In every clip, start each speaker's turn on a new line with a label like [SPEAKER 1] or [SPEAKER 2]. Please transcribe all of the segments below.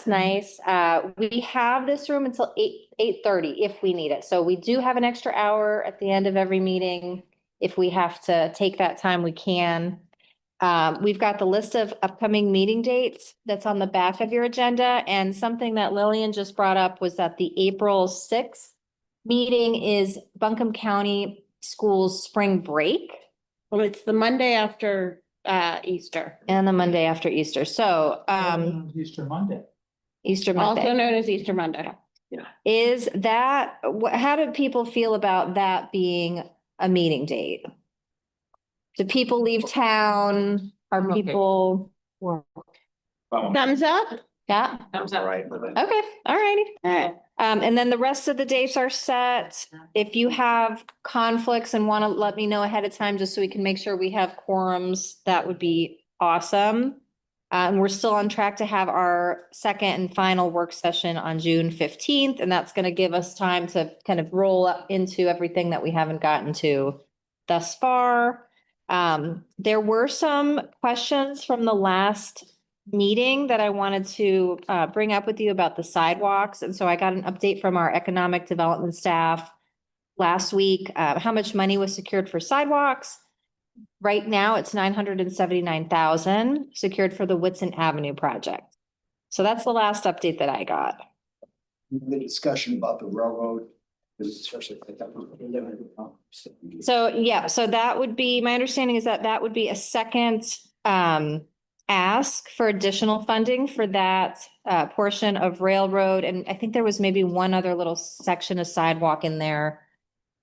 [SPEAKER 1] that's nice. We have this room until 8:30 if we need it. So we do have an extra hour at the end of every meeting. If we have to take that time, we can. We've got the list of upcoming meeting dates that's on the back of your agenda. And something that Lillian just brought up was that the April 6th meeting is Buncombe County Schools spring break.
[SPEAKER 2] Well, it's the Monday after Easter.
[SPEAKER 1] And the Monday after Easter. So,
[SPEAKER 3] Easter Monday.
[SPEAKER 1] Easter
[SPEAKER 2] Also
[SPEAKER 1] Monday.
[SPEAKER 2] known as Easter Monday.
[SPEAKER 1] Is that, how do people feel about that being a meeting date? Do people leave town? Are people?
[SPEAKER 2] Thumbs up?
[SPEAKER 1] Yeah,
[SPEAKER 3] Sounds all right.
[SPEAKER 1] okay, all righty.
[SPEAKER 2] All right.
[SPEAKER 1] And then the rest of the dates are set. If you have conflicts and want to let me know ahead of time, just so we can make sure we have quorums, that would be awesome. And we're still on track to have our second and final work session on June 15th, and that's going to give us time to kind of roll up into everything that we haven't gotten to thus far. There were some questions from the last meeting that I wanted to bring up with you about the sidewalks. And so I got an update from our economic development staff last week, how much money was secured for sidewalks. Right now, it's 979,000 secured for the Whitson Avenue project. So that's the last update that I got.
[SPEAKER 4] The discussion about the railroad.
[SPEAKER 1] So, yeah, so that would be, my understanding is that that would be a second ask for additional funding for that portion of railroad. And I think there was maybe one other little section of sidewalk in there.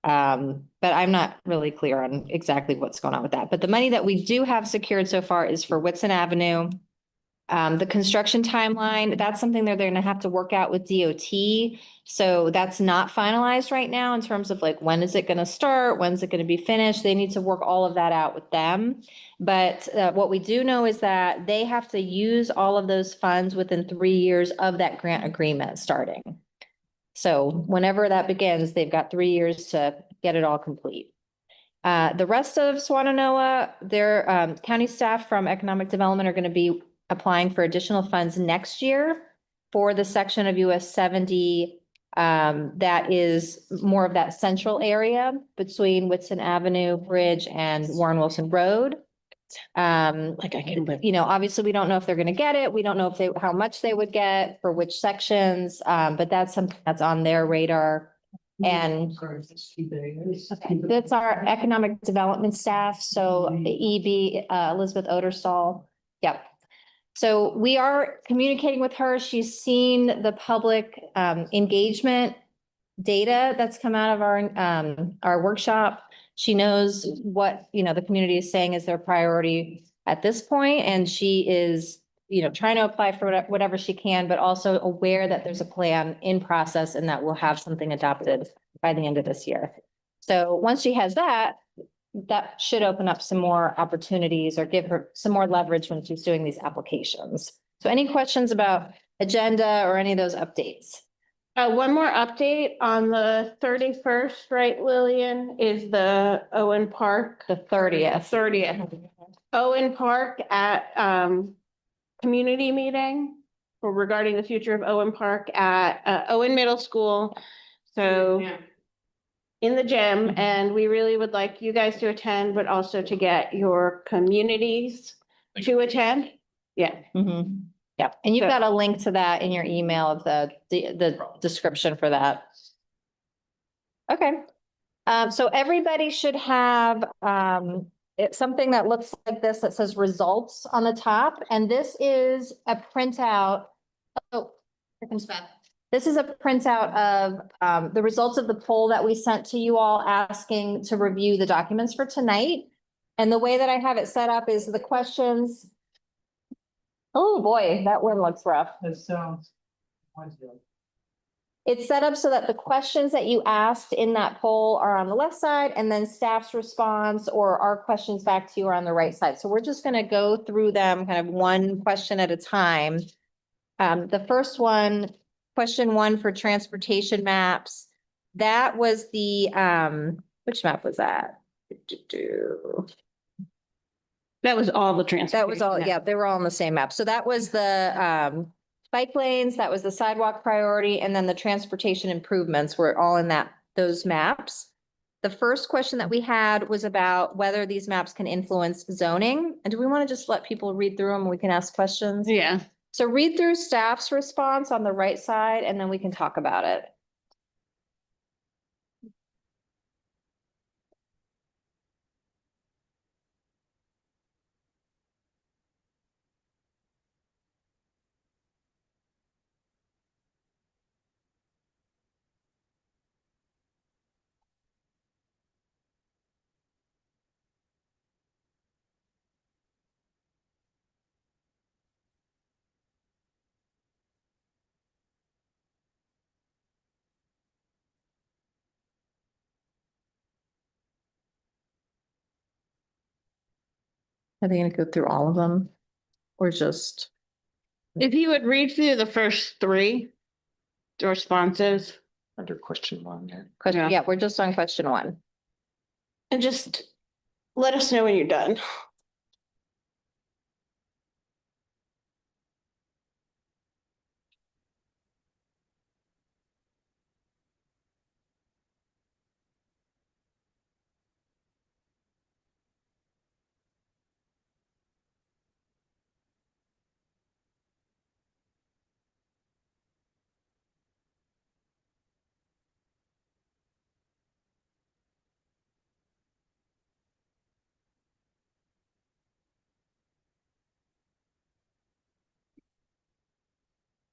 [SPEAKER 1] But I'm not really clear on exactly what's going on with that. But the money that we do have secured so far is for Whitson Avenue. The construction timeline, that's something they're going to have to work out with DOT. So that's not finalized right now in terms of like, when is it going to start? When's it going to be finished? They need to work all of that out with them. But what we do know is that they have to use all of those funds within 3 years of that grant agreement starting. So whenever that begins, they've got 3 years to get it all complete. The rest of Swannanoa, their county staff from economic development are going to be applying for additional funds next year for the section of US 70 that is more of that central area between Whitson Avenue Bridge and Warren Wilson Road. Obviously we don't know if they're going to get it. We don't know if how much they would get for which sections, but that's something that's on their radar. And that's our economic development staff. So EB, Elizabeth Oderstall. Yep. So we are communicating with her. She's seen the public engagement data that's come out of our workshop. She knows what, the community is saying is their priority at this point, and she is, trying to apply for whatever she can, but also aware that there's a plan in process and that we'll have something adopted by the end of this year. So once she has that, that should open up some more opportunities or give her some more leverage when she's doing these applications. So any questions about agenda or any of those updates?
[SPEAKER 2] One more update on the 31st, right, Lillian, is the Owen Park.
[SPEAKER 1] The 30th.
[SPEAKER 2] 30th. Owen Park at community meeting regarding the future of Owen Park at Owen Middle School. So in the gym, and we really would like you guys to attend, but also to get your communities to attend. Yeah.
[SPEAKER 1] Mm-hmm. Yep. And you've got a link to that in your email of the description for that. Okay. So everybody should have something that looks like this that says results on the top. And this is a printout. Oh, here comes Beth. This is a printout of the results of the poll that we sent to you all asking to review the documents for tonight. And the way that I have it set up is the questions. Oh boy, that one looks rough.
[SPEAKER 3] That sounds.
[SPEAKER 1] It's set up so that the questions that you asked in that poll are on the left side, and then staff's response or our questions back to you are on the right side. So we're just going to go through them kind of one question at a time. The first one, question 1 for transportation maps. That was the, which map was that?
[SPEAKER 2] That was all the transportation.
[SPEAKER 1] That was all, yeah, they were all on the same map. So that was the bike lanes, that was the sidewalk priority, and then the transportation improvements were all in those maps. The first question that we had was about whether these maps can influence zoning. And do we want to just let people read through them and we can ask questions?
[SPEAKER 2] Yeah.
[SPEAKER 1] So read through staff's response on the right side and then we can talk about it. Are they gonna go through all of them? Or just?
[SPEAKER 2] If you would read through the first three responses
[SPEAKER 3] Under question one, yeah.
[SPEAKER 1] Question,
[SPEAKER 2] Yeah.
[SPEAKER 1] yeah, we're just on question one.
[SPEAKER 2] and just let us know when you're done.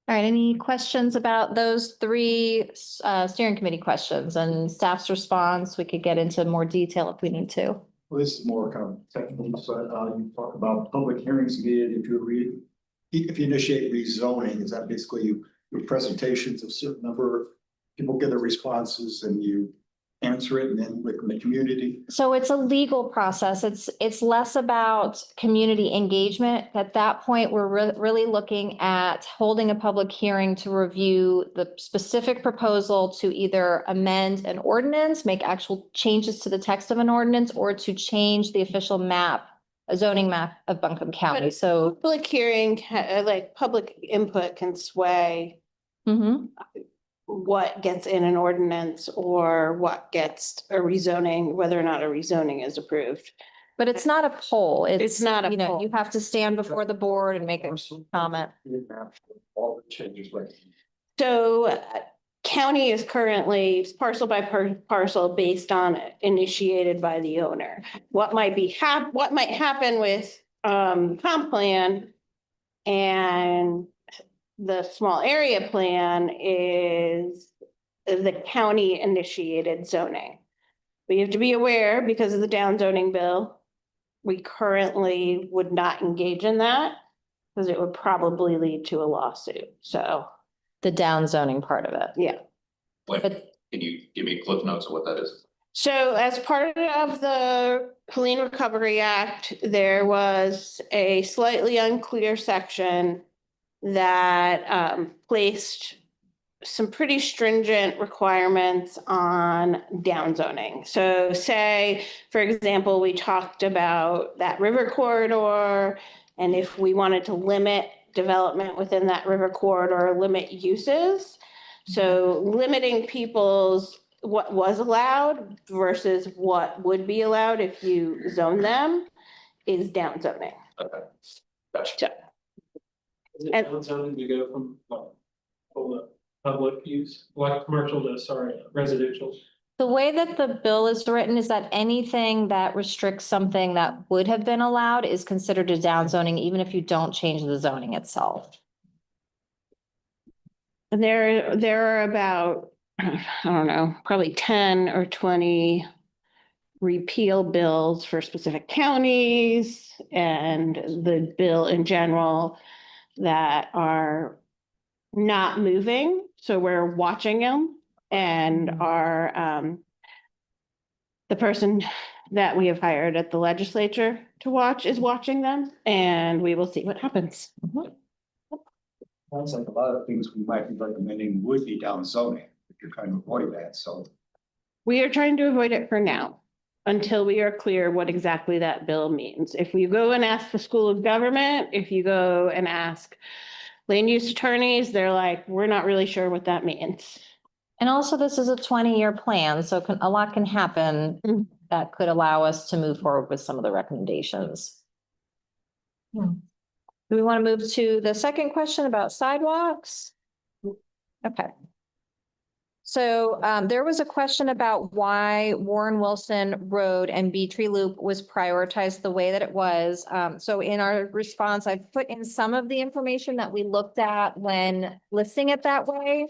[SPEAKER 1] All right, any questions about those three steering committee questions and staff's response? We could get into more detail if we need to.
[SPEAKER 4] Well, this is more kind of technical, but you talk about public hearings needed if you initiate rezoning, is that basically your presentations of certain number of people get their responses and you answer it and then with the community?
[SPEAKER 1] So it's a legal process. It's less about community engagement. At that point, we're really looking at holding a public hearing to review the specific proposal to either amend an ordinance, make actual changes to the text of an ordinance, or to change the official map, a zoning map of Buncombe County.
[SPEAKER 2] But-
[SPEAKER 1] So,
[SPEAKER 2] Public hearing, like public input can sway
[SPEAKER 1] Mhm.
[SPEAKER 2] what gets in an ordinance or what gets a rezoning, whether or not a rezoning is approved.
[SPEAKER 1] But it's not a poll.
[SPEAKER 2] It's not a
[SPEAKER 1] you know,
[SPEAKER 2] poll.
[SPEAKER 1] you have to stand before the board and make a comment.
[SPEAKER 4] All the changes, like.
[SPEAKER 2] So county is currently parcel by parcel based on initiated by the owner. What might happen with comp plan and the small area plan is the county initiated zoning. But you have to be aware, because of the down zoning bill, we currently would not engage in that because it would probably lead to a lawsuit. So,
[SPEAKER 1] The down zoning part of it.
[SPEAKER 2] yeah.
[SPEAKER 5] What,
[SPEAKER 1] But
[SPEAKER 5] can you give me cliff notes of what that is?
[SPEAKER 2] So as part of the Clean Recovery Act, there was a slightly unclear section that placed some pretty stringent requirements on downzoning. So say, for example, we talked about that river corridor, and if we wanted to limit development within that river corridor, limit uses. So limiting people's what was allowed versus what would be allowed if you zone them is downzoning.
[SPEAKER 5] Okay. Gotcha.
[SPEAKER 2] So,
[SPEAKER 6] Is it
[SPEAKER 2] And-
[SPEAKER 6] downzoning to go from public use, like commercial to, sorry, residential?
[SPEAKER 1] the way that the bill is written is that anything that restricts something that would have been allowed is considered a down zoning, even if you don't change the zoning itself.
[SPEAKER 2] And there are about, I don't know, probably 10 or 20 repeal bills for specific counties and the bill in general that are not moving. So we're watching them and the person that we have hired at the legislature to watch is watching them, and we will see what happens.
[SPEAKER 4] Sounds like a lot of things we might be recommending would be down zoning, if you're trying to avoid that, so.
[SPEAKER 2] We are trying to avoid it for now, until we are clear what exactly that bill means. If we go and ask the School of Government, if you go and ask land use attorneys, they're like, we're not really sure what that means.
[SPEAKER 1] And also this is a 20-year plan, so a lot can happen
[SPEAKER 2] Mhm.
[SPEAKER 1] that could allow us to move forward with some of the recommendations. Do we want to move to the second question about sidewalks? Okay. So there was a question about why Warren Wilson Road and Bee Tree Loop was prioritized the way that it was. So in our response, I've put in some of the information that we looked at when listing it that way.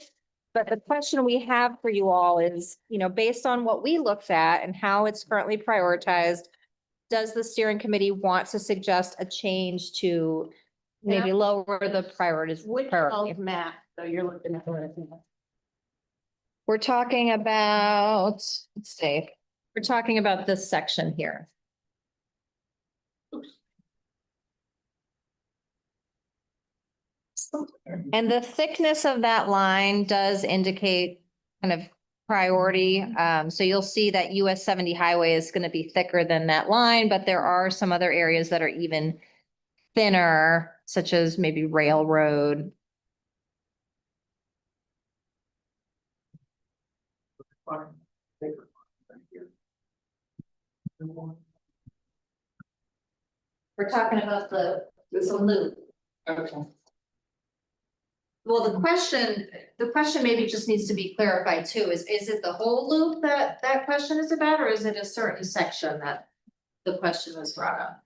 [SPEAKER 1] But the question we have for you all is, based on what we looked at and how it's currently prioritized, does the steering committee want to suggest a change to maybe lower the priorities?
[SPEAKER 2] Which
[SPEAKER 1] priority?
[SPEAKER 2] of map, so you're looking at.
[SPEAKER 1] We're talking about, let's see, we're talking about this section here. And the thickness of that line does indicate kind of priority. So you'll see that US 70 highway is going to be thicker than that line, but there are some other areas that are even thinner, such as maybe railroad. We're talking about the loop.
[SPEAKER 6] Okay.
[SPEAKER 1] Well, the question maybe just needs to be clarified too, is it the whole loop that question is about, or is it a certain section that the question was brought up?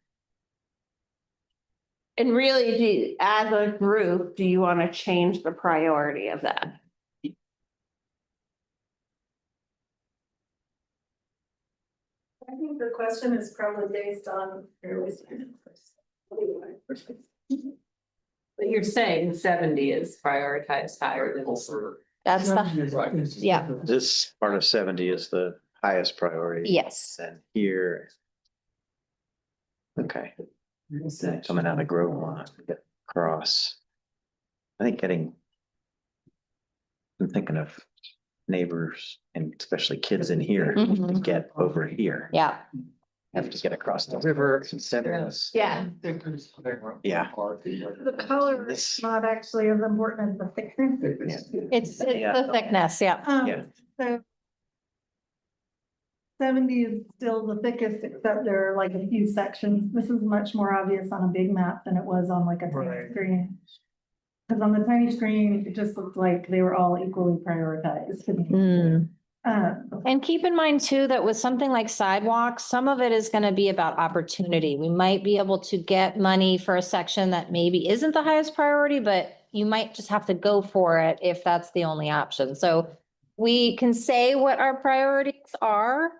[SPEAKER 2] And really, as a group, do you want to change the priority of that?
[SPEAKER 7] I think the question is probably based on.
[SPEAKER 8] But you're saying 70 is prioritized higher than.
[SPEAKER 1] That's the, yeah,
[SPEAKER 3] This part of 70 is the highest priority.
[SPEAKER 1] yes.
[SPEAKER 3] And here. Okay, coming out of Grove line, get across. I think I'm thinking of neighbors and especially kids in here to
[SPEAKER 1] Mhm.
[SPEAKER 3] get over here.
[SPEAKER 1] Yeah,
[SPEAKER 3] Have to get across the river and seven.
[SPEAKER 1] yeah.
[SPEAKER 3] Yeah.
[SPEAKER 7] The color
[SPEAKER 3] This-
[SPEAKER 7] is not actually as important as the thickness.
[SPEAKER 1] It's
[SPEAKER 3] Yeah.
[SPEAKER 1] the thickness, yeah.
[SPEAKER 3] Yeah.
[SPEAKER 7] So 70 is still the thickest, except there are like a few sections. This is much more obvious on a big map than it was on like a tiny
[SPEAKER 6] Right.
[SPEAKER 7] screen. Because on the tiny screen, it just looked like they were all equally prioritized.
[SPEAKER 1] Mm.
[SPEAKER 7] Um,
[SPEAKER 1] And keep in mind too, that with something like sidewalks, some of it is going to be about opportunity. We might be able to get money for a section that maybe isn't the highest priority, but you might just have to go for it if that's the only option. So we can say what our priorities are,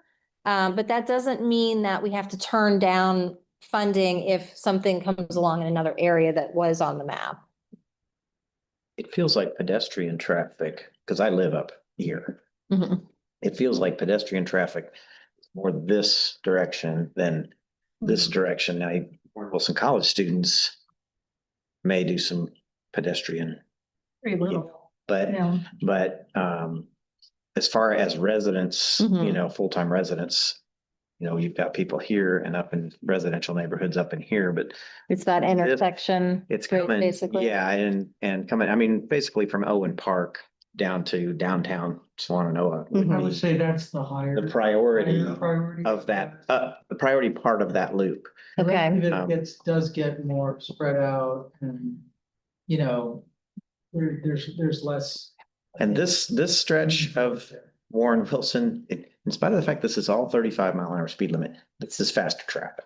[SPEAKER 1] but that doesn't mean that we have to turn down funding if something comes along in another area that was on the map.
[SPEAKER 3] It feels like pedestrian traffic, because I live up here.
[SPEAKER 1] Mhm.
[SPEAKER 3] It feels like pedestrian traffic more this direction than this direction. Now, Wilson College students may do some pedestrian,
[SPEAKER 7] Pretty little.
[SPEAKER 3] but,
[SPEAKER 7] Yeah.
[SPEAKER 3] but, as far as residents,
[SPEAKER 1] Mhm.
[SPEAKER 3] full-time residents, you've got people here and up in residential neighborhoods up in here, but
[SPEAKER 1] It's that intersection.
[SPEAKER 3] it's coming,
[SPEAKER 1] basically.
[SPEAKER 3] yeah, and coming, I mean, basically from Owen Park down to downtown Swannanoa would
[SPEAKER 1] Mhm.
[SPEAKER 6] I would
[SPEAKER 3] be
[SPEAKER 6] say that's the higher.
[SPEAKER 3] the priority
[SPEAKER 6] higher priority
[SPEAKER 3] of that, the priority part of that loop.
[SPEAKER 1] Okay.
[SPEAKER 6] It does get more spread out and, there's less.
[SPEAKER 3] And this stretch of Warren Wilson, in spite of the fact this is all 35-mile-an-hour speed limit, this is faster traffic.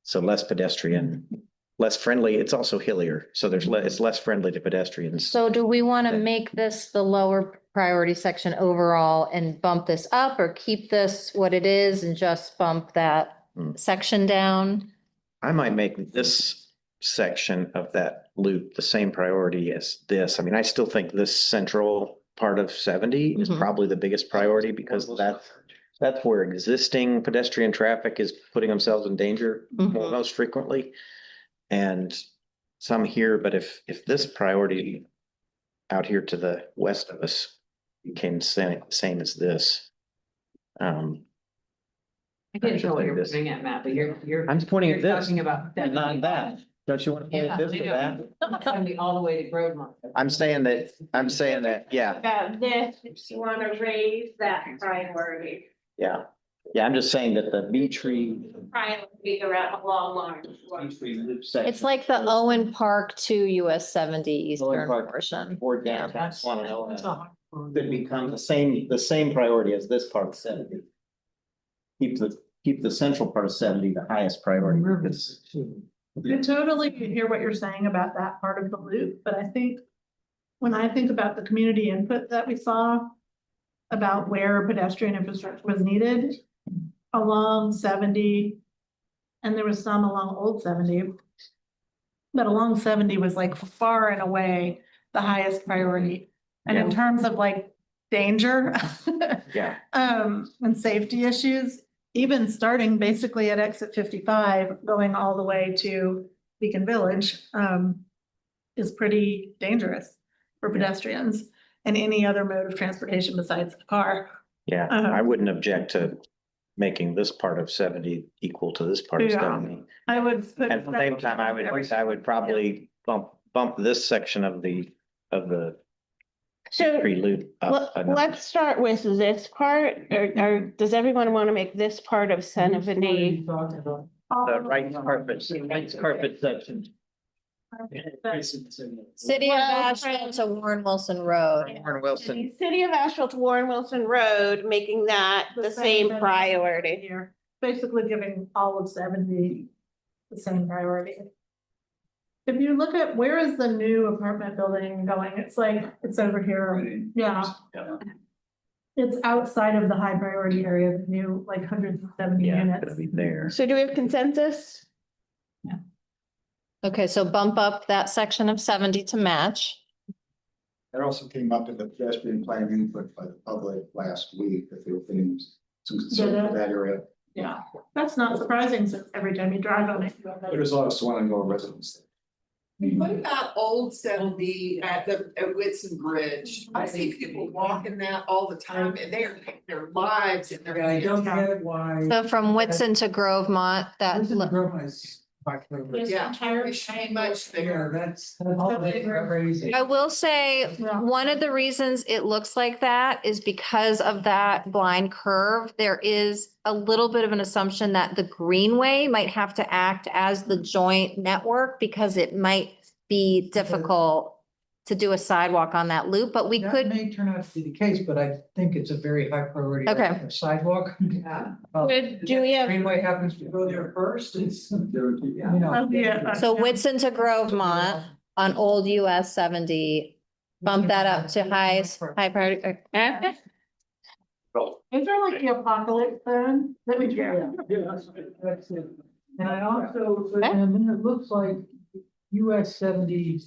[SPEAKER 3] So less pedestrian, less friendly. It's also hillier, so it's less friendly to pedestrians.
[SPEAKER 1] So do we want to make this the lower priority section overall and bump this up, or keep this what it is and just bump that section down?
[SPEAKER 3] I might make this section of that loop the same priority as this. I mean, I still think this central part of 70 is
[SPEAKER 1] Mhm.
[SPEAKER 3] probably the biggest priority because that's where existing pedestrian traffic is putting themselves in danger
[SPEAKER 1] Mhm.
[SPEAKER 3] most frequently. And some here, but if this priority out here to the west of us became same as this.
[SPEAKER 8] I didn't know what
[SPEAKER 3] Actually,
[SPEAKER 8] you're
[SPEAKER 3] this-
[SPEAKER 8] pointing at, Matt, but you're.
[SPEAKER 3] I'm pointing at
[SPEAKER 8] you're
[SPEAKER 3] this,
[SPEAKER 8] Talking about.
[SPEAKER 3] not that. Don't you want to
[SPEAKER 8] Yeah,
[SPEAKER 3] put this or that?
[SPEAKER 8] It's gonna be all the way to Groveland.
[SPEAKER 3] I'm saying that, yeah,
[SPEAKER 2] About this, if you want to raise that priority.
[SPEAKER 3] yeah. Yeah, I'm just saying that the B tree.
[SPEAKER 2] Priority around along
[SPEAKER 1] It's like the Owen Park to US 70 eastern
[SPEAKER 3] Park.
[SPEAKER 1] portion.
[SPEAKER 3] Or downtown Swannanoa could become the same priority as this part of 70. Keep the central part of 70 the highest priority. because-
[SPEAKER 7] I totally hear what you're saying about that part of the loop, but I think when I think about the community input that we saw about where pedestrian infrastructure was needed along 70, and there was some along Old 70, but along 70 was like far and away the highest priority. And in
[SPEAKER 3] Yeah.
[SPEAKER 7] terms of like danger,
[SPEAKER 3] Yeah,
[SPEAKER 7] and safety issues, even starting basically at exit 55, going all the way to Beacon Village, is pretty dangerous for pedestrians and any other mode of transportation besides the car.
[SPEAKER 3] yeah. I wouldn't object to making this part of 70 equal to this part of
[SPEAKER 7] Yeah.
[SPEAKER 3] 70.
[SPEAKER 7] I would put.
[SPEAKER 3] And at the same time, I would probably bump this section of the
[SPEAKER 2] So
[SPEAKER 3] tree loop up. a notch.
[SPEAKER 2] let's start with this part, or does everyone want to make this part of 70?
[SPEAKER 3] The right carpet section.
[SPEAKER 1] City of
[SPEAKER 2] Well,
[SPEAKER 1] Asheville to Warren Wilson Road.
[SPEAKER 3] Warren Wilson,
[SPEAKER 2] City of Asheville to Warren Wilson Road, making that the same priority.
[SPEAKER 7] Here, basically giving all of 70 the same priority. If you look at, where is the new apartment building going? It's like, it's over here. Yeah. It's outside of the high priority area, the new like 170
[SPEAKER 3] yeah,
[SPEAKER 7] units.
[SPEAKER 3] gonna be there.
[SPEAKER 2] So do we have consensus?
[SPEAKER 1] Okay, so bump up that section of 70 to match.
[SPEAKER 4] That also came up in the pedestrian plan input by the public last week, that there were things, some concern with that area.
[SPEAKER 7] Yeah, that's not surprising since every time you drive on it. you go,
[SPEAKER 4] There's a lot of Swannanoa residents there.
[SPEAKER 9] What about Old 70 at Whitson Bridge? I see people walking that all the time and they're taking their lives and
[SPEAKER 6] Yeah, I
[SPEAKER 9] they're.
[SPEAKER 6] don't get why.
[SPEAKER 1] So from Whitson to Grovemont, that,
[SPEAKER 6] This is Grove is quite clear.
[SPEAKER 9] Yeah, there's so much
[SPEAKER 6] Yeah,
[SPEAKER 9] there.
[SPEAKER 6] that's crazy.
[SPEAKER 1] I will say,
[SPEAKER 7] Yeah.
[SPEAKER 1] one of the reasons it looks like that is because of that blind curve. There is a little bit of an assumption that the greenway might have to act as the joint network because it might be difficult to do a sidewalk on that loop, but we
[SPEAKER 6] That
[SPEAKER 1] could,
[SPEAKER 6] may turn out to be the case, but I think it's a very high priority.
[SPEAKER 1] Okay.
[SPEAKER 6] for Sidewalk.
[SPEAKER 9] Yeah.
[SPEAKER 2] Do we have-
[SPEAKER 6] Greenway happens to go there first, it's, you know.
[SPEAKER 7] Oh, yeah.
[SPEAKER 1] so Whitson to Grovemont on Old US 70, bump that up to high priority.
[SPEAKER 2] Okay.
[SPEAKER 7] Is there like the apocalypse zone that we?
[SPEAKER 6] Yeah, that's it. And I also, and then it looks like US 70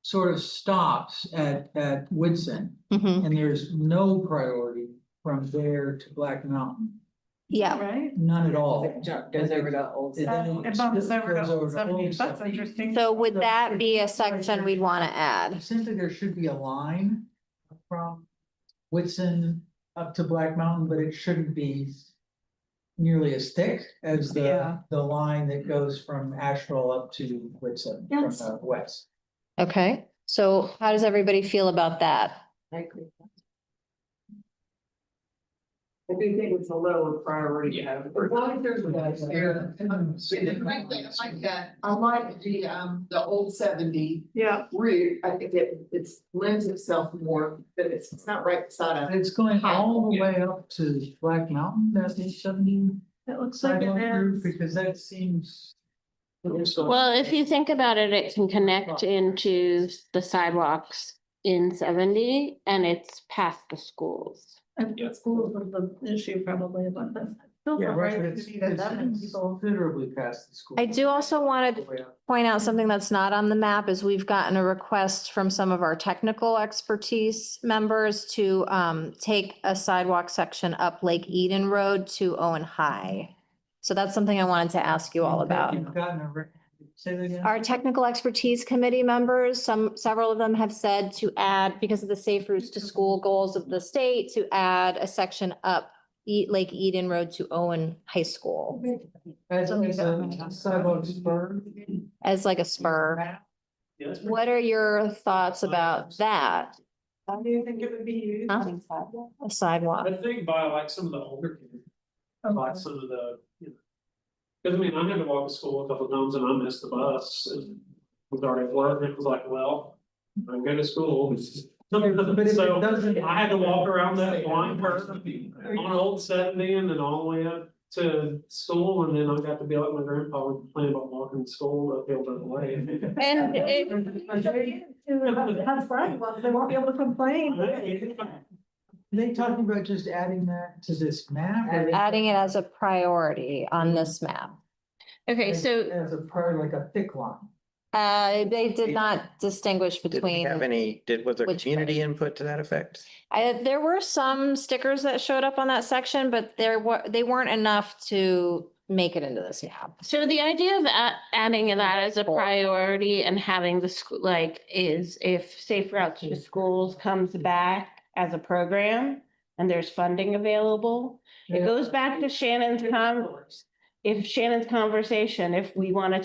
[SPEAKER 6] sort of stops at Woodson,
[SPEAKER 1] Mhm.
[SPEAKER 6] and there's no priority from there to Black Mountain,
[SPEAKER 1] Yeah,
[SPEAKER 7] Right?
[SPEAKER 6] none at all.
[SPEAKER 8] Goes over to Old.
[SPEAKER 6] And then
[SPEAKER 7] It bumps over
[SPEAKER 6] goes
[SPEAKER 7] to
[SPEAKER 6] over to
[SPEAKER 7] 70,
[SPEAKER 6] Old
[SPEAKER 7] that's
[SPEAKER 6] 70.
[SPEAKER 7] interesting.
[SPEAKER 1] so would that be a section we'd want to add?
[SPEAKER 6] Essentially, there should be a line from Whitson up to Black Mountain, but it shouldn't be nearly as thick as
[SPEAKER 7] Yeah.
[SPEAKER 6] the line that goes from Asheville up to Whitson from
[SPEAKER 7] Yes.
[SPEAKER 6] the west.
[SPEAKER 1] Okay, so how does everybody feel about that?
[SPEAKER 8] I agree.
[SPEAKER 9] I do think it's a lower priority.
[SPEAKER 5] Yeah.
[SPEAKER 9] As long as there's a guys there. And frankly, I like that. I like the Old 70
[SPEAKER 7] Yeah,
[SPEAKER 9] route. I think it lends itself more, but it's not right beside
[SPEAKER 6] And it's going all the way up to Black Mountain, that's the 70
[SPEAKER 7] it looks like
[SPEAKER 6] sidewalk
[SPEAKER 7] it
[SPEAKER 6] route,
[SPEAKER 7] is.
[SPEAKER 6] because that seems.
[SPEAKER 2] Well, if you think about it, it can connect into the sidewalks in 70 and it's past the schools.
[SPEAKER 7] And the schools was the issue probably, but that's still
[SPEAKER 3] Yeah,
[SPEAKER 7] right.
[SPEAKER 6] But
[SPEAKER 7] to
[SPEAKER 6] it's
[SPEAKER 7] be that many people.
[SPEAKER 6] considerably past the school.
[SPEAKER 1] I do also want
[SPEAKER 6] All
[SPEAKER 1] to
[SPEAKER 6] the way up.
[SPEAKER 1] point out something that's not on the map is we've gotten a request from some of our technical expertise members to take a sidewalk section up Lake Eden Road to Owen High. So that's something I wanted to ask you all about.
[SPEAKER 6] You've gotten say that again?
[SPEAKER 1] Our technical expertise committee members, several of them have said to add, because of the safe routes to school goals of the state, to add a section up Lake Eden Road to Owen High School
[SPEAKER 6] As a sidewalk spur.
[SPEAKER 1] as like a spur. What are your thoughts about that?
[SPEAKER 7] How do you think it would be used?
[SPEAKER 1] Huh? A sidewalk.
[SPEAKER 10] I think by like some of the older kids, by some of the, you know. Cause I mean, I had to walk to school a couple of times and I missed the bus and was already at work and it was like, well, I'm going to school.
[SPEAKER 6] But if it
[SPEAKER 10] So
[SPEAKER 6] doesn't-
[SPEAKER 10] I had to walk around that blind curve on Old 70 and then all the way up to school. And then I got to be like my grandpa would complain about walking to school uphill that way.
[SPEAKER 1] And it,
[SPEAKER 7] Have sidewalks, they won't be able to complain.
[SPEAKER 6] Are they talking about just adding that to this map? or they-
[SPEAKER 1] adding it as a priority on this map.
[SPEAKER 2] Okay, so
[SPEAKER 6] As a part, like a thick line.
[SPEAKER 1] They did not distinguish
[SPEAKER 3] Did we
[SPEAKER 1] between.
[SPEAKER 3] have any, was there
[SPEAKER 1] which
[SPEAKER 3] community input to that effect?
[SPEAKER 1] There were some stickers that showed up on that section, but they weren't enough to make it into this map.
[SPEAKER 2] So the idea of adding that as a priority and having the school, like, is if Safe Routes to Schools comes back as a program and there's funding available, it goes back to Shannon's conversation, if we want to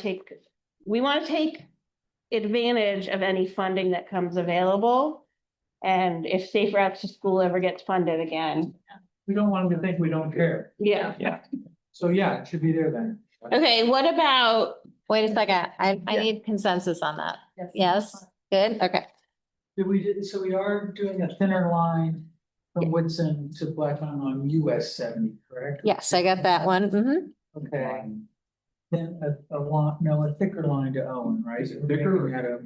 [SPEAKER 2] take advantage of any funding that comes available. And if Safe Routes to School ever gets funded again.
[SPEAKER 6] We don't want them to think we don't care.
[SPEAKER 2] Yeah.
[SPEAKER 6] So yeah, it should be there then.
[SPEAKER 2] Okay, what about,
[SPEAKER 1] Wait a second, I need consensus on that. Yes, good, okay.
[SPEAKER 6] So we are doing a thinner line from Woodson to Black Mountain on US 70, correct?
[SPEAKER 1] Yes, I got that one.
[SPEAKER 6] Okay. Then a thicker line to Owen, right?
[SPEAKER 10] Thicker?
[SPEAKER 6] We had a.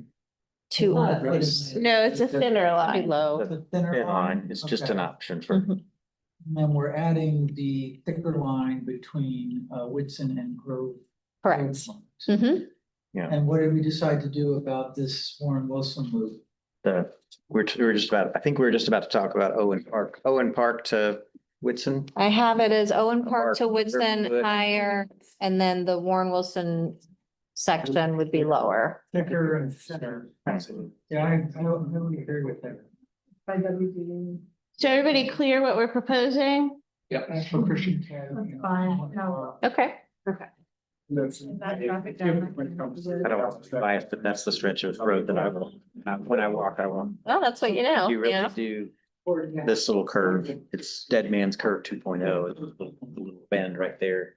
[SPEAKER 1] Two.
[SPEAKER 2] no, it's a thinner line.
[SPEAKER 1] Low.
[SPEAKER 6] The thinner
[SPEAKER 3] Thin line
[SPEAKER 6] line.
[SPEAKER 3] is just
[SPEAKER 6] Okay.
[SPEAKER 3] an option for,
[SPEAKER 1] Mhm.
[SPEAKER 6] And then we're adding the thicker line between Whitson and Grove.
[SPEAKER 1] Correct.
[SPEAKER 6] Grove
[SPEAKER 1] Mhm.
[SPEAKER 6] And what did we decide to do about this Warren Wilson loop?
[SPEAKER 3] we're just about, I think we were just about to talk about Owen Park to Whitson.
[SPEAKER 1] I have it as Owen Park to
[SPEAKER 3] Park,
[SPEAKER 1] Woodson
[SPEAKER 3] Riverwood.
[SPEAKER 1] higher, and then the Warren Wilson section would be lower.
[SPEAKER 6] Thicker and thinner. Yeah, I would agree with that.
[SPEAKER 2] So everybody clear what we're proposing?
[SPEAKER 6] For Christian.
[SPEAKER 7] Fine, no.
[SPEAKER 1] Okay.
[SPEAKER 7] That traffic jam.
[SPEAKER 3] I don't want to be biased, but that's the stretch of road that I will, when I walk, I will.
[SPEAKER 1] Well, that's what you know.
[SPEAKER 3] You really do this little curve. It's Dead Man's Curve 2.0. It's a little bend right there.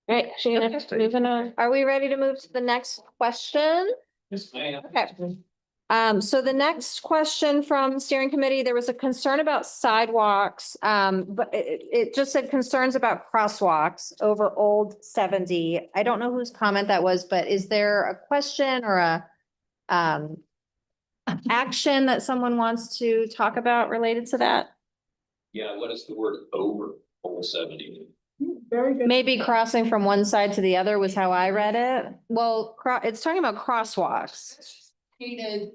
[SPEAKER 2] Right, Shannon, moving on.
[SPEAKER 1] Are we ready to move to the next question?
[SPEAKER 5] Yes, ma'am.
[SPEAKER 1] Okay. So the next question from steering committee, there was a concern about sidewalks. But it just said concerns about crosswalks over Old 70. I don't know whose comment that was, but is there a question or a action that someone wants to talk about related to that?
[SPEAKER 5] Yeah, what is the word over Old 70?
[SPEAKER 7] Very good.
[SPEAKER 1] Maybe crossing from one side to the other was how I read it. Well, it's talking about crosswalks.
[SPEAKER 9] Painted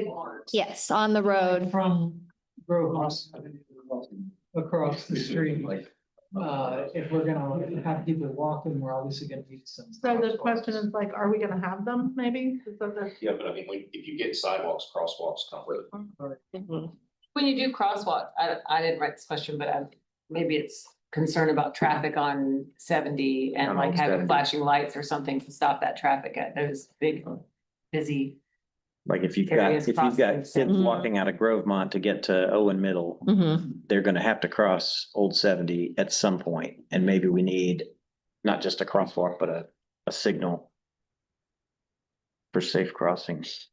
[SPEAKER 9] lines.
[SPEAKER 1] Yes, on the road.
[SPEAKER 6] From Grove across the street. If we're gonna have people walking, we're obviously gonna need some.
[SPEAKER 7] So the question is like, are we gonna have them maybe? Is that the-
[SPEAKER 5] Yeah, but I mean, if you get sidewalks, crosswalks come with it.
[SPEAKER 8] When you do crosswalk, I didn't write this question, but maybe it's concern about traffic on 70 and
[SPEAKER 3] On
[SPEAKER 8] like
[SPEAKER 3] Old
[SPEAKER 8] having
[SPEAKER 3] 70.
[SPEAKER 8] flashing lights or something to stop that traffic at those big, busy.
[SPEAKER 3] Like if you've
[SPEAKER 8] Areas
[SPEAKER 3] got
[SPEAKER 8] crossings.
[SPEAKER 3] kids
[SPEAKER 1] Mhm.
[SPEAKER 3] walking out of Grovemont to get to Owen Middle, they're gonna have to cross Old 70 at some point, and maybe we need not just a crosswalk, but a signal for safe crossings.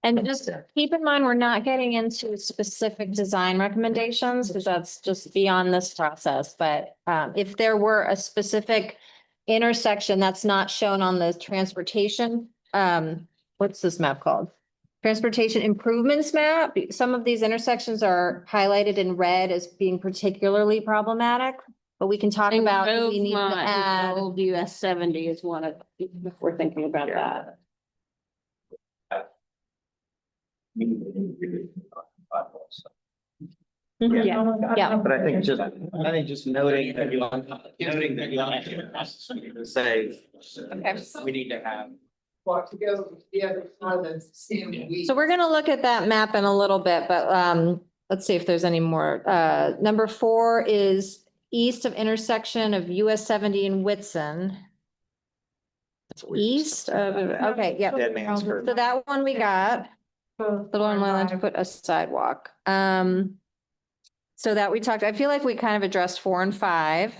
[SPEAKER 1] And just keep in mind, we're not getting into specific design recommendations because that's just beyond this process. But if there were a specific intersection that's not shown on the transportation, what's this map called? Transportation improvements map. Some of these intersections are highlighted in red as being particularly problematic. But we can talk about if we need to add.
[SPEAKER 2] Old US 70 is one of, if we're thinking about that.
[SPEAKER 1] Yeah. Yeah.
[SPEAKER 3] But I think just noting that you say, we need to have.
[SPEAKER 9] Walk together, the other side and see.
[SPEAKER 1] So we're gonna look at that map in a little bit, but let's see if there's any more. Number 4 is east of intersection of US 70 and Whitson. East of, okay, yeah.
[SPEAKER 3] Dead man's curve.
[SPEAKER 1] So that one we got. Little Island to put a sidewalk. So that we talked, I feel like we kind of addressed 4 and 5.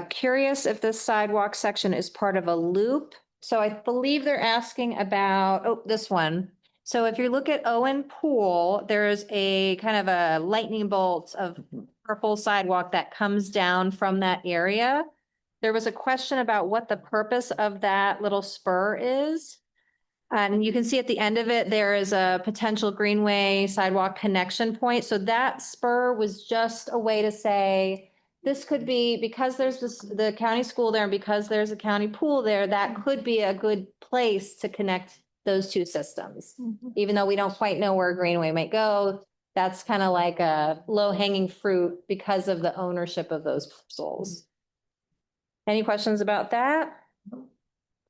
[SPEAKER 1] Curious if this sidewalk section is part of a loop. So I believe they're asking about, oh, this one. So if you look at Owen Pool, there's a kind of a lightning bolt of purple sidewalk that comes down from that area. There was a question about what the purpose of that little spur is. And you can see at the end of it, there is a potential greenway sidewalk connection point. So that spur was just a way to say, this could be, because there's the county school there and because there's a county pool there, that could be a good place to connect those two systems. Even though we don't quite know where Greenway might go, that's kind of like a low hanging fruit because of the ownership of those parcels. Any questions about that?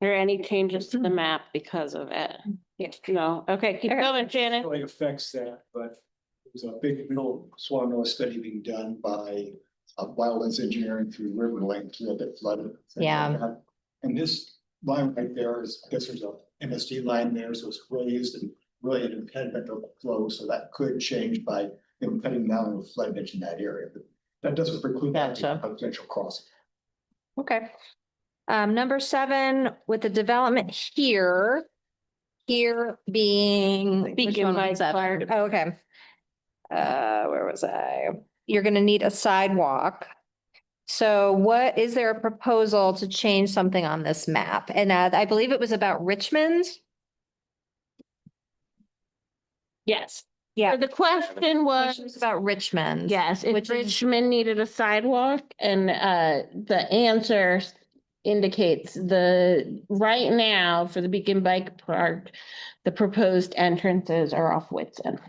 [SPEAKER 2] Or any changes to the map because of it? Yes, no, okay, keep going, Shannon.
[SPEAKER 4] Really affects that, but there's a big middle Swannanoa study being done by wildlands engineering through River Link to look at flooding. things like
[SPEAKER 1] Yeah.
[SPEAKER 4] that. And this line right there is, I guess there's a MSD line there, so it's raised and really an impediment of flow, so that could change by them cutting down the floodage in that area. But that doesn't preclude that
[SPEAKER 1] Gotcha.
[SPEAKER 4] potential crossing.
[SPEAKER 1] Okay. Number 7, with the development here being. which
[SPEAKER 2] Beacon
[SPEAKER 1] one
[SPEAKER 2] by
[SPEAKER 1] was that?
[SPEAKER 2] Clark.
[SPEAKER 1] Oh, okay. Where was I? You're gonna need a sidewalk. So what, is there a proposal to change something on this map? And I believe it was about Richmond.
[SPEAKER 2] Yes.
[SPEAKER 1] Yeah.
[SPEAKER 2] The question was,
[SPEAKER 1] Questions about Richmond.
[SPEAKER 2] yes, if
[SPEAKER 1] Which is-
[SPEAKER 2] Richmond needed a sidewalk, and the answer indicates right now for the Beacon Bike Park, the proposed entrances are off Whitson.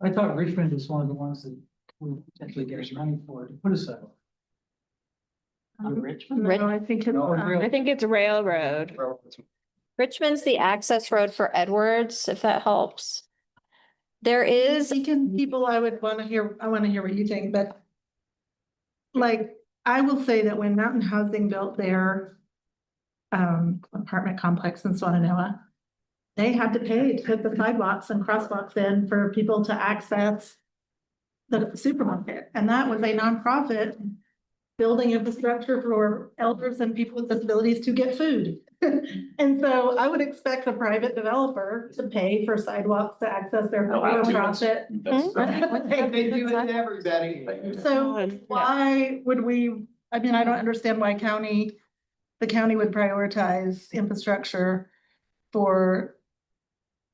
[SPEAKER 6] I thought Richmond was one of the ones that would potentially get us money for to put a sidewalk.
[SPEAKER 7] No, I think it's,
[SPEAKER 2] I think it's Railroad.
[SPEAKER 1] Richmond's the access road for Edwards, if that helps. There is,
[SPEAKER 7] Beacon people, I want to hear what you think, but like, I will say that when Mountain Housing built their apartment complex in Swannanoa, they had to pay to put the sidewalks and crosswalks in for people to access the supermarket. And that was a nonprofit building infrastructure for elders and people with disabilities to get food. And so I would expect a private developer to pay for sidewalks to access their for-profit.
[SPEAKER 4] They do it to everybody.
[SPEAKER 7] So why would we, I mean, I don't understand why the county would prioritize infrastructure for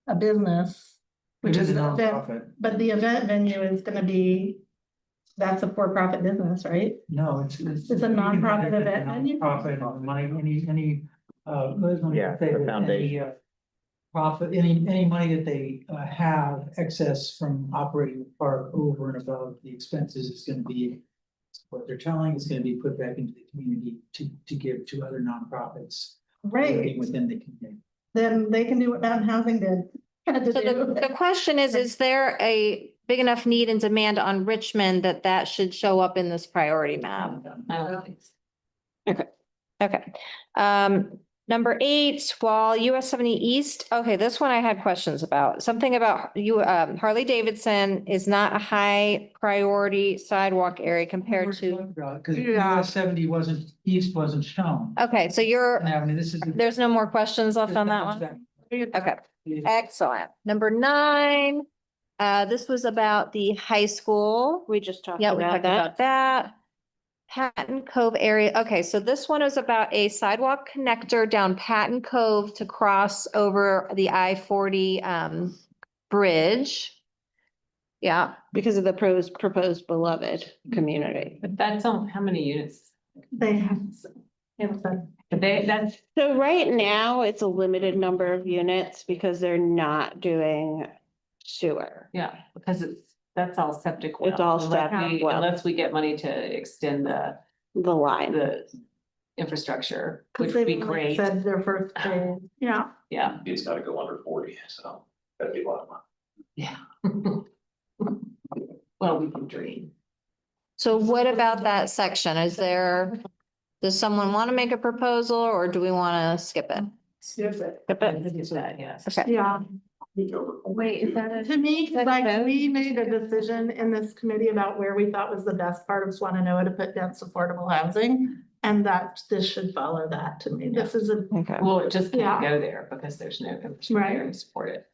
[SPEAKER 7] a business, which
[SPEAKER 6] It is
[SPEAKER 7] is
[SPEAKER 6] a
[SPEAKER 7] an event,
[SPEAKER 6] nonprofit.
[SPEAKER 7] but the event venue is gonna be, that's a for-profit business, right?
[SPEAKER 6] No, it's.
[SPEAKER 7] It's a nonprofit event venue?
[SPEAKER 6] Profit on money, any, let me
[SPEAKER 3] Yeah,
[SPEAKER 6] say
[SPEAKER 3] the
[SPEAKER 6] that
[SPEAKER 3] foundation.
[SPEAKER 6] any, profit, any money that they have excess from operating the park over and above the expenses is gonna be, what they're telling is gonna be put back into the community to give to other nonprofits.
[SPEAKER 7] Right,
[SPEAKER 6] Working within the community.
[SPEAKER 7] then they can do what Mountain Housing did. Had to
[SPEAKER 1] so
[SPEAKER 7] do.
[SPEAKER 1] the question is there a big enough need and demand on Richmond that should show up in this priority map?
[SPEAKER 8] I don't think so.
[SPEAKER 1] Okay. Number 8, while US 70 East, okay, this one I had questions about. Something about Harley Davidson is not a high priority sidewalk area compared to.
[SPEAKER 6] Because
[SPEAKER 7] Yeah.
[SPEAKER 6] US 70 east wasn't shown.
[SPEAKER 1] Okay, so
[SPEAKER 6] And I mean, this is.
[SPEAKER 1] there's no more questions left on that one? Okay, excellent. Number 9, this was about the high school.
[SPEAKER 2] We just talked
[SPEAKER 1] Yeah, we
[SPEAKER 2] about
[SPEAKER 1] talked
[SPEAKER 2] that.
[SPEAKER 1] about that. Patton Cove area. Okay, so this one is about a sidewalk connector down Patton Cove to cross over the I-40 bridge. Yeah,
[SPEAKER 2] Because of the proposed beloved community.
[SPEAKER 8] But that's on, how many units?
[SPEAKER 7] They have.
[SPEAKER 8] That's,
[SPEAKER 2] So right now, it's a limited number of units because they're not doing sewer.
[SPEAKER 8] yeah, because that's all septic. well.
[SPEAKER 2] It's all
[SPEAKER 8] Unless
[SPEAKER 2] septic
[SPEAKER 8] we-
[SPEAKER 2] well.
[SPEAKER 8] Unless we get money to extend
[SPEAKER 2] The line.
[SPEAKER 8] the infrastructure, which
[SPEAKER 7] Because
[SPEAKER 8] would be
[SPEAKER 7] they've
[SPEAKER 8] great.
[SPEAKER 7] said their first phase. Yeah.
[SPEAKER 8] Yeah,
[SPEAKER 5] It's gotta go under 40, so that'd be a lot of money.
[SPEAKER 8] yeah. Well, we can dream.
[SPEAKER 1] So what about that section? Does someone want to make a proposal or do we want to skip it?
[SPEAKER 7] Skip it.
[SPEAKER 1] Skip it.
[SPEAKER 8] Is that, yes.
[SPEAKER 1] Okay.
[SPEAKER 7] Yeah.
[SPEAKER 1] Wait, is that
[SPEAKER 7] To me, like, we made a decision in this committee about where we thought was the best part of Swannanoa to put dense affordable housing. And that this should follow that to me. This is a,
[SPEAKER 1] Okay.
[SPEAKER 8] Well, it just can't
[SPEAKER 7] Yeah.
[SPEAKER 8] go there because there's no infrastructure
[SPEAKER 7] Right.
[SPEAKER 8] to support it.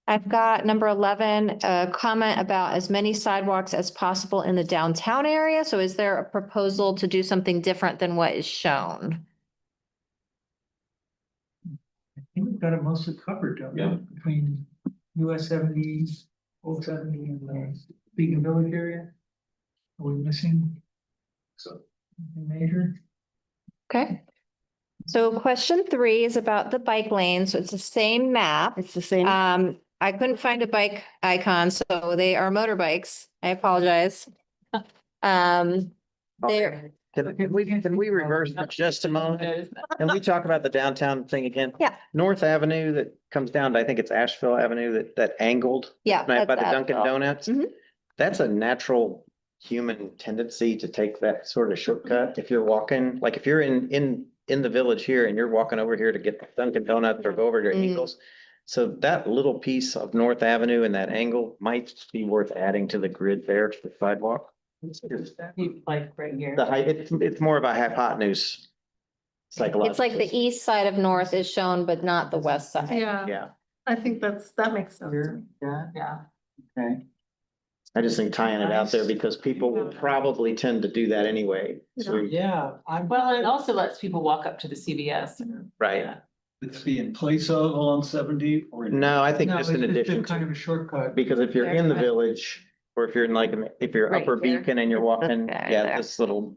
[SPEAKER 1] I've got number 11, a comment about as many sidewalks as possible in the downtown area. So is there a proposal to do something different than what is shown?
[SPEAKER 6] I think we've got it mostly covered, don't we?
[SPEAKER 10] Yeah.
[SPEAKER 6] Between US 70, Old 70 and the Beacon Village area. Are we missing?
[SPEAKER 10] So.
[SPEAKER 6] Anything major?
[SPEAKER 1] Okay. So question 3 is about the bike lane. So it's the same map.
[SPEAKER 2] It's the same.
[SPEAKER 1] I couldn't find a bike icon, so they are motorbikes. I apologize. There,
[SPEAKER 3] Can we reverse for just a moment? And we talk about the downtown thing again?
[SPEAKER 1] Yeah.
[SPEAKER 3] North Avenue that comes down to, I think it's Asheville Avenue, that angled.
[SPEAKER 1] yeah.
[SPEAKER 3] By
[SPEAKER 1] that's
[SPEAKER 3] the Dunkin'
[SPEAKER 1] Asheville.
[SPEAKER 3] Donuts.
[SPEAKER 1] Mhm.
[SPEAKER 3] That's a natural human tendency to take that sort of shortcut. If you're walking, like if you're in the village here and you're walking over here to get Dunkin' Donuts or go over to
[SPEAKER 1] Mm.
[SPEAKER 3] Eagles. So that little piece of North Avenue and that angle might be worth adding to the grid there to the sidewalk.
[SPEAKER 8] Like right here.
[SPEAKER 3] The height, it's more of a hypotenuse. Psychological.
[SPEAKER 1] It's like the east side of North is shown, but not the west side.
[SPEAKER 7] yeah,
[SPEAKER 3] Yeah,
[SPEAKER 7] I think that makes sense.
[SPEAKER 6] Yeah,
[SPEAKER 8] Yeah.
[SPEAKER 6] okay.
[SPEAKER 3] I just think tying it out there because people will probably tend to do that anyway. So,
[SPEAKER 6] Yeah, I'm.
[SPEAKER 8] Well, it also lets people walk up to the CVS.
[SPEAKER 3] right.
[SPEAKER 8] Yeah.
[SPEAKER 4] Would this be in place of along 70 or?
[SPEAKER 3] No, I think
[SPEAKER 6] No,
[SPEAKER 3] just
[SPEAKER 6] it's
[SPEAKER 3] in
[SPEAKER 6] just
[SPEAKER 3] addition
[SPEAKER 6] a kind
[SPEAKER 3] to,
[SPEAKER 6] of a shortcut.
[SPEAKER 3] because if you're in the village, or if you're in like, if you're
[SPEAKER 1] Right
[SPEAKER 3] Upper
[SPEAKER 1] here.
[SPEAKER 3] Beacon and you're walking,
[SPEAKER 1] Okay,
[SPEAKER 3] yeah,
[SPEAKER 1] there.
[SPEAKER 3] this little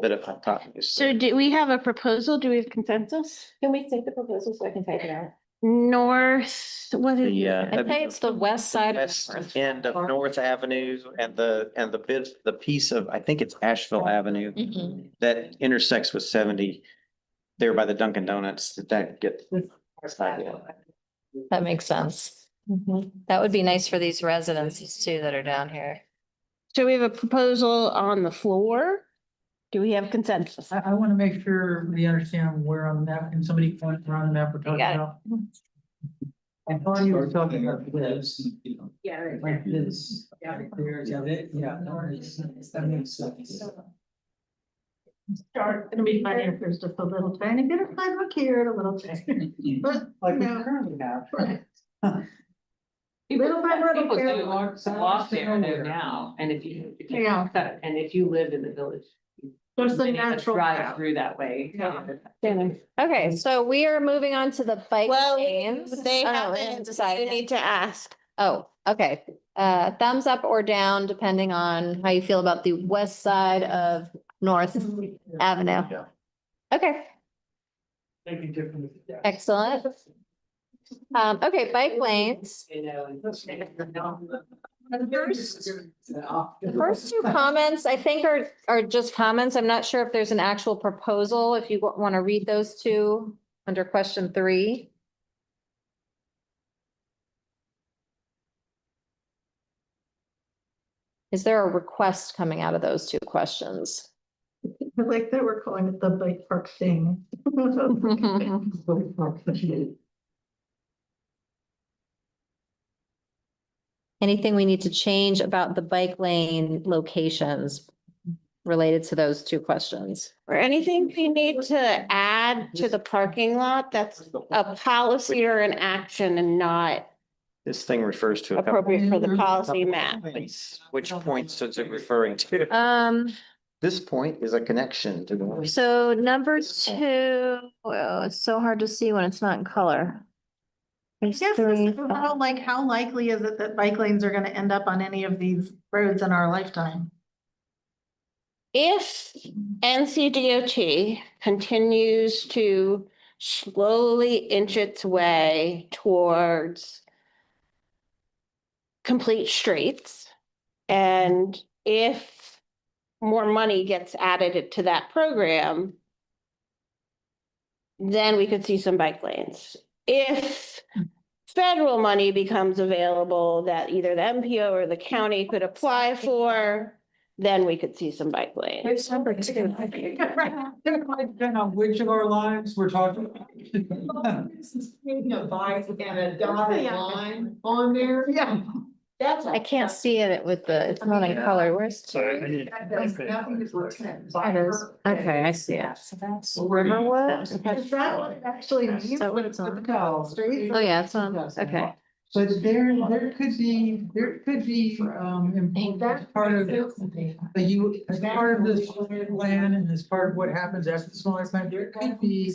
[SPEAKER 3] bit of hypotenuse.
[SPEAKER 2] So do we have a proposal? Do we have consensus?
[SPEAKER 1] Can we take the proposal so I can type it out?
[SPEAKER 2] North, what is?
[SPEAKER 3] The,
[SPEAKER 1] I'd say it's the west side. of
[SPEAKER 3] west
[SPEAKER 1] North.
[SPEAKER 3] end of North Avenue and the piece of, I think it's Asheville Avenue
[SPEAKER 1] Mhm.
[SPEAKER 3] that intersects with 70 there by the Dunkin' Donuts, that get.
[SPEAKER 1] That makes sense. That would be nice for these residences too that are down here.
[SPEAKER 2] So we have a proposal on the floor. Do we have consensus?
[SPEAKER 6] I want to make sure we understand where on the map, and somebody point around the map we're talking
[SPEAKER 1] got it.
[SPEAKER 6] about. I thought you were talking about this,
[SPEAKER 8] Yeah.
[SPEAKER 6] like this. Yeah, there's, yeah, no, that makes sense.
[SPEAKER 7] Start, it'll be funny if there's just a little tiny bit of sidewalk here and a little tiny. But,
[SPEAKER 6] Like we
[SPEAKER 7] no.
[SPEAKER 6] currently have.
[SPEAKER 7] Little by little,
[SPEAKER 8] People do
[SPEAKER 7] fair.
[SPEAKER 8] walk there now, and if you.
[SPEAKER 7] Yeah.
[SPEAKER 8] And if you live in the village.
[SPEAKER 7] There's the
[SPEAKER 8] many of us
[SPEAKER 7] natural
[SPEAKER 8] Drive
[SPEAKER 7] path.
[SPEAKER 8] through that way.
[SPEAKER 7] Yeah.
[SPEAKER 1] Okay, so we are moving on to the bike
[SPEAKER 2] Well,
[SPEAKER 1] lanes.
[SPEAKER 2] they
[SPEAKER 1] Oh, we
[SPEAKER 2] haven't,
[SPEAKER 1] haven't decided
[SPEAKER 2] you
[SPEAKER 1] yet.
[SPEAKER 2] need to ask.
[SPEAKER 1] Oh, okay. Thumbs up or down, depending on how you feel about the west side of North Avenue.
[SPEAKER 3] Yeah.
[SPEAKER 1] Okay,
[SPEAKER 6] Maybe different.
[SPEAKER 1] excellent. Okay, bike lanes. The first two comments, I think are just comments. I'm not sure if there's an actual proposal, if you want to read those two under question 3. Is there a request coming out of those two questions?
[SPEAKER 7] I like that we're calling it the bike park thing.
[SPEAKER 1] Anything we need to change about the bike lane locations related to those two questions?
[SPEAKER 2] Or anything we need to add to the parking lot that's a policy or an action and not
[SPEAKER 3] This thing refers to a couple.
[SPEAKER 2] appropriate for the policy map.
[SPEAKER 3] Which points is it referring to? This point is a connection to the.
[SPEAKER 1] So number 2, well, it's so hard to see when it's not in color. Page
[SPEAKER 7] Yes,
[SPEAKER 1] 3.
[SPEAKER 7] how likely is it that bike lanes are gonna end up on any of these roads in our lifetime?
[SPEAKER 2] If NCDOT continues to slowly inch its way towards complete streets, and if more money gets added to that program, then we could see some bike lanes. If federal money becomes available that either the MPO or the county could apply for, then we could see some bike lanes.
[SPEAKER 6] It's number two. Depending on which of our lives we're talking about.
[SPEAKER 9] Maybe a bike and a dotted line on there. Yeah. That's.
[SPEAKER 1] I can't see it with the, it's not in color. Where's two?
[SPEAKER 9] Nothing to pretend.
[SPEAKER 1] It is. Okay, I see it. So that's Riverwood.
[SPEAKER 7] Is that what it actually means?
[SPEAKER 1] So
[SPEAKER 7] with
[SPEAKER 1] it's
[SPEAKER 7] the
[SPEAKER 1] on.
[SPEAKER 7] color streets?
[SPEAKER 1] Oh, yeah, it's on, okay.
[SPEAKER 6] But there could be, important part of as part of this plan and as part of what happens after the smaller plan, there could be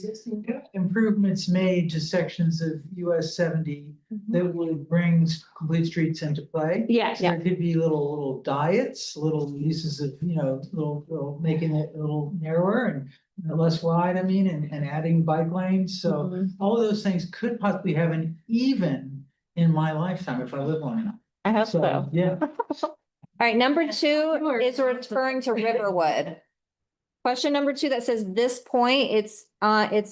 [SPEAKER 6] improvements made to sections of US 70 that would bring complete streets into play.
[SPEAKER 2] Yes.
[SPEAKER 6] There could be little diets, little uses of, little making it a little narrower and less wide, and adding bike lanes. So all of those things could possibly have an even in my lifetime if I live long enough.
[SPEAKER 1] I hope so.
[SPEAKER 6] Yeah.
[SPEAKER 1] All right, number two is referring to Riverwood. Question number two that says this point, it's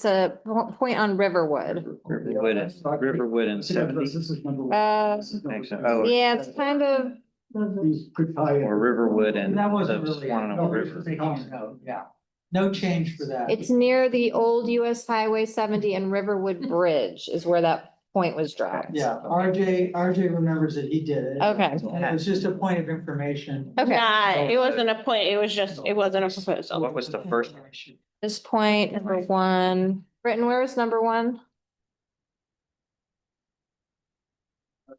[SPEAKER 1] a point on Riverwood.
[SPEAKER 3] Riverwood and 70.
[SPEAKER 4] This is number
[SPEAKER 3] Actually, oh,
[SPEAKER 1] Yeah, it's kind of,
[SPEAKER 4] These could tie in.
[SPEAKER 3] or Riverwood and
[SPEAKER 6] That wasn't
[SPEAKER 3] the
[SPEAKER 6] really.
[SPEAKER 3] Swannanoa River.
[SPEAKER 6] No, yeah, no change for that.
[SPEAKER 1] it's near the old US Highway 70 and Riverwood Bridge is where that point was dropped.
[SPEAKER 6] Yeah, RJ remembers that he did it.
[SPEAKER 1] Okay.
[SPEAKER 6] And it was just a point of information.
[SPEAKER 1] Okay,
[SPEAKER 2] Nah, it wasn't a point, it wasn't a proposal.
[SPEAKER 3] What was the first?
[SPEAKER 1] this point, number one. Britton, where is number one?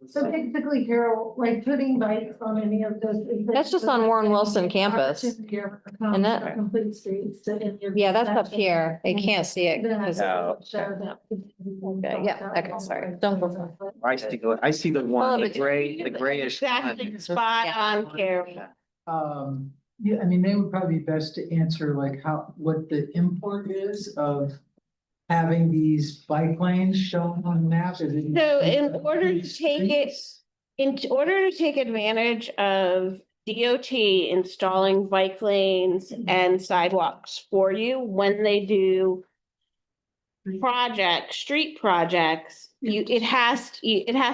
[SPEAKER 7] So basically, Carol, like putting bikes on any of those.
[SPEAKER 1] That's just on Warren Wilson campus, isn't it?
[SPEAKER 7] Complete streets to any of.
[SPEAKER 1] Yeah, that's
[SPEAKER 7] those
[SPEAKER 1] up here. They
[SPEAKER 7] sections.
[SPEAKER 1] can't see it.
[SPEAKER 7] Then I
[SPEAKER 1] 'cause-
[SPEAKER 7] will show that.
[SPEAKER 1] Okay, yeah, okay, sorry. Don't go.
[SPEAKER 3] I see the one, the
[SPEAKER 1] but-
[SPEAKER 3] grayish.
[SPEAKER 2] Exactly, spot on, Carol.
[SPEAKER 6] Yeah, I mean, they would probably be best to answer like what the import is of having these bike lanes shown on the map. Is it-
[SPEAKER 2] So in order to take it- In order to take advantage of DOT installing bike lanes and sidewalks for you when they do street projects, it has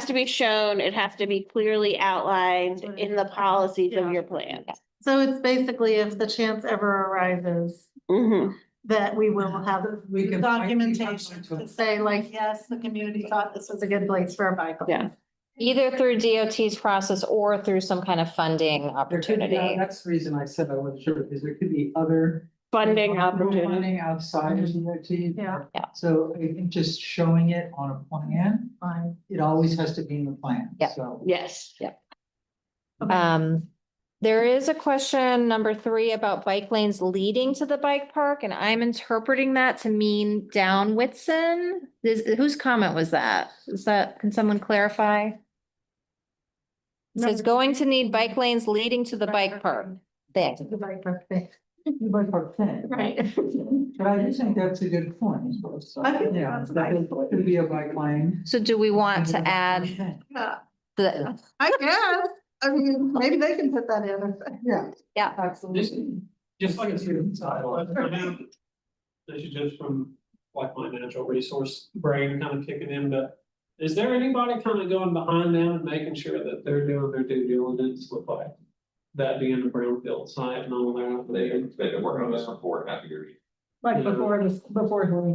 [SPEAKER 2] to be shown, it has to be clearly outlined in the policies of your plan.
[SPEAKER 7] So it's basically if the chance ever arises
[SPEAKER 2] Mhm.
[SPEAKER 7] that we will have
[SPEAKER 6] We can-
[SPEAKER 7] documentation to say like, yes, the community thought this was a good place for a bike lane.
[SPEAKER 2] Yeah.
[SPEAKER 1] Either through DOT's process or through some kind of funding
[SPEAKER 6] Yeah,
[SPEAKER 1] opportunity.
[SPEAKER 6] that's the reason I said I wasn't sure, because there could be other.
[SPEAKER 2] Funding opportunity.
[SPEAKER 6] Funding outside of DOT.
[SPEAKER 7] Yeah.
[SPEAKER 1] Yeah.
[SPEAKER 6] So I think just showing it on a plan,
[SPEAKER 7] Fine.
[SPEAKER 6] it always has to be in the plan.
[SPEAKER 1] Yeah.
[SPEAKER 6] So.
[SPEAKER 2] Yes.
[SPEAKER 1] There is a question, number three, about bike lanes leading to the bike park, and I'm interpreting that to mean down Whitson. Whose comment was that? Can someone clarify? It says going to need bike lanes leading to the bike park. There.
[SPEAKER 7] The bike park thing.
[SPEAKER 6] The bike park thing.
[SPEAKER 7] Right.
[SPEAKER 6] But I do think that's a good point.
[SPEAKER 7] I think
[SPEAKER 6] Yeah,
[SPEAKER 7] that's
[SPEAKER 6] that could be a bike lane.
[SPEAKER 1] So do we want to add
[SPEAKER 7] Yeah,
[SPEAKER 1] the,
[SPEAKER 7] I guess. I mean, maybe they can put that in.
[SPEAKER 6] Yeah.
[SPEAKER 1] yeah,
[SPEAKER 6] Absolutely.
[SPEAKER 10] Just like it's here. This is just from like my natural resource brain kind of kicking in, but is there anybody kind of going behind them and making sure that they're doing their due diligence with like that being a brownfield site and all that?
[SPEAKER 5] They've been working on this for 4.5 years.
[SPEAKER 7] Like before,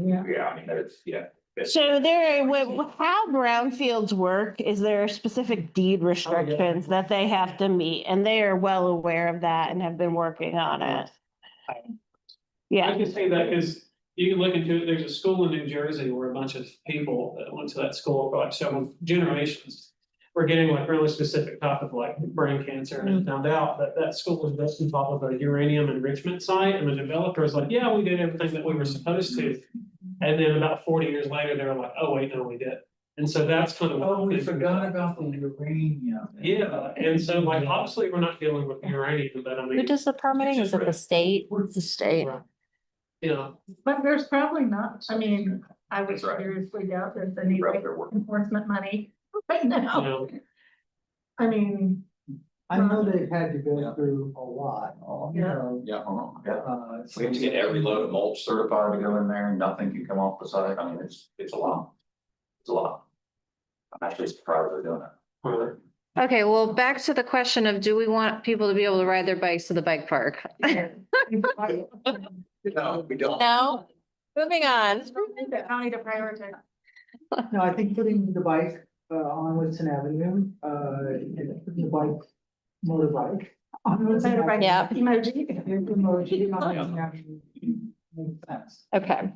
[SPEAKER 7] yeah.
[SPEAKER 5] Yeah, I mean, that's, yeah.
[SPEAKER 2] So how brownfields work is there are specific deed restrictions that they have to meet, and they are well aware of that and have been working on it.
[SPEAKER 10] I
[SPEAKER 2] Yeah,
[SPEAKER 10] can say that because you can look into it, there's a school in New Jersey where a bunch of people that went to that school for like several generations were getting like really specific type of like brain cancer, and it found out that that school was built on top of a uranium enrichment site, and the developer was like, yeah, we did everything that we were supposed to. And then about 40 years later, they were like, oh, wait, no, we did. And so that's kind of.
[SPEAKER 6] Oh, we forgot about the uranium.
[SPEAKER 10] Yeah, and so like, obviously, we're not dealing with uranium, but I mean.
[SPEAKER 1] who does the permitting? Is it the state? It's the state.
[SPEAKER 10] You know,
[SPEAKER 7] But there's probably not, I mean, I would
[SPEAKER 5] That's right.
[SPEAKER 7] seriously doubt there's any
[SPEAKER 5] Right,
[SPEAKER 7] like
[SPEAKER 5] they're working.
[SPEAKER 7] enforcement money right
[SPEAKER 10] you
[SPEAKER 7] now.
[SPEAKER 10] know,
[SPEAKER 7] I mean,
[SPEAKER 6] I know they've had to go through a lot, you
[SPEAKER 7] Yeah.
[SPEAKER 6] know.
[SPEAKER 5] Yeah. We have to get every load of mulch certified to go in there and nothing can come off the site. I mean, it's a lot. It's a lot.
[SPEAKER 3] I'm actually surprised they're doing it.
[SPEAKER 1] Okay, well, back to the question of, do we want people to be able to ride their bikes to the bike park?
[SPEAKER 3] No, we don't.
[SPEAKER 1] No, moving on.
[SPEAKER 7] The county to prioritize.
[SPEAKER 6] No, I think putting the bike on Woodson Avenue, and putting the bike, motorbike. On Woodson Avenue.
[SPEAKER 1] Yeah.
[SPEAKER 6] Emoji on Woodson Avenue makes sense.
[SPEAKER 1] Okay.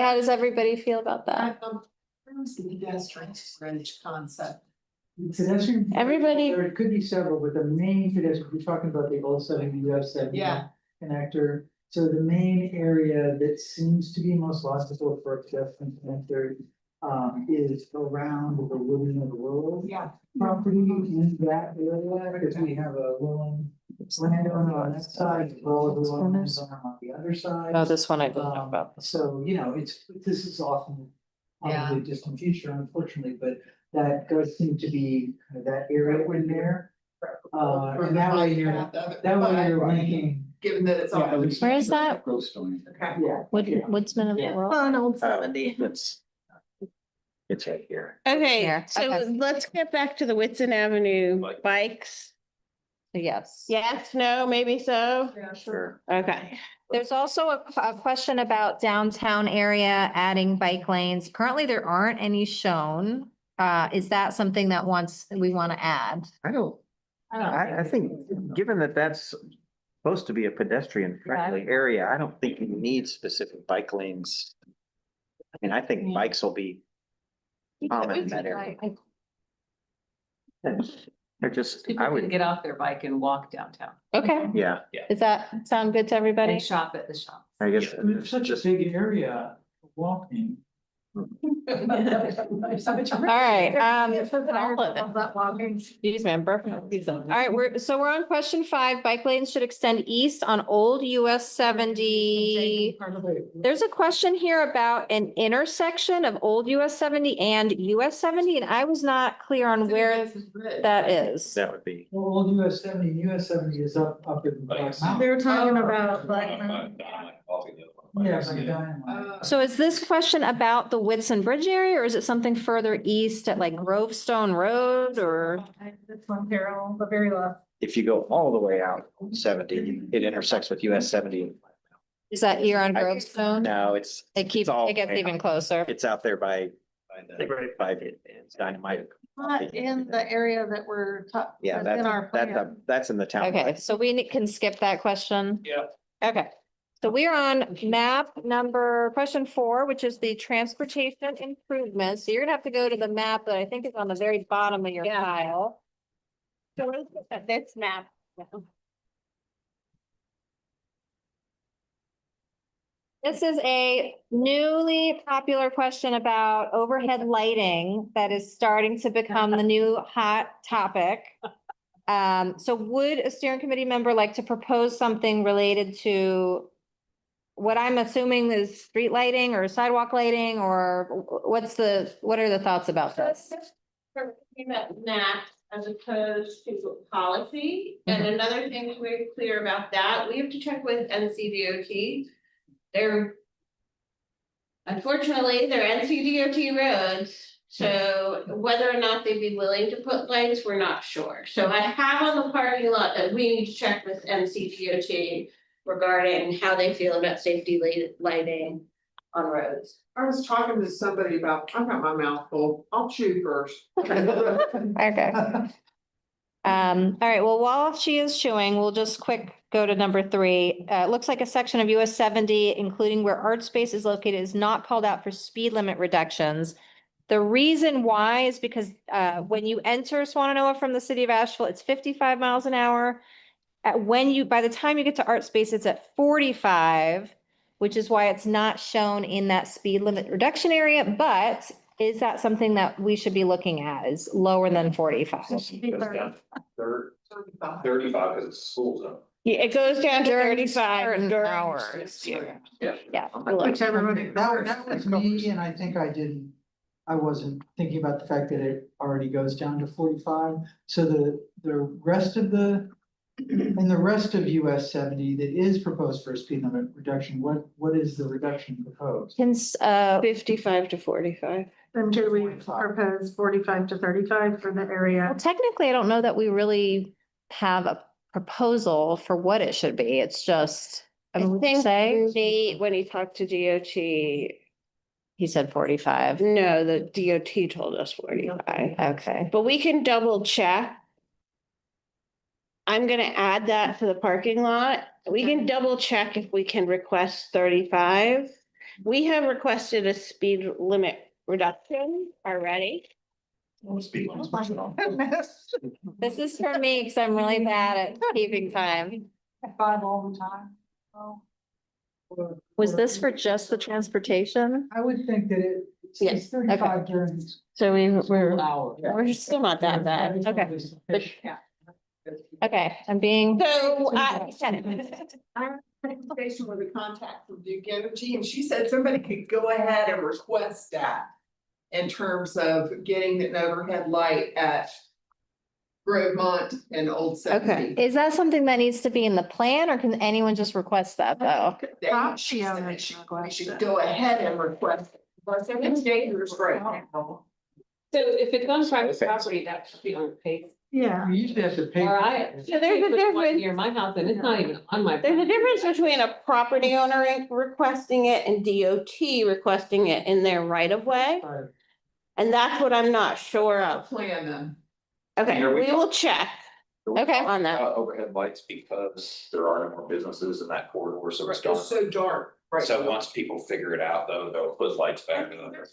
[SPEAKER 1] How does everybody feel about that?
[SPEAKER 9] Where's the pedestrian bridge concept?
[SPEAKER 6] Pedestrian.
[SPEAKER 1] Everybody-
[SPEAKER 6] There could be several, but the main pedestrian, we're talking about the old 70 US 70
[SPEAKER 9] Yeah.
[SPEAKER 6] connector. So the main area that seems to be most logical for a pedestrian connector is around the William Rural
[SPEAKER 9] Yeah.
[SPEAKER 6] property in that area, because we have a willing landowner on that side, as well as a willing landowner on the other side.
[SPEAKER 1] Oh, this one I didn't know about.
[SPEAKER 6] So, you know, this is often
[SPEAKER 9] Yeah.
[SPEAKER 6] probably distant future, unfortunately, but that does seem to be kind of that area in there. And that way you're linking,
[SPEAKER 9] Given that it's.
[SPEAKER 6] Yeah,
[SPEAKER 9] all.
[SPEAKER 1] Where is that?
[SPEAKER 9] Okay.
[SPEAKER 6] yeah.
[SPEAKER 1] Woodsman of the
[SPEAKER 6] Yeah.
[SPEAKER 1] World?
[SPEAKER 7] On Old
[SPEAKER 3] Oh,
[SPEAKER 7] 70.
[SPEAKER 3] It's right here.
[SPEAKER 2] Okay,
[SPEAKER 1] Here,
[SPEAKER 2] so
[SPEAKER 1] okay.
[SPEAKER 2] let's get back to the Whitson Avenue bikes.
[SPEAKER 1] Yes.
[SPEAKER 2] Yes, no, maybe so?
[SPEAKER 9] Yeah, sure.
[SPEAKER 2] Okay.
[SPEAKER 1] There's also a question about downtown area adding bike lanes. Currently, there aren't any shown. Is that something that we want to add?
[SPEAKER 3] I think, given that that's supposed to be a pedestrian friendly area, I don't think you need specific bike lanes. I mean, I think bikes will be common in that area. They're just,
[SPEAKER 8] People
[SPEAKER 3] I
[SPEAKER 8] can
[SPEAKER 3] would,
[SPEAKER 8] get off their bike and walk downtown
[SPEAKER 1] Okay,
[SPEAKER 3] yeah,
[SPEAKER 1] does that sound good to everybody?
[SPEAKER 8] and shop at the shop.
[SPEAKER 3] I guess.
[SPEAKER 6] I mean, it's such a big area for walking.
[SPEAKER 1] All right,
[SPEAKER 7] That walking.
[SPEAKER 1] excuse me, I'm burping. All right, we're on question 5. Bike lanes should extend east on Old US 70. There's a question here about an intersection of Old US 70 and US 70, and I was not clear on where that is.
[SPEAKER 3] That would be.
[SPEAKER 6] Well, old US 70, US 70 is up in Black
[SPEAKER 7] They
[SPEAKER 6] Mountain.
[SPEAKER 7] were talking about like.
[SPEAKER 6] Yeah, it's like a diamond.
[SPEAKER 1] So is this question about the Whitson Bridge area, or is it something further east at like Grovestone Road, or?
[SPEAKER 7] This one, Carol, the very left.
[SPEAKER 3] If you go all the way out 70, it intersects with US 70.
[SPEAKER 1] Is that here on
[SPEAKER 3] I-
[SPEAKER 1] Grovestone?
[SPEAKER 3] No, it's,
[SPEAKER 1] It gets even closer.
[SPEAKER 3] it's out there by Dynamite.
[SPEAKER 7] Not in the area that we're.
[SPEAKER 3] Yeah,
[SPEAKER 7] that's in our plan.
[SPEAKER 3] that's in the town.
[SPEAKER 1] Okay, so we can skip that question.
[SPEAKER 10] Yeah.
[SPEAKER 1] Okay, so we're on question 4, which is the transportation improvements. So you're gonna have to go to the map that I think is on the very bottom of your file.
[SPEAKER 2] So what is this map?
[SPEAKER 1] This is a newly popular question about overhead lighting that is starting to become the new hot topic. So would a steering committee member like to propose something related to what I'm assuming is street lighting or sidewalk lighting, or what are the thoughts about this?
[SPEAKER 2] We're looking at maps as opposed to policy. And another thing to be clear about that, we have to check with NCDOT. Unfortunately, they're NCDOT roads, so whether or not they'd be willing to put lights, we're not sure. So I have on the parking lot that we need to check with NCDOT regarding how they feel about safety lighting on roads.
[SPEAKER 9] I was talking to somebody about, I've got my mouth full, I'll chew first.
[SPEAKER 1] Okay. All right, well, while she is chewing, we'll just go to number 3. It looks like a section of US 70, including where art space is located, is not called out for speed limit reductions. The reason why is because when you enter Swannanoa from the city of Asheville, it's 55 miles an hour. By the time you get to art space, it's at 45, which is why it's not shown in that speed limit reduction area. But is that something that we should be looking at, is lower than 45?
[SPEAKER 5] 35 because it's a school zone.
[SPEAKER 2] Yeah, it goes down to
[SPEAKER 1] During
[SPEAKER 2] 35
[SPEAKER 1] certain
[SPEAKER 2] during
[SPEAKER 1] hours.
[SPEAKER 5] Yeah.
[SPEAKER 1] Yeah.
[SPEAKER 7] Which everybody.
[SPEAKER 6] That was me, and I think I wasn't thinking about the fact that it already goes down to 45. So the rest of the rest of US 70 that is proposed for a speed limit reduction, what is the reduction proposed?
[SPEAKER 2] 55 to 45.
[SPEAKER 7] Then should we propose 45 to 35 for the area?
[SPEAKER 1] Well, technically, I don't know that we really have a proposal for what it should be. It's just, I
[SPEAKER 2] I
[SPEAKER 1] would
[SPEAKER 2] think
[SPEAKER 1] say,
[SPEAKER 2] Nate, when he talked to DOT,
[SPEAKER 1] he said 45.
[SPEAKER 2] no, the DOT told us 45.
[SPEAKER 1] Okay.
[SPEAKER 2] But we can double check. I'm gonna add that to the parking lot. We can double check if we can request 35. We have requested a speed limit reduction already.
[SPEAKER 1] This is for me because I'm really bad at keeping time.
[SPEAKER 7] 5 all the time. Oh.
[SPEAKER 1] Was this for just the transportation?
[SPEAKER 6] I would think that
[SPEAKER 2] Yes,
[SPEAKER 6] it's 35 during.
[SPEAKER 2] So we're
[SPEAKER 6] Hour.
[SPEAKER 2] we're still not that bad.
[SPEAKER 1] Okay. Okay, I'm being.
[SPEAKER 2] So I,
[SPEAKER 9] Our conversation with a contact from Duke Energy, and she said somebody could go ahead and request that in terms of getting an overhead light at Grovemont and Old Seventy.
[SPEAKER 1] Is that something that needs to be in the plan or can anyone just request that though?
[SPEAKER 9] She said we should go ahead and request it. But it's dangerous right now.
[SPEAKER 8] So if it's on private property, that should be on pace.
[SPEAKER 7] Yeah.
[SPEAKER 6] You usually have to pay.
[SPEAKER 8] Or I.
[SPEAKER 2] So there's a difference.
[SPEAKER 8] Near my house and it's not even on my.
[SPEAKER 2] there's a difference between a property owner requesting it and DOT requesting it in their right of way. And that's what I'm not sure of.
[SPEAKER 9] Plan them.
[SPEAKER 2] Okay,
[SPEAKER 5] Here we
[SPEAKER 2] we
[SPEAKER 5] go.
[SPEAKER 2] will check
[SPEAKER 1] Okay.
[SPEAKER 2] on that.
[SPEAKER 5] Overhead lights because there are no more businesses in that corridor, so it's dark.
[SPEAKER 9] It's so dark. Right.
[SPEAKER 5] So once people figure it out, though, they'll put lights back in there.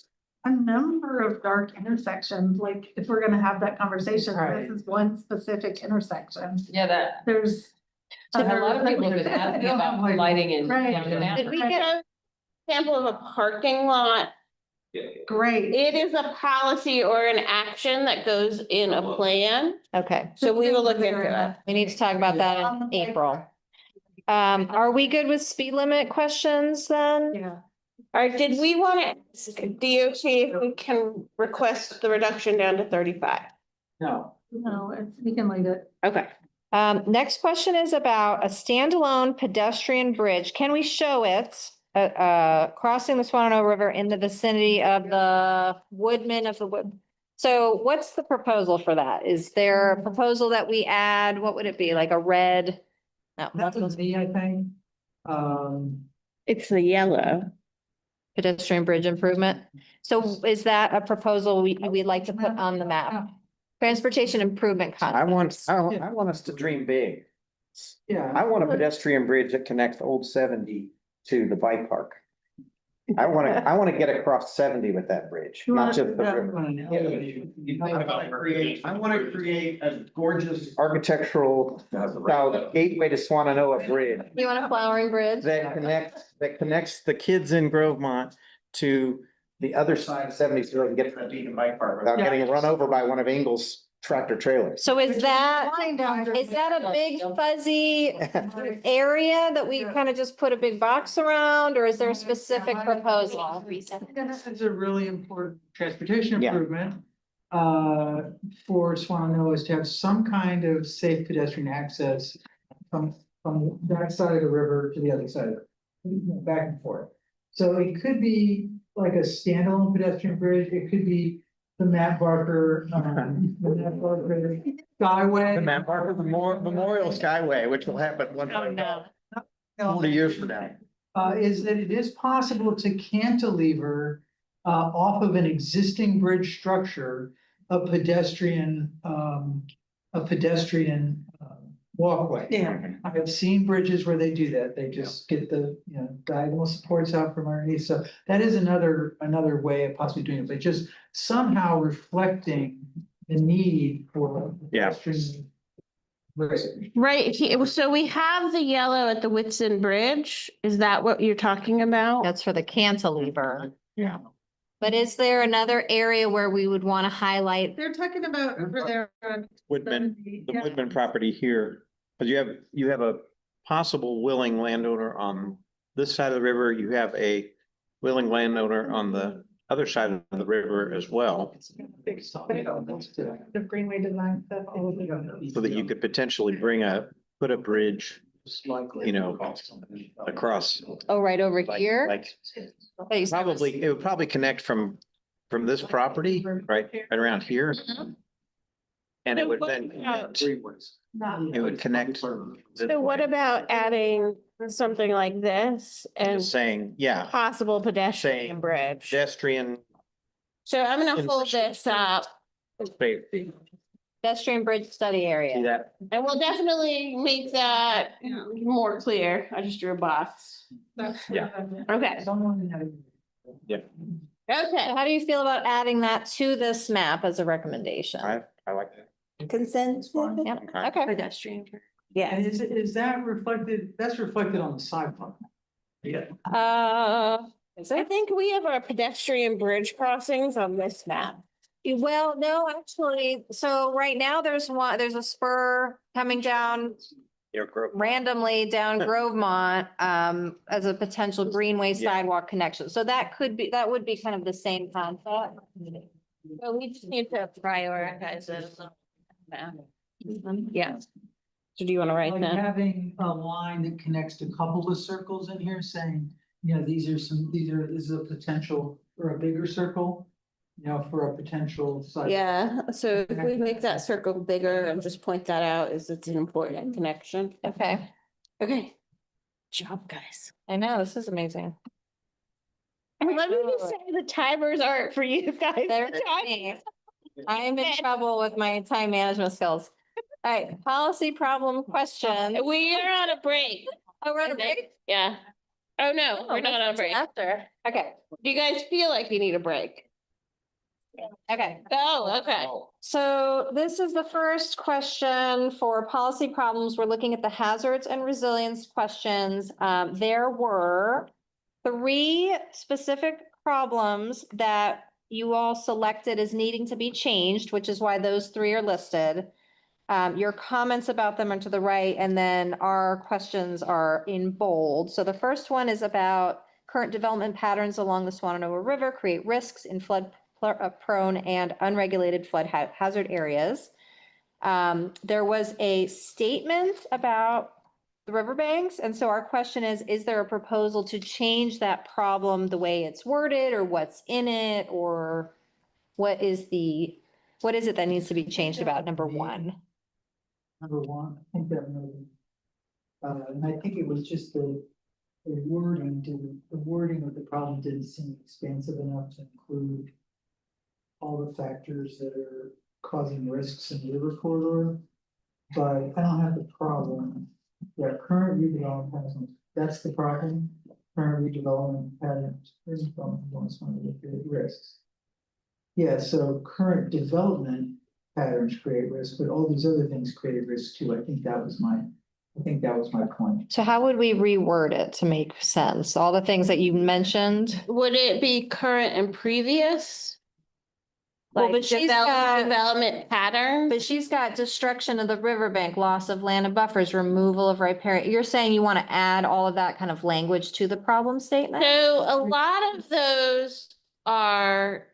[SPEAKER 7] A number of dark intersections, like if we're gonna have that conversation,
[SPEAKER 6] Right.
[SPEAKER 7] this is one specific intersection.
[SPEAKER 8] Yeah, that,
[SPEAKER 7] There's.
[SPEAKER 8] a lot of people have been asking about lighting in
[SPEAKER 7] Right.
[SPEAKER 8] downtown.
[SPEAKER 1] Did we get,
[SPEAKER 2] Example of a parking lot.
[SPEAKER 5] Yeah.
[SPEAKER 7] Great.
[SPEAKER 2] It is a policy or an action that goes in a plan,
[SPEAKER 1] okay,
[SPEAKER 2] so we will look into it.
[SPEAKER 1] we need to talk about that in April. Are we good with speed limit questions then?
[SPEAKER 7] Yeah.
[SPEAKER 2] All right, did we want to, DOT, if we can request the reduction down to 35?
[SPEAKER 6] No.
[SPEAKER 7] No, we can leave it.
[SPEAKER 2] Okay.
[SPEAKER 1] Next question is about a standalone pedestrian bridge. Can we show it? Crossing the Swannanoa River in the vicinity of the Woodman of the Wood. So what's the proposal for that? Is there a proposal that we add, what would it be, like a red? No,
[SPEAKER 6] That was me, I think.
[SPEAKER 2] It's the yellow.
[SPEAKER 1] pedestrian bridge improvement. So is that a proposal we'd like to put on the map? Transportation improvement
[SPEAKER 3] I
[SPEAKER 1] concepts.
[SPEAKER 3] want us to dream big.
[SPEAKER 6] Yeah.
[SPEAKER 3] I want a pedestrian bridge that connects Old 70 to the bike park. I want to get across 70 with that bridge,
[SPEAKER 7] You
[SPEAKER 3] not
[SPEAKER 7] want-
[SPEAKER 3] just the
[SPEAKER 7] yeah.
[SPEAKER 3] river.
[SPEAKER 4] I wanna create a gorgeous.
[SPEAKER 3] Architectural style gateway to Swannanoa Bridge
[SPEAKER 1] You want a flowering bridge?
[SPEAKER 3] that connects the kids in Grovemont to the other side of 70 so they can get to the Beacon Bike Park without getting run over by one of Engel's tractor trailers.
[SPEAKER 1] So is that a big fuzzy area that we kind of just put a big box around, or is there a specific proposal?
[SPEAKER 6] That's a really important transportation
[SPEAKER 3] Yeah.
[SPEAKER 6] improvement. For Swannanoa is to have some kind of safe pedestrian access from that side of the river to the other side, back and forth. So it could be like a standalone pedestrian bridge, it could be the Matt Barker, Skyway.
[SPEAKER 3] The Mount Parker Memorial Skyway, which will happen one
[SPEAKER 1] Oh, no.
[SPEAKER 3] 40 years from now.
[SPEAKER 6] Is that it is possible to cantilever off of an existing bridge structure, a pedestrian walkway.
[SPEAKER 7] Yeah.
[SPEAKER 6] I have seen bridges where they do that. They just get the, diagonal supports out from underneath. So that is another way of possibly doing it, but just somehow reflecting the need for.
[SPEAKER 3] Yeah.
[SPEAKER 6] pedestrian bridge.
[SPEAKER 2] Right, so we have the yellow at the Whitson Bridge. Is that what you're talking about?
[SPEAKER 1] That's for the cantilever.
[SPEAKER 6] Yeah.
[SPEAKER 1] But is there another area where we would want to highlight?
[SPEAKER 7] They're talking about over there. on
[SPEAKER 3] Woodman,
[SPEAKER 7] 70,
[SPEAKER 3] the
[SPEAKER 7] yeah.
[SPEAKER 3] Woodman property here, because you have a possible willing landowner on this side of the river. You have a willing landowner on the other side of the river as well,
[SPEAKER 7] The Greenway design stuff. all of it.
[SPEAKER 3] so that you could potentially put a bridge, across.
[SPEAKER 1] Oh, right over
[SPEAKER 3] like-
[SPEAKER 1] here?
[SPEAKER 3] Like,
[SPEAKER 1] But you said-
[SPEAKER 3] it would probably connect from from this property, right around here. And it would then, it would connect.
[SPEAKER 2] So what about adding something like this and
[SPEAKER 3] Just saying, yeah,
[SPEAKER 2] possible pedestrian
[SPEAKER 3] Saying
[SPEAKER 2] bridge?
[SPEAKER 3] pedestrian.
[SPEAKER 2] So I'm gonna hold this up
[SPEAKER 3] See
[SPEAKER 1] Pedestrian bridge study area.
[SPEAKER 3] that?
[SPEAKER 2] and we'll definitely make that more clear. I just drew a box.
[SPEAKER 3] Yeah.
[SPEAKER 2] Okay,
[SPEAKER 3] Yeah,
[SPEAKER 2] okay.
[SPEAKER 1] So how do you feel about adding that to this map as a recommendation?
[SPEAKER 3] I like that.
[SPEAKER 2] Consent.
[SPEAKER 1] Yeah, okay.
[SPEAKER 2] Pedestrian.
[SPEAKER 6] And
[SPEAKER 2] Yeah.
[SPEAKER 6] is that reflected, that's reflected on the sidewalk? Yeah.
[SPEAKER 1] Is
[SPEAKER 2] I
[SPEAKER 1] it?
[SPEAKER 2] think we have our pedestrian bridge crossings on this map.
[SPEAKER 1] Well, no, actually, so right now there's a spur coming down
[SPEAKER 3] Your group.
[SPEAKER 1] randomly down Grovemont as a potential greenway
[SPEAKER 3] Yeah.
[SPEAKER 1] sidewalk connection. So that would be kind of the same concept.
[SPEAKER 2] So we just need to prioritize it. Yeah. So do you want to write
[SPEAKER 6] Like
[SPEAKER 2] that?
[SPEAKER 6] having a line that connects a couple of circles in here saying, you know, this is a potential for a bigger circle. You know, for a potential site.
[SPEAKER 2] Yeah, so if we make that circle bigger and just point that out as it's an important connection.
[SPEAKER 1] Okay,
[SPEAKER 2] Okay. Job, guys.
[SPEAKER 1] I know, this is amazing.
[SPEAKER 2] And let me just say the timers aren't for you guys.
[SPEAKER 1] They're me. I'm in trouble with my time management skills. All right, policy problem question.
[SPEAKER 2] We are on a break.
[SPEAKER 1] Oh, we're on a break?
[SPEAKER 2] Yeah. Oh, no, we're not on a break.
[SPEAKER 1] After, okay,
[SPEAKER 2] Do you guys feel like you need a break?
[SPEAKER 1] okay.
[SPEAKER 2] Oh, okay.
[SPEAKER 1] So this is the first question for policy problems. We're looking at the hazards and resilience questions. There were 3 specific problems that you all selected as needing to be changed, which is why those 3 are listed. Your comments about them are to the right, and then our questions are in bold. So the first one is about current development patterns along the Swannanoa River create risks in flood prone and unregulated flood hazard areas. There was a statement about the riverbanks. And so our question is there a proposal to change that problem the way it's worded, or what's in it, or what is it that needs to be changed about number 1?
[SPEAKER 6] Number 1, I think that maybe. And I think it was just the wording of the problem didn't seem expansive enough to include all the factors that are causing risks in the river corridor. But I don't have the problem. Yeah, current redevelopment patterns, that's the problem. Current redevelopment patterns, risks. Yeah, so current development patterns create risk, but all these other things create risk too. I think that was my point.
[SPEAKER 1] So how would we reword it to make sense? All the things that you mentioned?
[SPEAKER 2] Would it be current and previous?
[SPEAKER 1] Well,
[SPEAKER 2] Like
[SPEAKER 1] but she's got-
[SPEAKER 2] development pattern?
[SPEAKER 1] But she's got destruction of the riverbank, loss of land and buffers, removal of riparian. You're saying you want to add all of that kind of language to the problem statement?
[SPEAKER 2] So a lot of those are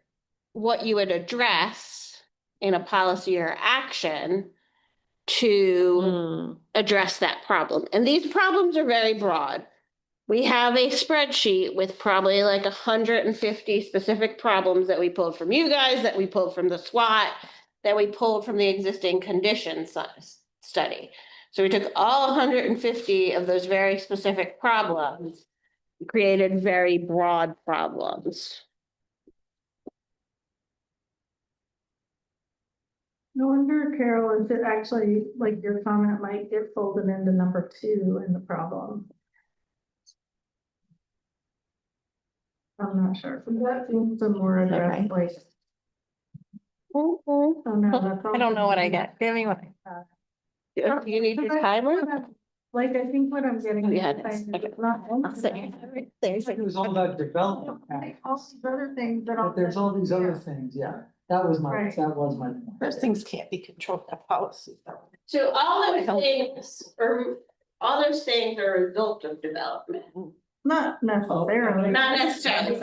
[SPEAKER 2] what you would address in a policy or action to address that problem. And these problems are very broad. We have a spreadsheet with probably like 150 specific problems that we pulled from you guys, that we pulled from the SWAT, that we pulled from the existing conditions study. So we took all 150 of those very specific problems, created very broad problems.
[SPEAKER 7] No wonder, Carol, is it actually, like your comment might get folded into number 2 in the problem. I'm not sure. That seems to more address like. Oh, no, that's.
[SPEAKER 1] I don't know what I get. Give me one.
[SPEAKER 2] You need your timer?
[SPEAKER 7] Like, I think what I'm getting.
[SPEAKER 2] Yeah,
[SPEAKER 7] at
[SPEAKER 2] it is.
[SPEAKER 7] is
[SPEAKER 2] Okay.
[SPEAKER 7] it's not.
[SPEAKER 2] I'll sit here.
[SPEAKER 6] It was all about development.
[SPEAKER 7] All these other things that.
[SPEAKER 6] But there's all these other things, yeah. That was my
[SPEAKER 7] Right.
[SPEAKER 6] point.
[SPEAKER 9] Those things can't be controlled by policy though.
[SPEAKER 2] So all those things are a result of development.
[SPEAKER 7] Not necessarily.
[SPEAKER 2] Not necessarily.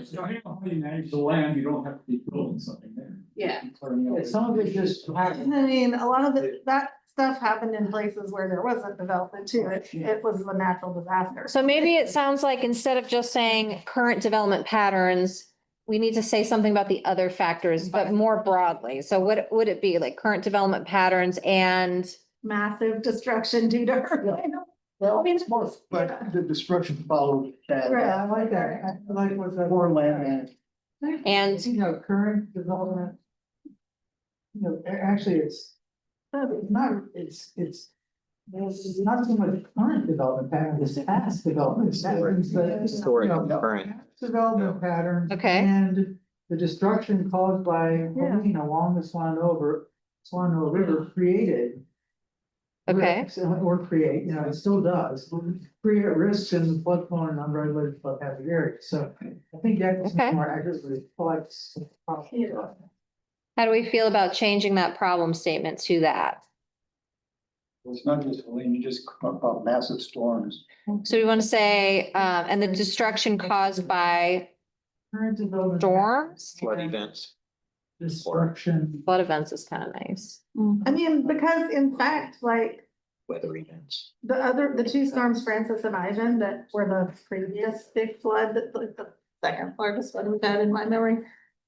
[SPEAKER 4] Depending on how you manage the land, you don't have to be building something there.
[SPEAKER 2] Yeah.
[SPEAKER 6] Yeah, some of it just happened.
[SPEAKER 7] I mean, a lot of that stuff happened in places where there wasn't development too. It was a natural disaster.
[SPEAKER 1] So maybe it sounds like instead of just saying current development patterns, we need to say something about the other factors, but more broadly. So what would it be? Like current development patterns and,
[SPEAKER 7] Massive destruction due to hurricane.
[SPEAKER 4] Well, it's more, but the destruction followed that.
[SPEAKER 6] Yeah, I like that. I like what's that.
[SPEAKER 4] More land.
[SPEAKER 1] and
[SPEAKER 6] You know, current development. You know, actually, it's not, it's not so much current development patterns, it's past development patterns, but.
[SPEAKER 3] Historic
[SPEAKER 6] you know,
[SPEAKER 3] and current.
[SPEAKER 6] past Development patterns.
[SPEAKER 1] Okay.
[SPEAKER 6] And the destruction caused by, you know, along the Swannanoa River created.
[SPEAKER 1] Okay.
[SPEAKER 6] risks, or create, you know, it still does, create risks in the floodplain and unregulated flood hazard areas, so I think that's
[SPEAKER 1] Okay.
[SPEAKER 6] more accurately reflects.
[SPEAKER 1] how do we feel about changing that problem statement to that?
[SPEAKER 4] It's not just Helene, you just talk about massive storms.
[SPEAKER 1] So we want to say, and the destruction caused by
[SPEAKER 6] Current development.
[SPEAKER 1] storms,
[SPEAKER 3] Flood events.
[SPEAKER 6] Destruction.
[SPEAKER 1] flood events is kind of nice.
[SPEAKER 7] I mean, because in fact, like,
[SPEAKER 3] Weather events.
[SPEAKER 7] the two storms, Francis and Ivan, that were the previous big flood, that the second largest flood we've had in my memory.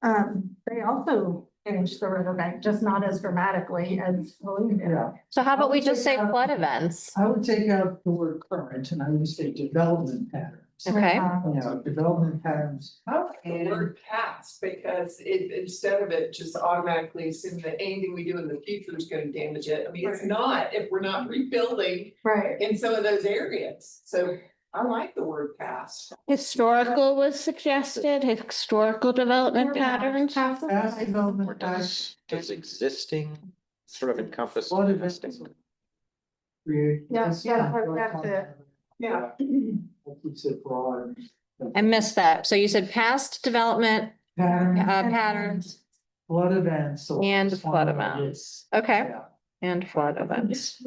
[SPEAKER 7] They also changed the riverbank, just not as dramatically as Helene did.
[SPEAKER 6] Yeah,
[SPEAKER 1] So how about we just say flood events?
[SPEAKER 6] I would take out the word current and I would say development patterns.
[SPEAKER 1] Okay.
[SPEAKER 6] You know, development patterns.
[SPEAKER 9] I like the word past, because instead of it just automatically assuming that anything we do in the future is gonna damage it. I mean, it's not if we're not rebuilding
[SPEAKER 7] Right.
[SPEAKER 9] in some of those areas. So I like the word past.
[SPEAKER 2] Historical was suggested, historical development patterns.
[SPEAKER 6] Past development
[SPEAKER 3] Or
[SPEAKER 6] patterns.
[SPEAKER 3] does existing sort of encompass?
[SPEAKER 6] Flood events. Create.
[SPEAKER 7] Yeah,
[SPEAKER 6] that's
[SPEAKER 7] it.
[SPEAKER 9] Yeah.
[SPEAKER 6] Keeps it broad.
[SPEAKER 1] I missed that. So you said past development,
[SPEAKER 6] Pattern.
[SPEAKER 1] patterns
[SPEAKER 6] Flood events. so
[SPEAKER 1] and
[SPEAKER 6] it's
[SPEAKER 1] flood
[SPEAKER 6] one of it.
[SPEAKER 1] events. Okay,
[SPEAKER 6] Yeah.
[SPEAKER 1] and flood events.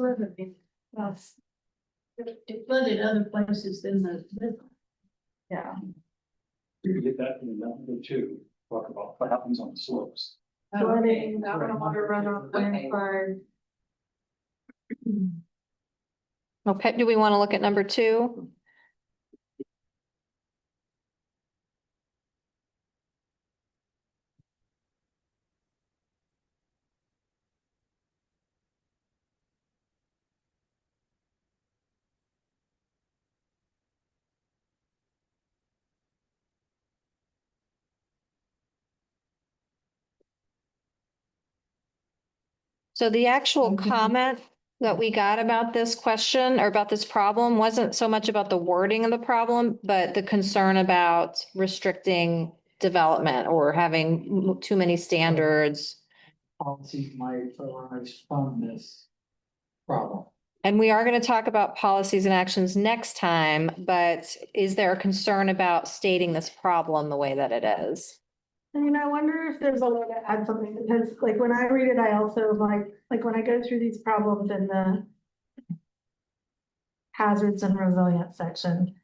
[SPEAKER 7] It flooded other places than the. Yeah.
[SPEAKER 4] You can get that in number two, talk about what happens on the slopes.
[SPEAKER 7] Flooding, water runoff, landslide.
[SPEAKER 1] Okay, do we want to look at number 2? So the actual comment that we got about this question or about this problem wasn't so much about the wording of the problem, but the concern about restricting development or having too many standards.
[SPEAKER 6] Policies might arise from this problem.
[SPEAKER 1] And we are going to talk about policies and actions next time, but is there a concern about stating this problem the way that it is?
[SPEAKER 7] I mean, I wonder if there's a way to add something, because like when I read it, I also like when I go through these problems in the hazards and resilience section.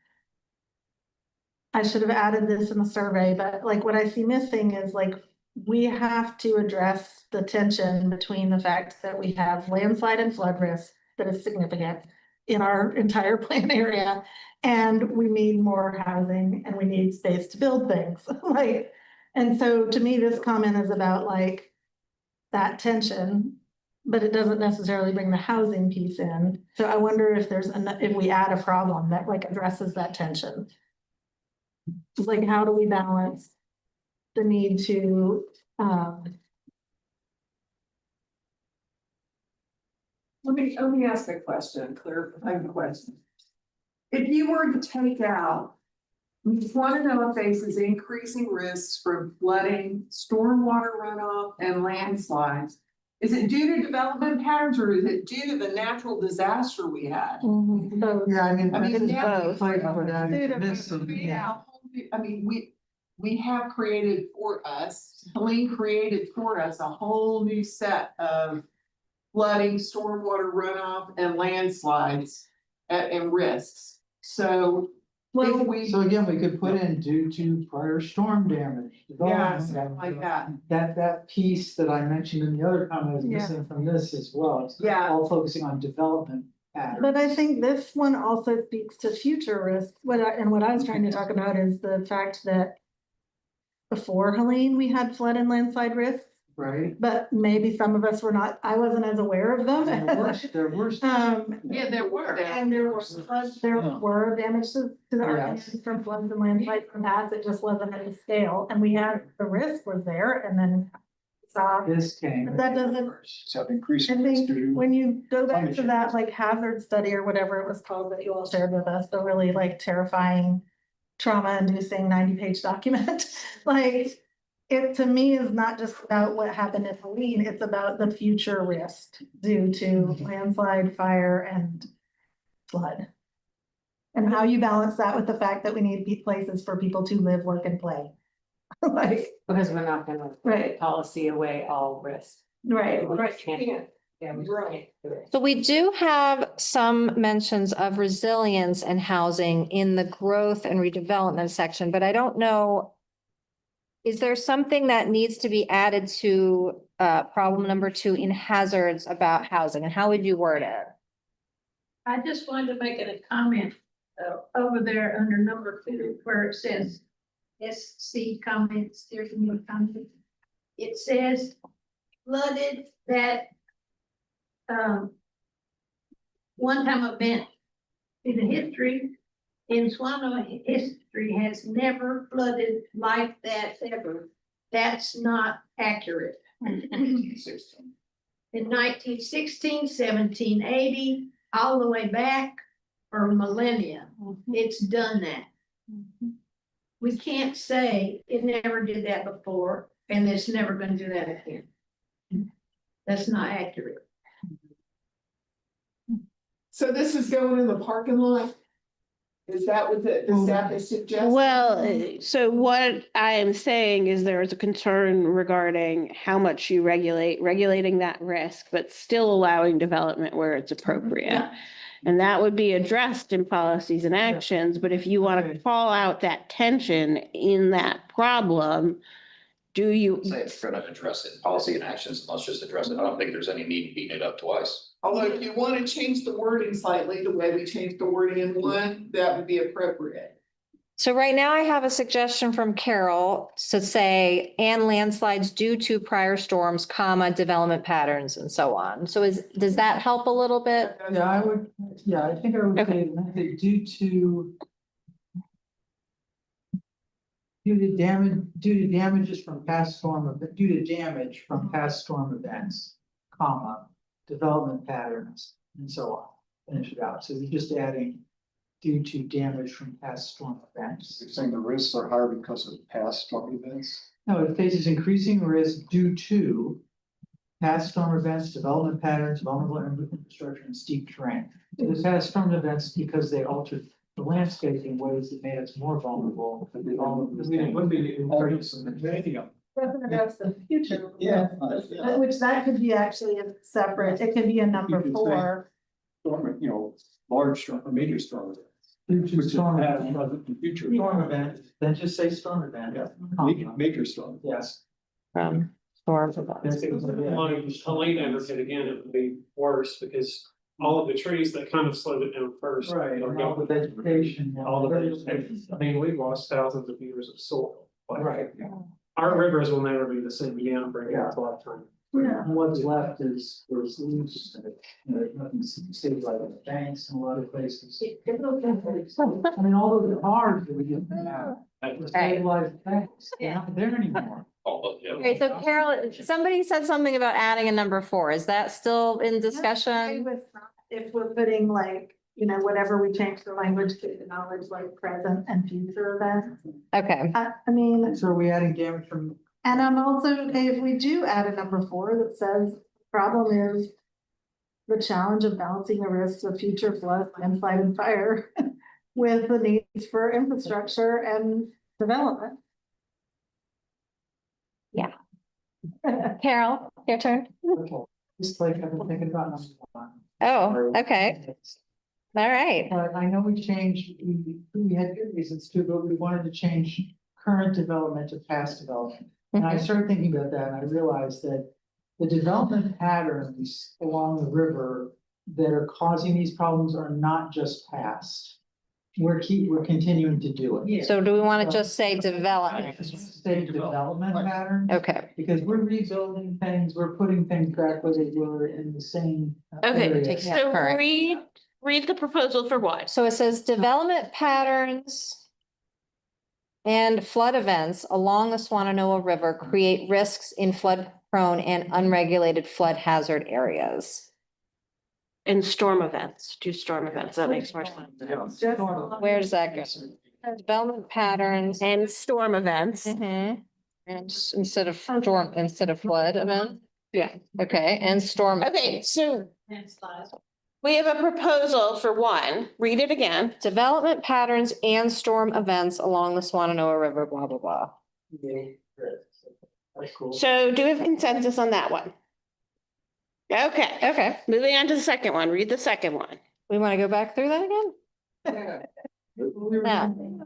[SPEAKER 7] I should have added this in the survey, but like what I see missing is like, we have to address the tension between the fact that we have landslide and flood risk that is significant in our entire plan area. And we need more housing and we need space to build things like. And so to me, this comment is about like that tension, but it doesn't necessarily bring the housing piece in. So I wonder if if we add a problem that like addresses that tension. It's like, how do we balance the need to,
[SPEAKER 9] Let me ask a question, clarifying question. If you were to take out, Swannanoa faces increasing risks from flooding, stormwater runoff, and landslides. Is it due to development patterns or is it due to the natural disaster we had?
[SPEAKER 7] so
[SPEAKER 6] Yeah, I mean.
[SPEAKER 9] I mean,
[SPEAKER 6] this is
[SPEAKER 9] now-
[SPEAKER 6] both, like, for that, missing,
[SPEAKER 9] Yeah, I mean, we have created for us, Helene created for us a whole new set of flooding, stormwater runoff, and landslides and risks. So if we,
[SPEAKER 6] So again, we could put in due to prior storm damage.
[SPEAKER 9] yeah,
[SPEAKER 6] development
[SPEAKER 9] something like
[SPEAKER 6] damage.
[SPEAKER 9] that.
[SPEAKER 6] That piece that I mentioned in the other comment is
[SPEAKER 7] Yeah.
[SPEAKER 6] missing from this as well. It's
[SPEAKER 9] Yeah.
[SPEAKER 6] all focusing on development patterns.
[SPEAKER 7] but I think this one also speaks to future risks. What I was trying to talk about is the fact that before Helene, we had flood and landslide risks,
[SPEAKER 6] Right?
[SPEAKER 7] but maybe some of us were not, I wasn't as aware of them.
[SPEAKER 6] There were.
[SPEAKER 9] Yeah, there were.
[SPEAKER 7] And there were floods, there
[SPEAKER 6] Yeah.
[SPEAKER 7] were damages to the
[SPEAKER 6] Yes.
[SPEAKER 7] RNN from floods and landslides from that, it just wasn't at the scale, and we had, the risk was there, and then saw.
[SPEAKER 6] This came.
[SPEAKER 7] But that doesn't,
[SPEAKER 4] So have increased.
[SPEAKER 7] I think when you go back
[SPEAKER 4] Climate
[SPEAKER 7] to that like hazard study or whatever it was called that you all shared with us, the really like terrifying trauma-inducing 90-page document, like it to me is not just about what happened in Helene, it's about the future risk due to landslide, fire, and flood. And how you balance that with the fact that we need places for people to live, work, and play. Like,
[SPEAKER 8] Because we're not gonna
[SPEAKER 7] right,
[SPEAKER 8] policy away all risk.
[SPEAKER 7] right,
[SPEAKER 8] We
[SPEAKER 7] right.
[SPEAKER 8] can't- Yeah, we just can't do it.
[SPEAKER 1] So we do have some mentions of resilience and housing in the growth and redevelopment section, but I don't know. Is there something that needs to be added to problem number 2 in hazards about housing, and how would you word it?
[SPEAKER 11] I just wanted to make a comment, over there under number 2, where it says SC comments, there's a new comment. It says flooded that, one-time event in the history, in Swannanoa history has never flooded like that ever. That's not accurate. In 1916, 1780, all the way back for millennia, it's done that. We can't say it never did that before and it's never gonna do that again. That's not accurate.
[SPEAKER 9] So this is going in the parking lot? Is that what the staff is suggesting?
[SPEAKER 2] Well, so what I am saying is there is a concern regarding how much you regulating that risk, but still allowing development where it's appropriate.
[SPEAKER 11] Yeah.
[SPEAKER 2] And that would be addressed in policies and actions, but if you want to call out that tension in that problem, do you?
[SPEAKER 5] Say if we're gonna address it, policy and actions, let's just address it. I don't think there's any need in beating it up twice.
[SPEAKER 9] Although if you want to change the wording slightly, the way we changed the wording in one, that would be appropriate.
[SPEAKER 1] So right now I have a suggestion from Carol to say, and landslides due to prior storms, comma, development patterns and so on. So does that help a little bit?
[SPEAKER 6] Yeah, I think I would
[SPEAKER 1] Okay.
[SPEAKER 6] say due to damages from past storm, due to damage from past storm events, comma, development patterns, and so on. Finish it out. So we're just adding due to damage from past storm events.
[SPEAKER 4] You're saying the risks are higher because of past storm events?
[SPEAKER 6] No, it faces increasing risk due to past storm events, development patterns, vulnerable infrastructure, and steep terrain. So the past storm events, because they altered the landscape in ways that made us more vulnerable. All of these things.
[SPEAKER 10] Would be.
[SPEAKER 7] Doesn't address the future.
[SPEAKER 4] Yeah.
[SPEAKER 7] Which that could be actually a separate, it could be a number
[SPEAKER 4] You could say-
[SPEAKER 7] 4.
[SPEAKER 4] Storm, large storm, or major storm.
[SPEAKER 6] Due to
[SPEAKER 4] Which is
[SPEAKER 6] storm
[SPEAKER 4] past,
[SPEAKER 6] event,
[SPEAKER 4] present, and future.
[SPEAKER 6] storm event, then just say storm event.
[SPEAKER 4] Yeah.
[SPEAKER 6] Comma.
[SPEAKER 4] Major storm.
[SPEAKER 6] Yes.
[SPEAKER 1] From storms.
[SPEAKER 6] That's it.
[SPEAKER 10] Like Helene ever hit again, it would be worse because all of the trees that kind of slowed it down first.
[SPEAKER 6] Right,
[SPEAKER 10] are
[SPEAKER 6] and all the
[SPEAKER 10] gone.
[SPEAKER 6] vegetation.
[SPEAKER 10] All the vegetation. I mean, we've lost thousands of years of soil. Like,
[SPEAKER 6] Right.
[SPEAKER 10] our rivers will never be the same again for a lifetime.
[SPEAKER 7] Yeah.
[SPEAKER 6] And what's left is leaves, nothing stays like the banks in a lot of places. I mean, all of the cars that we get now, stabilized banks, they're not there anymore.
[SPEAKER 5] All of, yeah.
[SPEAKER 1] Okay, so Carol, somebody said something about adding a number 4. Is that still in discussion?
[SPEAKER 7] If we're putting like, whatever we change the language to acknowledge like present and future events.
[SPEAKER 1] Okay,
[SPEAKER 7] I mean,
[SPEAKER 6] So are we adding damage from?
[SPEAKER 7] and I'm also okay if we do add a number 4 that says, problem is the challenge of balancing the risks of future flood, landslide, and fire with the needs for infrastructure and development.
[SPEAKER 1] Yeah. Carol, your turn.
[SPEAKER 6] Okay, just like I've been thinking about number 1.
[SPEAKER 1] Oh, okay, all right.
[SPEAKER 6] But I know we had good reasons too, but we wanted to change current development to past development. And I
[SPEAKER 1] Mhm.
[SPEAKER 6] started thinking about that and I realized that the development patterns along the river that are causing these problems are not just past. we're continuing to do it.
[SPEAKER 1] So do we want to just say development?
[SPEAKER 6] Say development pattern.
[SPEAKER 1] Okay,
[SPEAKER 6] Because we're rebuilding things, we're putting things back where they were in the same.
[SPEAKER 2] Okay,
[SPEAKER 6] area.
[SPEAKER 1] Yeah,
[SPEAKER 2] so
[SPEAKER 1] correct.
[SPEAKER 2] read the proposal for what?
[SPEAKER 1] so it says development patterns and flood events along the Swannanoa River create risks in flood-prone and unregulated flood hazard areas.
[SPEAKER 2] And storm events, do storm events, that makes more sense.
[SPEAKER 1] Where does that go? Development patterns.
[SPEAKER 2] And storm events.
[SPEAKER 1] Mhm. And instead of storm, instead of flood event?
[SPEAKER 2] Yeah.
[SPEAKER 1] Okay, and storm.
[SPEAKER 2] Okay, so we have a proposal for one, read it again.
[SPEAKER 1] Development patterns and storm events along the Swannanoa River, blah, blah, blah.
[SPEAKER 6] That's cool.
[SPEAKER 2] So do we have consensus on that one? Okay,
[SPEAKER 1] Okay,
[SPEAKER 2] moving on to the second one, read the second one.
[SPEAKER 1] we want to go back through that again? No.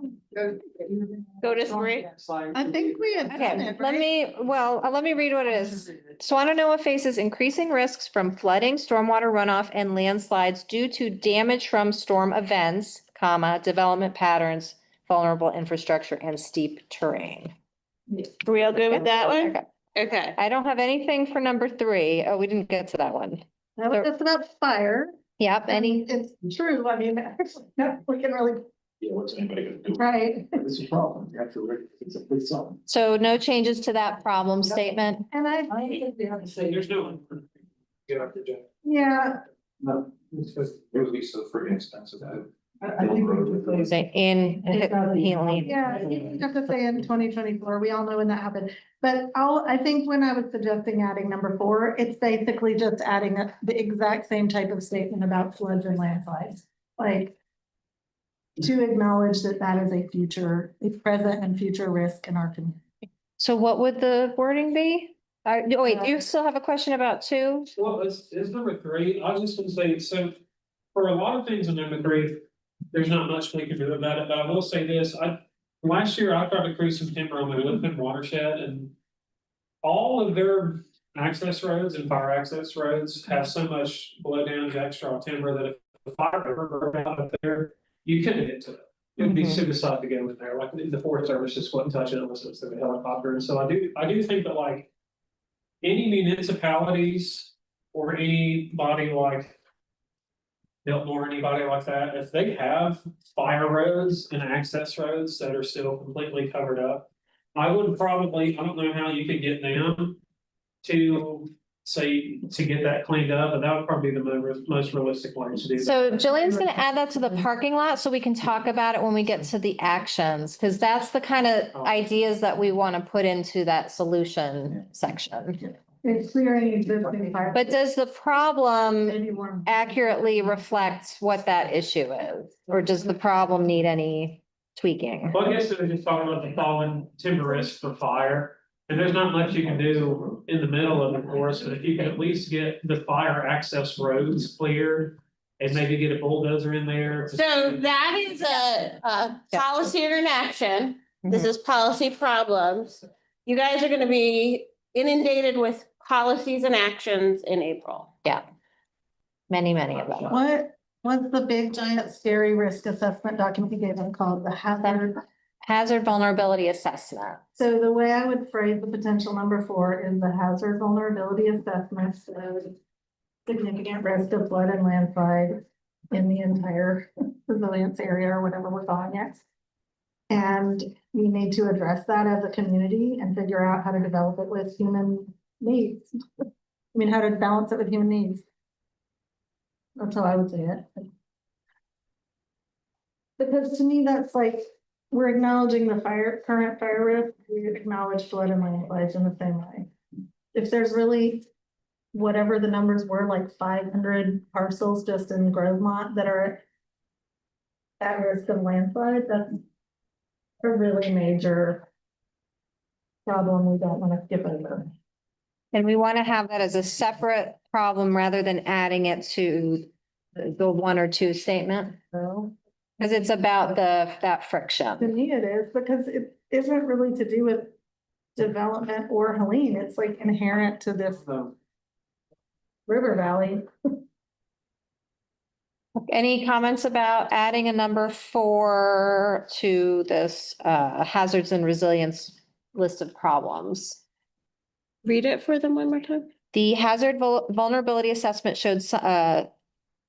[SPEAKER 2] Go to three.
[SPEAKER 7] I think we had done
[SPEAKER 1] Okay,
[SPEAKER 7] it,
[SPEAKER 1] let
[SPEAKER 7] right?
[SPEAKER 1] me, well, let me read what it is. Swannanoa faces increasing risks from flooding, stormwater runoff, and landslides due to damage from storm events, comma, development patterns, vulnerable infrastructure, and steep terrain.
[SPEAKER 2] Are we all good with that one?
[SPEAKER 1] Okay.
[SPEAKER 2] Okay.
[SPEAKER 1] I don't have anything for number 3. Oh, we didn't get to that one.
[SPEAKER 7] That was just about fire.
[SPEAKER 1] Yep, any,
[SPEAKER 7] It's true, I mean, no, we can really,
[SPEAKER 4] Yeah, what's anybody gonna do?
[SPEAKER 7] right,
[SPEAKER 4] It's a problem. You have to, it's something.
[SPEAKER 1] so no changes to that problem statement?
[SPEAKER 7] and I,
[SPEAKER 10] There's no one. Get up to Jeff.
[SPEAKER 7] yeah,
[SPEAKER 4] No.
[SPEAKER 5] It would be so freaking expensive.
[SPEAKER 6] I think we could say.
[SPEAKER 1] Say in healing.
[SPEAKER 7] yeah, you have to say in 2024, we all know when that happened. But I think when I was suggesting adding number 4, it's basically just adding the exact same type of statement about floods and landslides. Like, to acknowledge that that is a present and future risk in our community.
[SPEAKER 1] So what would the wording be? Oh, wait, do you still have a question about 2?
[SPEAKER 10] Well, it's number 3. I was just gonna say, so for a lot of things in number 3, there's not much we can do about it, but I will say this, last year I tried to create some timber on my Littleton watershed and all of their access roads and fire access roads have so much blow down jack straw timber that if the fire ever broke out up there, you couldn't get to it. It would be
[SPEAKER 1] Mhm.
[SPEAKER 10] suicide to go in there, like the Forest Service just wouldn't touch it unless it was through a helicopter, and so I do think that like any municipalities or anybody like Milton or anybody like that, if they have fire roads and access roads that are still completely covered up, I would probably, I don't know how you could get them to say, to get that cleaned up, but that would probably be the most realistic way to do that.
[SPEAKER 1] So Jillian's gonna add that to the parking lot so we can talk about it when we get to the actions, because that's the kind of ideas that we want to put into that solution section.
[SPEAKER 7] It's clearing existing fire.
[SPEAKER 1] But does the problem
[SPEAKER 7] Maybe one.
[SPEAKER 1] accurately reflect what that issue is? Or does the problem need any tweaking?
[SPEAKER 10] Well, I guess they're just talking about the fallen timber risk for fire. And there's not much you can do in the middle of the forest, but if you can at least get the fire access roads cleared. And maybe get a bulldozer in there.
[SPEAKER 2] So that is a policy or an action. This is policy problems. You guys are gonna be inundated with policies and actions in April.
[SPEAKER 1] Yeah. Many, many of them.
[SPEAKER 7] What's the big giant scary risk assessment document you gave them called the hazard?
[SPEAKER 1] Hazard vulnerability assessment.
[SPEAKER 7] So the way I would phrase the potential number 4 is the hazard vulnerability assessment, so significant risk of flood and landslide in the entire resilience area or whatever we're calling it. And we need to address that as a community and figure out how to develop it with human needs. I mean, how to balance it with human needs. That's how I would say it. Because to me, that's like, we're acknowledging the current fire risk, we acknowledge flood and landslides in the same way. If there's really, whatever the numbers were, like 500 parcels just in Grovemont that are at risk of landslide, that's a really major problem we don't want to skip over.
[SPEAKER 1] And we want to have that as a separate problem rather than adding it to the 1 or 2 statement.
[SPEAKER 7] So
[SPEAKER 1] Because it's about that
[SPEAKER 7] to
[SPEAKER 1] friction.
[SPEAKER 7] me it is, because it isn't really to do with development or Helene, it's like inherent to this river valley.
[SPEAKER 1] Any comments about adding a number 4 to this hazards and resilience list of problems?
[SPEAKER 2] Read it for them one more time.
[SPEAKER 1] The hazard vulnerability assessment showed,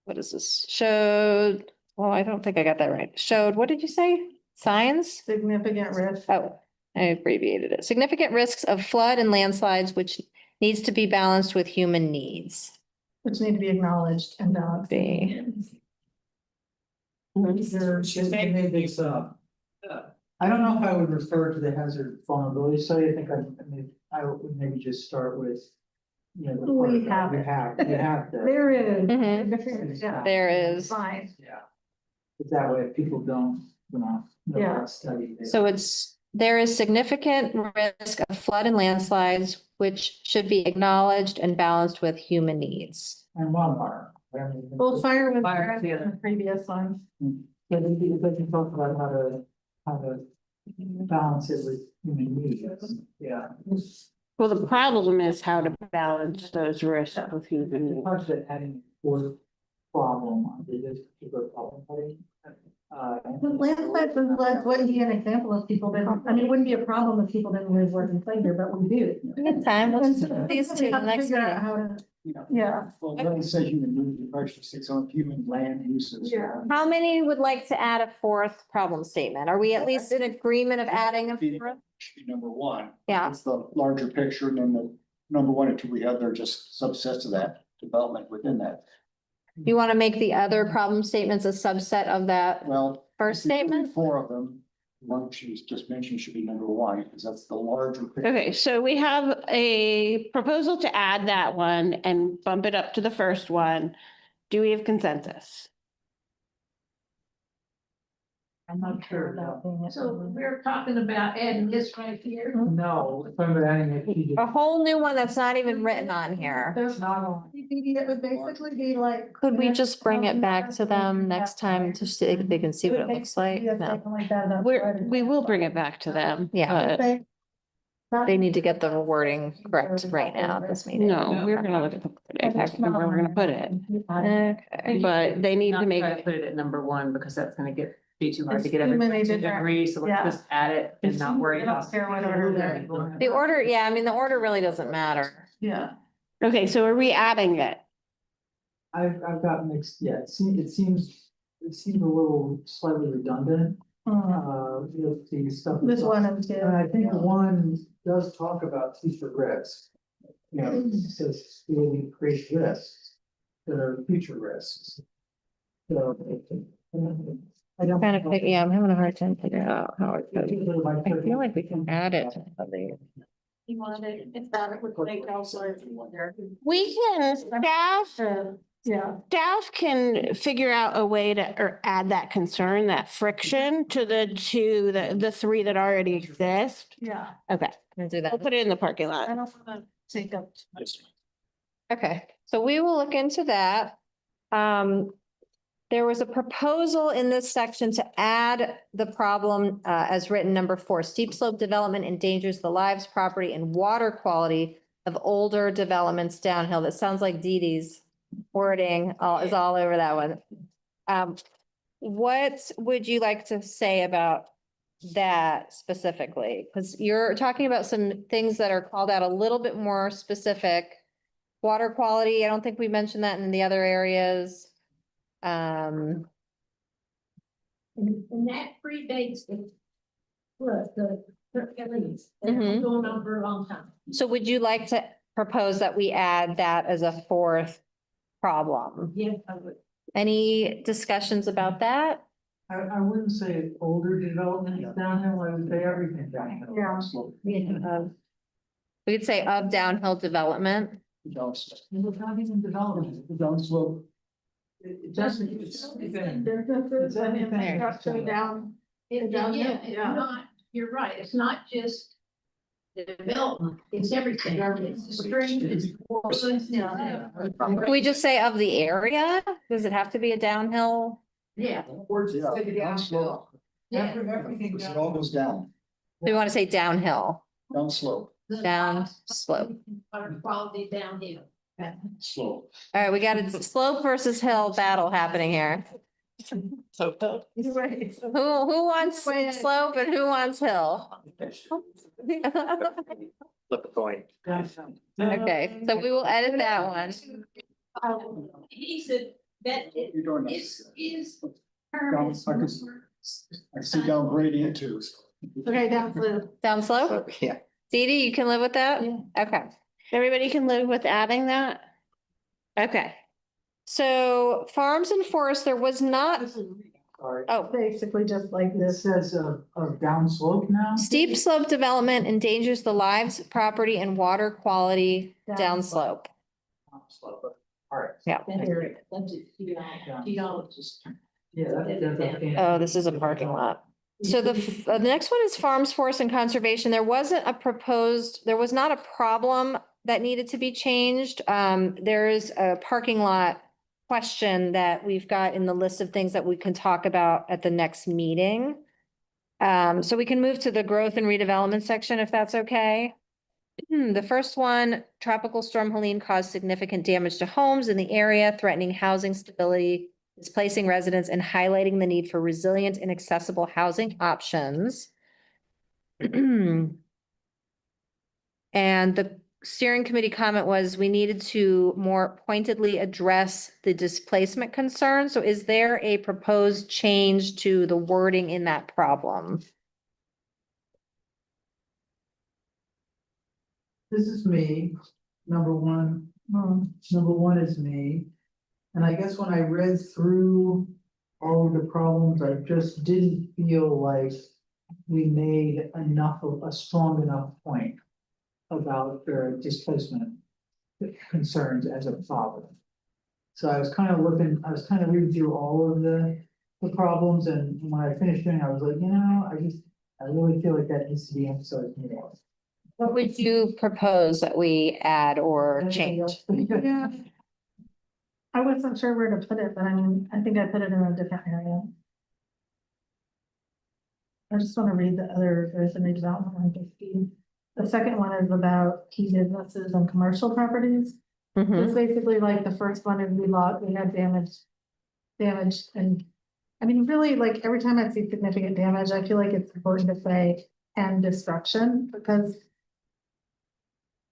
[SPEAKER 1] what is this? Showed, well, I don't think I got that right. Showed, what did you say? Signs?
[SPEAKER 7] Significant risk.
[SPEAKER 1] Oh, I abbreviated it. Significant risks of flood and landslides, which needs to be balanced with human needs.
[SPEAKER 7] Which need to be acknowledged and balanced.
[SPEAKER 6] They made this up. I don't know if I would refer to the hazard vulnerability study. I think I would maybe just start with, you know. the part
[SPEAKER 7] We
[SPEAKER 6] about
[SPEAKER 7] have
[SPEAKER 6] You have the.
[SPEAKER 7] There is.
[SPEAKER 1] Mhm.
[SPEAKER 7] Yeah.
[SPEAKER 1] There is.
[SPEAKER 7] Fine.
[SPEAKER 6] Yeah. But that way, if people don't, know
[SPEAKER 7] Yeah.
[SPEAKER 6] that study.
[SPEAKER 1] So there is significant risk of flood and landslides, which should be acknowledged and balanced with human needs.
[SPEAKER 6] And wildfire.
[SPEAKER 7] Well, fire was
[SPEAKER 8] Fire,
[SPEAKER 7] there in the previous one.
[SPEAKER 6] But it doesn't talk about how to balance it with human needs. Yeah.
[SPEAKER 2] Well, the problem is how to balance those risks with human needs.
[SPEAKER 6] Part of it adding fourth problem under this particular problem heading.
[SPEAKER 7] The landslide wouldn't be an example of people that, I mean, it wouldn't be a problem if people didn't live, work and play here, but we do.
[SPEAKER 1] Good time.
[SPEAKER 7] And
[SPEAKER 1] Let's
[SPEAKER 7] so
[SPEAKER 1] do these
[SPEAKER 7] we
[SPEAKER 1] two
[SPEAKER 7] have to
[SPEAKER 1] next
[SPEAKER 7] figure out
[SPEAKER 1] meeting.
[SPEAKER 7] how to,
[SPEAKER 4] You know.
[SPEAKER 7] yeah.
[SPEAKER 4] Well, when it says human needs, it actually sticks on human land uses.
[SPEAKER 7] Yeah.
[SPEAKER 1] How many would like to add a 4th problem statement? Are we at least in agreement of adding a 4th?
[SPEAKER 4] Should be number one.
[SPEAKER 1] Yeah.
[SPEAKER 4] It's the larger picture, and then the number 1 and 2 we have, they're just subsets of that development within that.
[SPEAKER 1] You want to make the other problem statements a subset of that
[SPEAKER 4] Well.
[SPEAKER 1] first
[SPEAKER 4] if you do
[SPEAKER 1] statement?
[SPEAKER 4] 4 of them, the one she was just mentioned should be number 1, because that's the larger. picture.
[SPEAKER 2] Okay, so we have a proposal to add that one and bump it up to the first one. Do we have consensus?
[SPEAKER 6] I'm not sure. No.
[SPEAKER 11] So we're talking about adding this right here.
[SPEAKER 6] No, if I'm adding it. she just-
[SPEAKER 1] A whole new one that's not even written on here.
[SPEAKER 7] There's
[SPEAKER 6] Not on.
[SPEAKER 7] it would basically be like.
[SPEAKER 1] Could we just bring it back to them next time to see, they can see what it looks like? No,
[SPEAKER 2] We will bring it back to them.
[SPEAKER 1] Yeah.
[SPEAKER 2] but
[SPEAKER 1] they need to get the wording correct right now at this meeting.
[SPEAKER 2] No, we're gonna look at the, I can't remember where we're gonna put it,
[SPEAKER 1] Okay.
[SPEAKER 2] but they need to
[SPEAKER 8] Not
[SPEAKER 2] make.
[SPEAKER 8] try to put it at number 1 because that's gonna be too hard to
[SPEAKER 7] It's
[SPEAKER 8] get
[SPEAKER 7] too
[SPEAKER 8] everybody
[SPEAKER 7] many
[SPEAKER 8] to
[SPEAKER 7] different-
[SPEAKER 8] agree, so
[SPEAKER 7] yeah.
[SPEAKER 8] let's just add it and not worry
[SPEAKER 7] I don't
[SPEAKER 8] about.
[SPEAKER 7] care what order they're in.
[SPEAKER 1] The order, yeah, I mean, the order really doesn't matter.
[SPEAKER 7] Yeah.
[SPEAKER 2] Okay, so are we adding it?
[SPEAKER 6] I've got mixed, yeah, it seems a little slightly redundant, with the stuff.
[SPEAKER 7] This one and two.
[SPEAKER 6] And I think one does talk about future risks. You know, it says really create risks that are future risks. So. I don't.
[SPEAKER 1] Kind of, yeah, I'm having a hard time figuring out how it goes. I feel like we can add it.
[SPEAKER 11] You wanted, if that would make also.
[SPEAKER 2] We can,
[SPEAKER 7] Yeah.
[SPEAKER 2] staff can figure out a way to, or add that concern, that friction to the 3 that already exist.
[SPEAKER 7] Yeah.
[SPEAKER 2] Okay,
[SPEAKER 1] Can do
[SPEAKER 2] we'll
[SPEAKER 1] that.
[SPEAKER 2] put it in the parking
[SPEAKER 7] I
[SPEAKER 2] lot.
[SPEAKER 7] don't wanna take up.
[SPEAKER 1] Okay, so we will look into that. There was a proposal in this section to add the problem as written, number 4, steep slope development endangers the lives, property, and water quality of older developments downhill. That sounds like Dee Dee's wording is all over that one. What would you like to say about that specifically? Because you're talking about some things that are called out a little bit more specific. Water quality, I don't think we mentioned that in the other areas.
[SPEAKER 11] And that predates the flood, the Hercules, that's
[SPEAKER 1] Mhm.
[SPEAKER 11] going on for a long time.
[SPEAKER 1] So would you like to propose that we add that as a 4th problem?
[SPEAKER 11] Yes, I would.
[SPEAKER 1] Any discussions about that?
[SPEAKER 6] I wouldn't say older development is downhill, I would say everything downhill.
[SPEAKER 7] Yeah.
[SPEAKER 1] We could say of downhill development.
[SPEAKER 4] Don't slope.
[SPEAKER 6] It's not even development.
[SPEAKER 4] Don't slope.
[SPEAKER 6] It doesn't, it's anything.
[SPEAKER 7] Businesses and
[SPEAKER 6] anything.
[SPEAKER 7] infrastructure down. Down
[SPEAKER 11] Yeah,
[SPEAKER 7] here,
[SPEAKER 11] it's
[SPEAKER 7] yeah.
[SPEAKER 11] not, you're right, it's not just development, it's everything, it's the streams, it's woods,
[SPEAKER 7] Yeah.
[SPEAKER 1] Can we just say of the area? Does it have to be a downhill?
[SPEAKER 11] yeah.
[SPEAKER 4] Down slope.
[SPEAKER 11] Yeah.
[SPEAKER 4] Because it all goes down,
[SPEAKER 1] We want to say downhill,
[SPEAKER 4] down slope.
[SPEAKER 11] The
[SPEAKER 1] Down
[SPEAKER 11] lives,
[SPEAKER 1] slope.
[SPEAKER 11] Water quality downhill.
[SPEAKER 10] Slow.
[SPEAKER 1] All right, we got a slope versus hill battle happening here. Who wants slope and who wants hill?
[SPEAKER 3] Flip a coin.
[SPEAKER 1] Okay, so we will edit that one.
[SPEAKER 11] He said that
[SPEAKER 4] You're doing
[SPEAKER 11] is.
[SPEAKER 4] Down, I see down gradient too.
[SPEAKER 7] Okay, down blue.
[SPEAKER 1] Down slope?
[SPEAKER 3] So, yeah.
[SPEAKER 1] Dee Dee, you can live with that?
[SPEAKER 7] Yeah.
[SPEAKER 1] Okay.
[SPEAKER 2] Everybody can live with adding that?
[SPEAKER 1] Okay. So farms and forests, there was not,
[SPEAKER 6] Sorry.
[SPEAKER 1] oh,
[SPEAKER 7] Basically just like
[SPEAKER 6] It
[SPEAKER 7] this.
[SPEAKER 6] says of downslope now.
[SPEAKER 1] steep slope development endangers the lives, property and water quality downslope.
[SPEAKER 6] Downslope, all right.
[SPEAKER 1] Yeah.
[SPEAKER 6] Yeah.
[SPEAKER 1] Oh, this is a parking lot. So the next one is farms, forests and conservation. There was not a problem that needed to be changed. There is a parking lot question that we've got in the list of things that we can talk about at the next meeting. So we can move to the growth and redevelopment section if that's okay. The first one, Tropical Storm Helene caused significant damage to homes in the area, threatening housing stability, displacing residents, and highlighting the need for resilient and accessible housing options. And the steering committee comment was we needed to more pointedly address the displacement concern. So is there a proposed change to the wording in that problem?
[SPEAKER 6] This is me, number one. Number one is me. And I guess when I read through all of the problems, I just didn't feel like we made enough of a strong enough point about the displacement concerns as a problem. So I was kind of reading through all of the problems, and when I finished doing it, I was like, I really feel like that needs to be emphasized more.
[SPEAKER 1] What would you propose that we add or change?
[SPEAKER 7] Yeah. I wasn't sure where to put it, but I mean, I think I put it in a different area. I just want to read the other, there's a redevelopment on 15. The second one is about key businesses and commercial properties. It's basically like the first one is we had damage. And I mean, really, like every time I see significant damage, I feel like it's important to say and destruction, because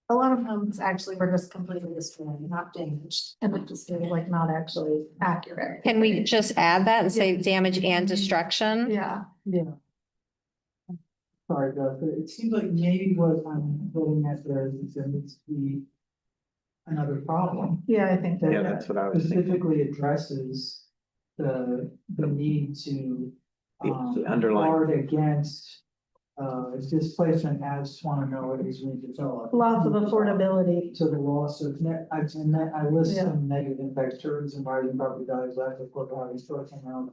[SPEAKER 7] a lot of homes actually were just completely destroyed, not damaged, and it just feels like not actually accurate.
[SPEAKER 1] Can we just add that and say damage and destruction?
[SPEAKER 7] Yeah.
[SPEAKER 6] Yeah. Sorry, Doug, but it seems like maybe what I'm looking at there is there needs to be another problem.
[SPEAKER 7] Yeah, I think that.
[SPEAKER 3] Yeah, that's what I was thinking.
[SPEAKER 6] Specifically addresses the need to.
[SPEAKER 3] The underlying-
[SPEAKER 6] Guard against displacement as Swannanoa is redeveloped.
[SPEAKER 7] Loss of affordability.
[SPEAKER 6] So the loss of I list
[SPEAKER 7] Yeah.
[SPEAKER 6] some negative impacts, tourism, rising property values, lack of affordability, short-term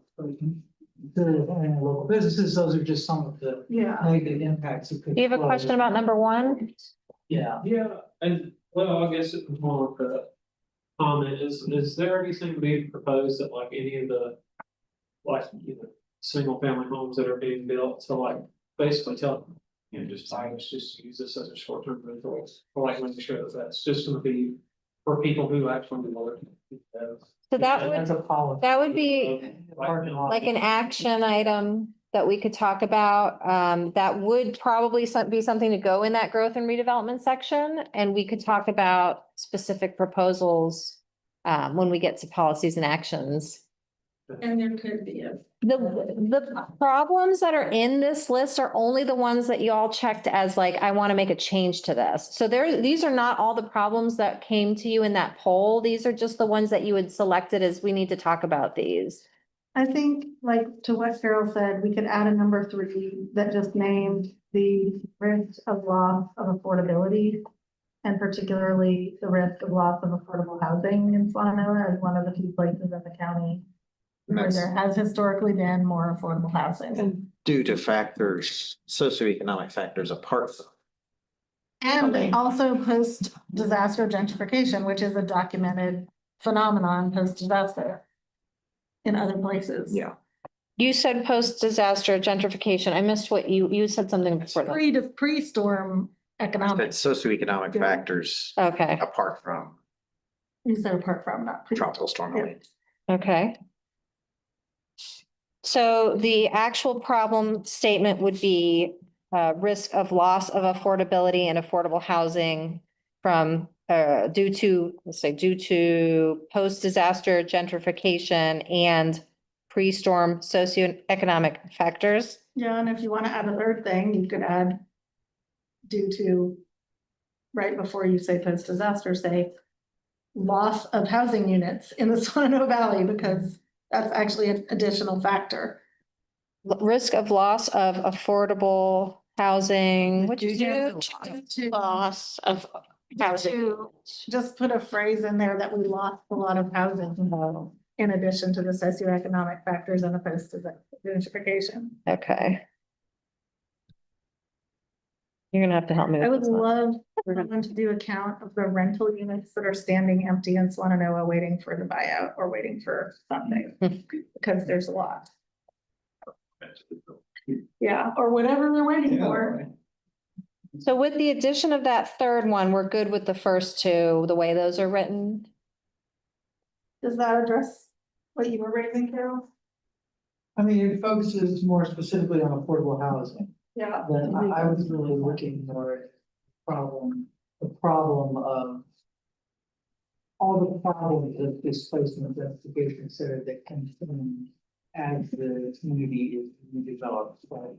[SPEAKER 6] local businesses, those are just some of the
[SPEAKER 7] Yeah.
[SPEAKER 6] negative impacts. That could
[SPEAKER 1] Do you have a
[SPEAKER 6] flow.
[SPEAKER 1] question about number one?
[SPEAKER 6] Yeah.
[SPEAKER 10] Yeah, and well, I guess it was more of a comment, is there anything being proposed that like any of the, like, single family homes that are being built to like basically tell them, just use this as a short-term rental, or like making sure that that's just gonna be for people who actually live.
[SPEAKER 1] So that
[SPEAKER 6] That's a policy.
[SPEAKER 1] that would be
[SPEAKER 6] Parking lot.
[SPEAKER 1] like an action item that we could talk about. That would probably be something to go in that growth and redevelopment section. And we could talk about specific proposals when we get to policies and actions.
[SPEAKER 11] And there could be
[SPEAKER 1] The problems that are in this list are only the ones that y'all checked as like, I want to make a change to this. So these are not all the problems that came to you in that poll. These are just the ones that you had selected as we need to talk about these.
[SPEAKER 7] I think, like, to what Carol said, we could add a number 3 that just named the risk of loss of affordability. And particularly the risk of loss of affordable housing in Swannanoa as one of the few places in the county where there has historically been more affordable housing.
[SPEAKER 3] And due to factors, socioeconomic factors apart from.
[SPEAKER 7] And also post-disaster gentrification, which is a documented phenomenon post-disaster in other places.
[SPEAKER 3] Yeah.
[SPEAKER 1] You said post-disaster gentrification. I missed what you said something before that.
[SPEAKER 7] Pre-storm
[SPEAKER 3] But
[SPEAKER 7] economics.
[SPEAKER 3] socioeconomic factors
[SPEAKER 1] Okay.
[SPEAKER 3] apart from.
[SPEAKER 7] Instead of apart from, not.
[SPEAKER 3] Tropical storm
[SPEAKER 7] Yeah.
[SPEAKER 3] elite.
[SPEAKER 1] Okay. So the actual problem statement would be risk of loss of affordability and affordable housing from due to, let's say, due to post-disaster gentrification and pre-storm socioeconomic factors.
[SPEAKER 7] Yeah, and if you want to add a third thing, you could add due to, right before you say post-disaster, say loss of housing units in the Swannanoa Valley, because that's actually an additional factor.
[SPEAKER 1] Risk of loss of affordable housing. What'd you
[SPEAKER 7] Due
[SPEAKER 1] do?
[SPEAKER 7] to loss of housing. Just put a phrase in there that we lost a lot of housing in addition to the socioeconomic factors and opposed to the gentrification.
[SPEAKER 1] Okay. You're gonna have to help me.
[SPEAKER 7] I
[SPEAKER 1] with
[SPEAKER 7] would
[SPEAKER 1] this one.
[SPEAKER 7] love someone to do a count of the rental units that are standing empty in Swannanoa waiting for the buyout or waiting for something, because there's a lot. Yeah, or whatever they're waiting for.
[SPEAKER 1] So with the addition of that third one, we're good with the first two, the way those are written.
[SPEAKER 7] Does that address what you were raising, Carol?
[SPEAKER 6] I mean, it focuses more specifically on affordable housing.
[SPEAKER 7] Yeah.
[SPEAKER 6] Then I was really looking more at the problem of all the problems of displacement densification center that can come as the community is being developed. So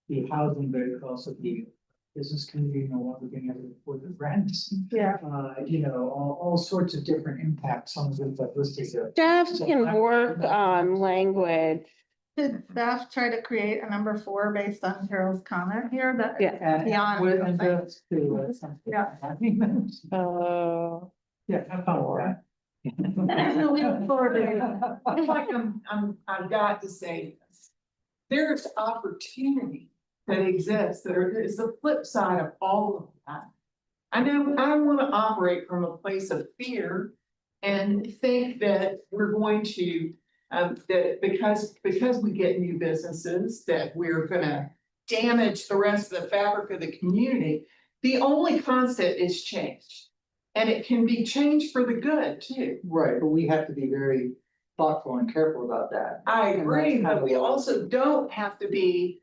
[SPEAKER 6] the housing, but it could also be business community no longer being able to afford the rents.
[SPEAKER 7] Yeah.
[SPEAKER 6] You know, all sorts of different impacts on the listed.
[SPEAKER 2] Staff can work on language.
[SPEAKER 7] Did staff try to create a number 4 based on Carol's comment here that?
[SPEAKER 2] Yeah.
[SPEAKER 7] Beyond. Yeah.
[SPEAKER 6] Yeah, have fun with that.
[SPEAKER 7] We look forward to it.
[SPEAKER 9] It's like I've got to say this. There's opportunity that exists, is the flip side of all of that. I know I don't want to operate from a place of fear and think that we're going to, that because we get new businesses, that we're gonna damage the rest of the fabric of the community. The only constant is change. And it can be changed for the good too.
[SPEAKER 6] Right, but we have to be very thoughtful and careful about that.
[SPEAKER 9] I
[SPEAKER 6] And
[SPEAKER 9] agree,
[SPEAKER 6] that's kind
[SPEAKER 9] but
[SPEAKER 6] of
[SPEAKER 9] we
[SPEAKER 6] what-
[SPEAKER 9] also don't have to be,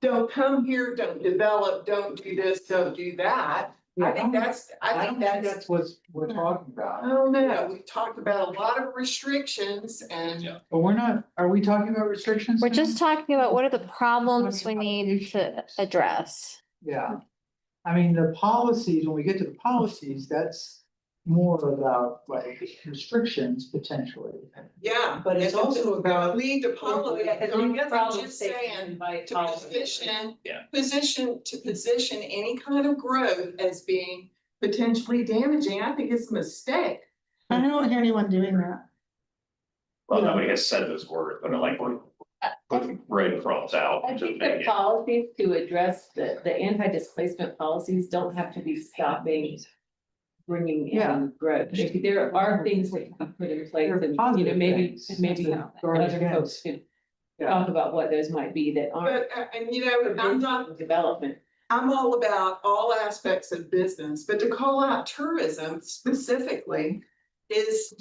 [SPEAKER 9] don't come here, don't develop, don't do this, don't do that. I think that's,
[SPEAKER 6] I don't think that's what we're talking about.
[SPEAKER 9] I don't know, we talked about a lot of restrictions and.
[SPEAKER 6] But we're not, are we talking about restrictions?
[SPEAKER 1] We're
[SPEAKER 6] now?
[SPEAKER 1] just talking about what are the problems we need to address.
[SPEAKER 6] Yeah. I mean, the policies, when we get to the policies, that's more about like restrictions potentially.
[SPEAKER 9] Yeah.
[SPEAKER 6] But it's also about-
[SPEAKER 9] Lead to policy,
[SPEAKER 8] Yeah, 'cause
[SPEAKER 9] I
[SPEAKER 8] we
[SPEAKER 9] guess I'm
[SPEAKER 8] problem
[SPEAKER 9] just
[SPEAKER 8] statement
[SPEAKER 9] saying,
[SPEAKER 8] by
[SPEAKER 9] to
[SPEAKER 8] policy.
[SPEAKER 9] position any kind of growth as being potentially damaging, I think it's a mistake.
[SPEAKER 7] I don't hear anyone doing that.
[SPEAKER 5] Well, nobody has said those words, but I like when Ray throws out.
[SPEAKER 8] I
[SPEAKER 5] to
[SPEAKER 8] think
[SPEAKER 5] make
[SPEAKER 8] the
[SPEAKER 5] it-
[SPEAKER 8] policies to address the anti-displacement policies don't have to be stopping bringing
[SPEAKER 6] Yeah.
[SPEAKER 8] in growth. There are things that can be put in place
[SPEAKER 6] There are
[SPEAKER 8] and, you know,
[SPEAKER 6] positive
[SPEAKER 8] maybe
[SPEAKER 6] things that guard
[SPEAKER 8] other folks
[SPEAKER 6] against.
[SPEAKER 8] could
[SPEAKER 6] Yeah.
[SPEAKER 8] talk about what those might be that aren't.
[SPEAKER 9] But, and you know, I'm not,
[SPEAKER 8] Development.
[SPEAKER 9] I'm all about all aspects of business, but to call out tourism specifically is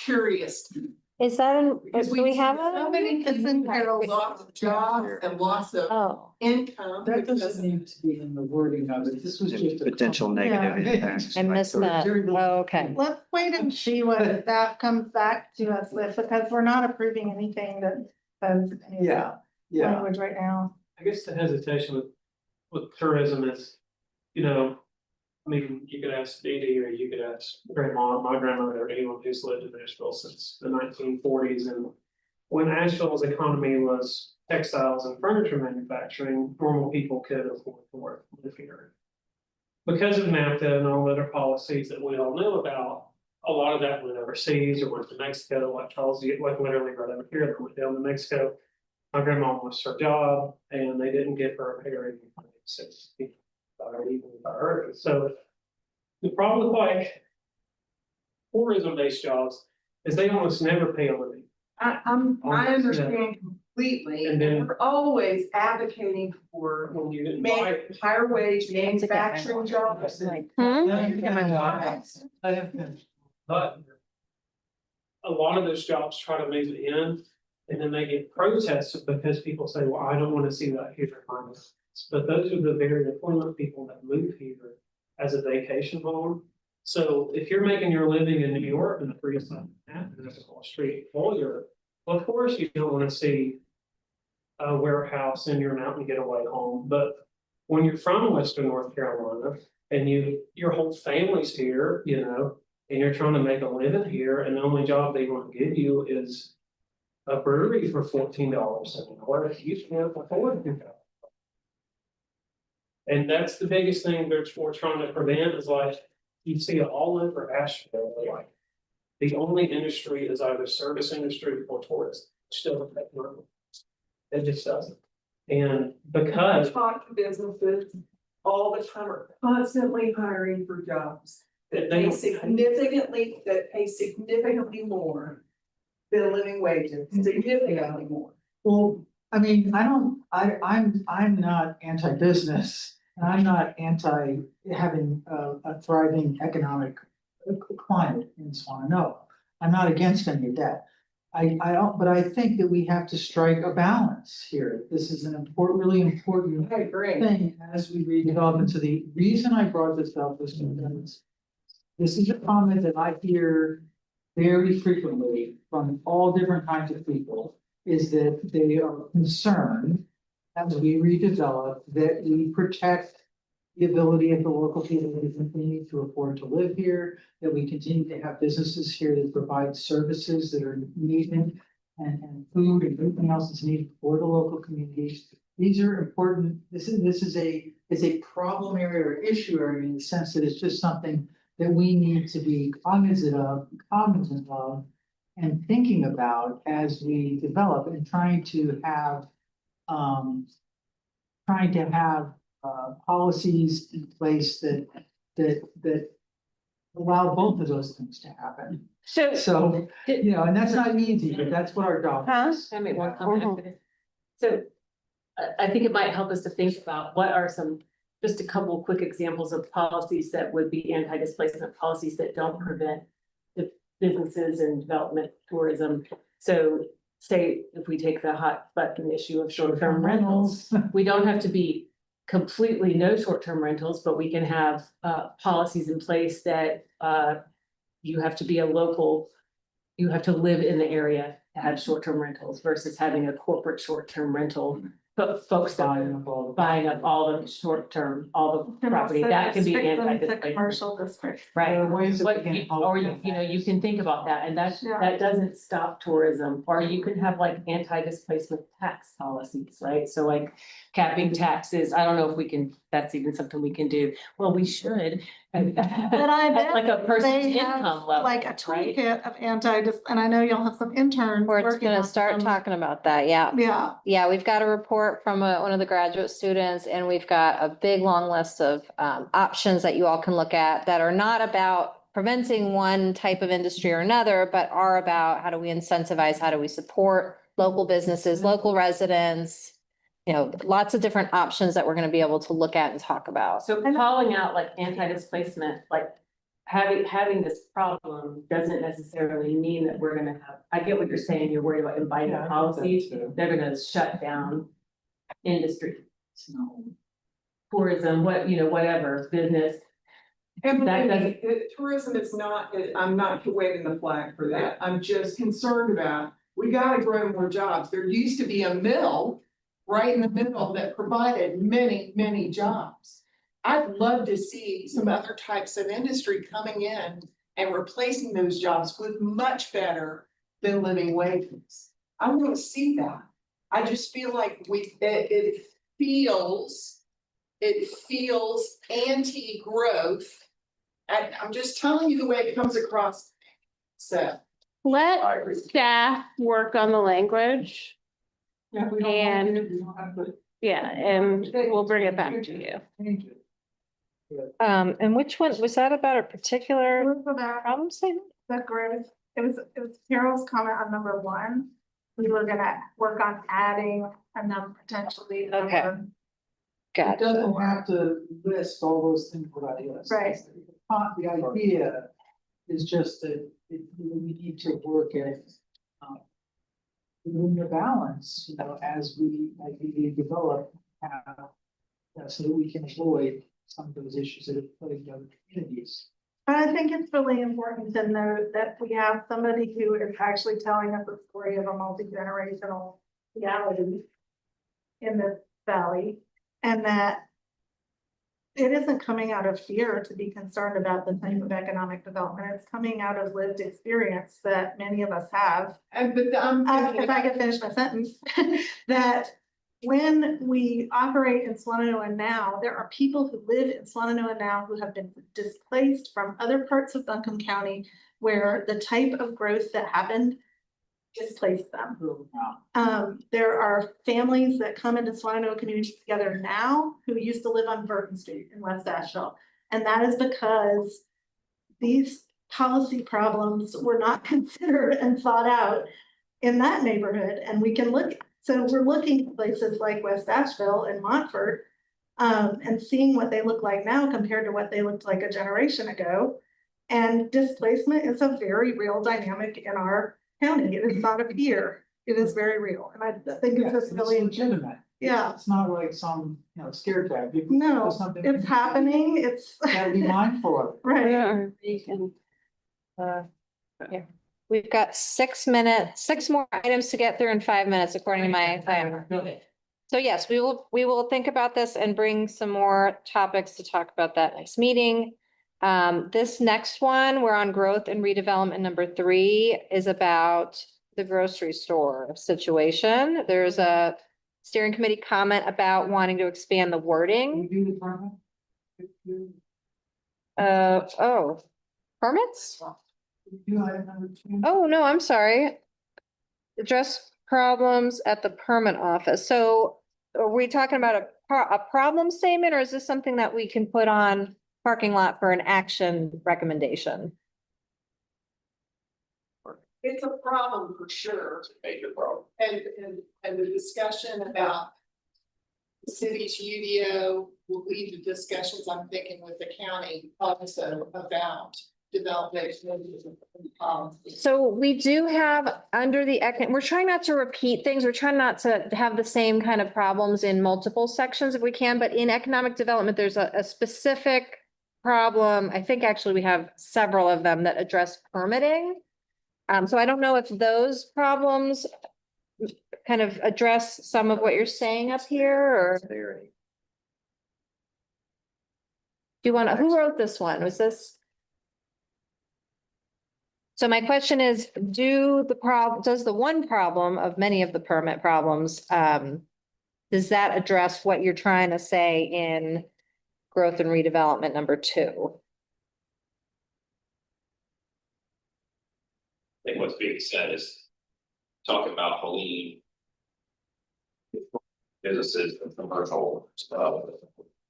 [SPEAKER 9] curious to me.
[SPEAKER 1] Is that,
[SPEAKER 9] Because
[SPEAKER 1] do we have
[SPEAKER 9] so
[SPEAKER 1] a?
[SPEAKER 9] many
[SPEAKER 7] It's in Carol's.
[SPEAKER 9] lots of jobs and lots of
[SPEAKER 1] Oh,
[SPEAKER 9] income.
[SPEAKER 6] That
[SPEAKER 9] because
[SPEAKER 6] doesn't need to be in the wording of it. This was just a.
[SPEAKER 3] Potential negative impacts.
[SPEAKER 1] I missed that. Oh, okay.
[SPEAKER 7] Let's wait and see what staff comes back to us with, because we're not approving anything that says. any of
[SPEAKER 6] Yeah,
[SPEAKER 7] that
[SPEAKER 6] yeah.
[SPEAKER 7] Language right now.
[SPEAKER 10] I guess the hesitation with tourism is, you know, I mean, you could ask Dee Dee, or you could ask grandma, my grandmother, or anyone who's lived in Nashville since the 1940s. And when Asheville's economy was textiles and furniture manufacturing, normal people could afford to live here. Because of NAFTA and all the other policies that we all know about, a lot of that went overseas or went to Mexico, like Charles, like literally right over here, they went down to Mexico. My grandma lost her job and they didn't give her a pay raise in 1960. So the problem with like tourism-based jobs is they almost never pay a living.
[SPEAKER 9] I understand completely,
[SPEAKER 10] And then-
[SPEAKER 9] and we're always advocating for
[SPEAKER 10] When you didn't buy it.
[SPEAKER 9] higher wage manufacturing jobs.
[SPEAKER 1] Hmm?
[SPEAKER 6] I have
[SPEAKER 10] But a lot of those jobs try to move in and then they get protested because people say, well, I don't want to see that here in my business. But those are the very employment people that move here as a vacation home. So if you're making your living in New York in the free side Manhattan as a Wall Street lawyer, well, of course you don't want to see a warehouse in your mountain getaway home. But when you're from Western North Carolina and your whole family's here, you know, and you're trying to make a living here, and the only job they want to give you is a brewery for $14 an hour, you can't afford to do that. And that's the biggest thing we're trying to prevent is like, you see it all over Asheville, like, the only industry is either service industry or tourism, still doesn't make money. It just doesn't. And because
[SPEAKER 9] Talk to businesses all the time are constantly hiring for jobs that
[SPEAKER 10] they
[SPEAKER 9] pay significantly more than living wages, significantly more.
[SPEAKER 6] Well, I mean, I'm not anti-business, and I'm not anti having a thriving economic climate in Swannanoa. I'm not against any of that. I don't, but I think that we have to strike a balance here. This is an really important
[SPEAKER 9] I agree.
[SPEAKER 6] thing as we redevelop. And so the reason I brought this up was because this is a comment that I hear very frequently from all different kinds of people, is that they are concerned as we redevelop that we protect the ability of the local people to continue to afford to live here, that we continue to have businesses here that provide services that are needed and food and everything else that's needed for the local communities. These are important. This is a problem area or issue area in the sense that it's just something that we need to be cognizant of and thinking about as we develop and trying to have policies in place that allow both of those things to happen. So, you know, and that's not easy, but that's what our job is.
[SPEAKER 8] Can I make one comment after this? So I think it might help us to think about what are just a couple of quick examples of policies that would be anti-displacement policies that don't prevent the businesses and development tourism. So say if we take the hot button issue of short-term rentals, we don't have to be completely no short-term rentals, but we can have policies in place that you have to be a local, you have to live in the area to have short-term rentals versus having a corporate short-term rental. But folks that are buying up all the short-term, all the property, that can be anti-displacement.
[SPEAKER 7] Commercial district.
[SPEAKER 8] Right,
[SPEAKER 6] There are ways that we
[SPEAKER 8] but
[SPEAKER 6] can
[SPEAKER 8] you,
[SPEAKER 6] help
[SPEAKER 8] or
[SPEAKER 6] them.
[SPEAKER 8] you can think about that, and that
[SPEAKER 7] Yeah.
[SPEAKER 8] doesn't stop tourism, or you can have like anti-displacement tax policies, right? So like capping taxes, I don't know if we can, that's even something we can do, well, we should.
[SPEAKER 7] But I bet
[SPEAKER 8] Like a person's
[SPEAKER 7] they have
[SPEAKER 8] income level,
[SPEAKER 7] like a
[SPEAKER 8] right?
[SPEAKER 7] toolkit of and I know you'll have some interns.
[SPEAKER 1] We're
[SPEAKER 7] working
[SPEAKER 1] gonna
[SPEAKER 7] on
[SPEAKER 1] start
[SPEAKER 7] some-
[SPEAKER 1] talking about that, yeah.
[SPEAKER 7] Yeah,
[SPEAKER 1] Yeah, we've got a report from one of the graduate students, and we've got a big, long list of options that you all can look at that are not about preventing one type of industry or another, but are about how do we incentivize, how do we support local businesses, local residents, you know, lots of different options that we're gonna be able to look at and talk about.
[SPEAKER 8] So calling out like anti-displacement, like having this problem doesn't necessarily mean that we're gonna have, I get what you're saying, you're worried about inviting
[SPEAKER 6] Yeah, I think
[SPEAKER 8] policies,
[SPEAKER 6] that's,
[SPEAKER 8] they're gonna shut down industry. Tourism, whatever, business.
[SPEAKER 9] And
[SPEAKER 8] That
[SPEAKER 9] believe me, tourism is not, I'm not waving the flag for that. I'm just concerned about, we gotta grow more jobs. There used to be a mill right in the middle that provided many, many jobs. I'd love to see some other types of industry coming in and replacing those jobs with much better than living wages. I want to see that. I just feel like it feels anti-growth. And I'm just telling you the way it comes across. So. I
[SPEAKER 2] Let
[SPEAKER 9] agree.
[SPEAKER 2] staff work on the language.
[SPEAKER 6] Yeah, we don't
[SPEAKER 2] And-
[SPEAKER 6] want to, we don't have to
[SPEAKER 2] Yeah, and we'll bring it back to you.
[SPEAKER 6] change it.
[SPEAKER 1] And which one, was that about a particular
[SPEAKER 7] we'll go back,
[SPEAKER 1] problem statement?
[SPEAKER 7] the grid, it was Carol's comment on number 1. We were gonna work on adding and then potentially.
[SPEAKER 1] Okay.
[SPEAKER 6] It
[SPEAKER 1] Gotcha.
[SPEAKER 6] doesn't have to list all those things without a list.
[SPEAKER 7] Right.
[SPEAKER 6] The idea is just that we need to work at, in the balance, as we develop, so that we can avoid some of those issues that have plagued other communities.
[SPEAKER 7] But I think it's really important to know that we have somebody who is actually telling us a story of a multi-generational reality in this valley, and that it isn't coming out of fear to be concerned about the type of economic development. It's coming out of lived experience that many of us have.
[SPEAKER 9] But I'm thinking
[SPEAKER 7] If I
[SPEAKER 9] about,
[SPEAKER 7] could finish my sentence, that when we operate in Swannanoa now, there are people who live in Swannanoa now who have been displaced from other parts of Buncombe County where the type of growth that happened displaced them. There are families that come into Swannanoa communities together now who used to live on Burton Street in West Asheville. And that is because these policy problems were not considered and thought out in that neighborhood. And we can look, so we're looking at places like West Asheville and Montfort, and seeing what they look like now compared to what they looked like a generation ago. And displacement is a very real dynamic in our county. It is not a fear. It is very real. And I think it's just really,
[SPEAKER 6] legitimate.
[SPEAKER 7] yeah,
[SPEAKER 6] It's not like some, scare tactic.
[SPEAKER 7] no,
[SPEAKER 6] It's something
[SPEAKER 7] it's happening. It's
[SPEAKER 6] gotta be mindful of.
[SPEAKER 7] right.
[SPEAKER 1] We've got 6 minutes, 6 more items to get through in 5 minutes, according to my timer. So yes, we will think about this and bring some more topics to talk about that next meeting. This next one, we're on growth and redevelopment. Number 3 is about the grocery store situation. There's a steering committee comment about wanting to expand the wording. Permits? Oh, no, I'm sorry. Address problems at the permit office. So are we talking about a problem statement, or is this something that we can put on parking lot for an action recommendation?
[SPEAKER 9] it's a problem for sure.
[SPEAKER 5] Major problem.
[SPEAKER 9] And the discussion about the city's UDO will lead to discussions, I'm thinking, with the county also about development of policy.
[SPEAKER 1] So we do have under the, we're trying not to repeat things. We're trying not to have the same kind of problems in multiple sections if we can, but in economic development, there's a specific problem. I think actually we have several of them that address permitting. So I don't know if those problems kind of address some of what you're saying up here, or do you want to, who wrote this one? Was this? So my question is, does the one problem of many of the permit problems, does that address what you're trying to say in growth and redevelopment number 2?
[SPEAKER 5] I think what's being said is talking about Helene. Businesses and commercial stuff.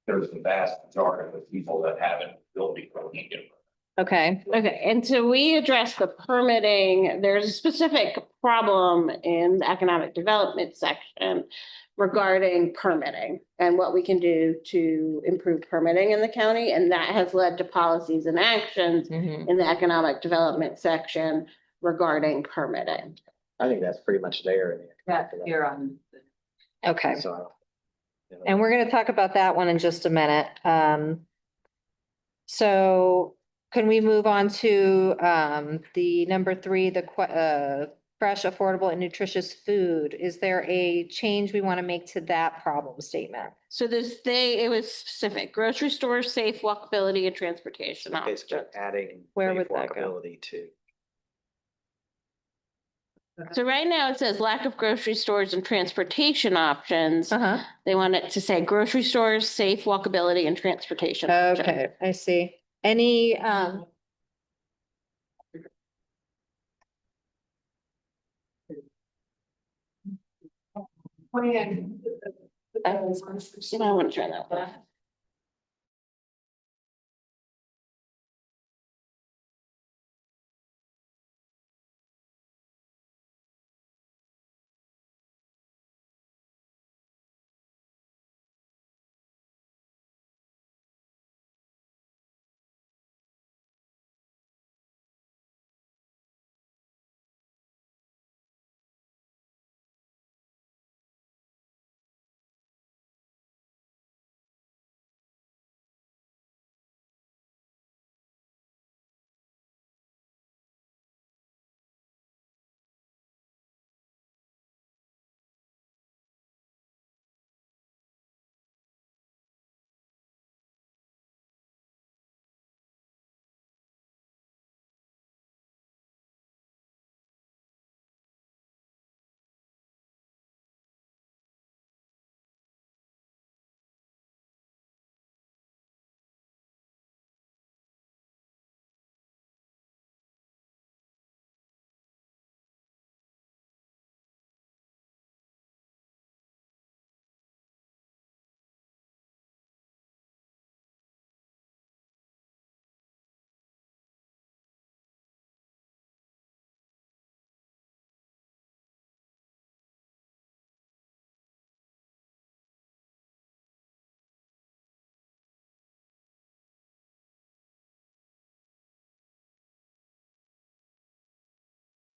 [SPEAKER 5] There's the vast majority of people that haven't built Helene.
[SPEAKER 1] Okay.
[SPEAKER 2] Okay, and so we address the permitting. There's a specific problem in the economic development section regarding permitting and what we can do to improve permitting in the county. And that has led to policies and actions in the economic development section regarding permitting.
[SPEAKER 3] I think that's pretty much there.
[SPEAKER 8] You're on.
[SPEAKER 1] Okay.
[SPEAKER 3] So.
[SPEAKER 1] And we're going to talk about that one in just a minute. So can we move on to the number 3, the fresh, affordable, and nutritious food? Is there a change we want to make to that problem statement?
[SPEAKER 2] So it was specific, grocery stores, safe walkability and transportation
[SPEAKER 3] Basically
[SPEAKER 2] options.
[SPEAKER 3] adding.
[SPEAKER 1] Where
[SPEAKER 3] safe
[SPEAKER 1] would that go?
[SPEAKER 3] walkability to.
[SPEAKER 2] So right now it says lack of grocery stores and transportation options.
[SPEAKER 1] Uh-huh.
[SPEAKER 2] They want it to say grocery stores, safe walkability and transportation. options.
[SPEAKER 1] Okay, I see. Any,
[SPEAKER 9] Plan.
[SPEAKER 2] I want to try that one.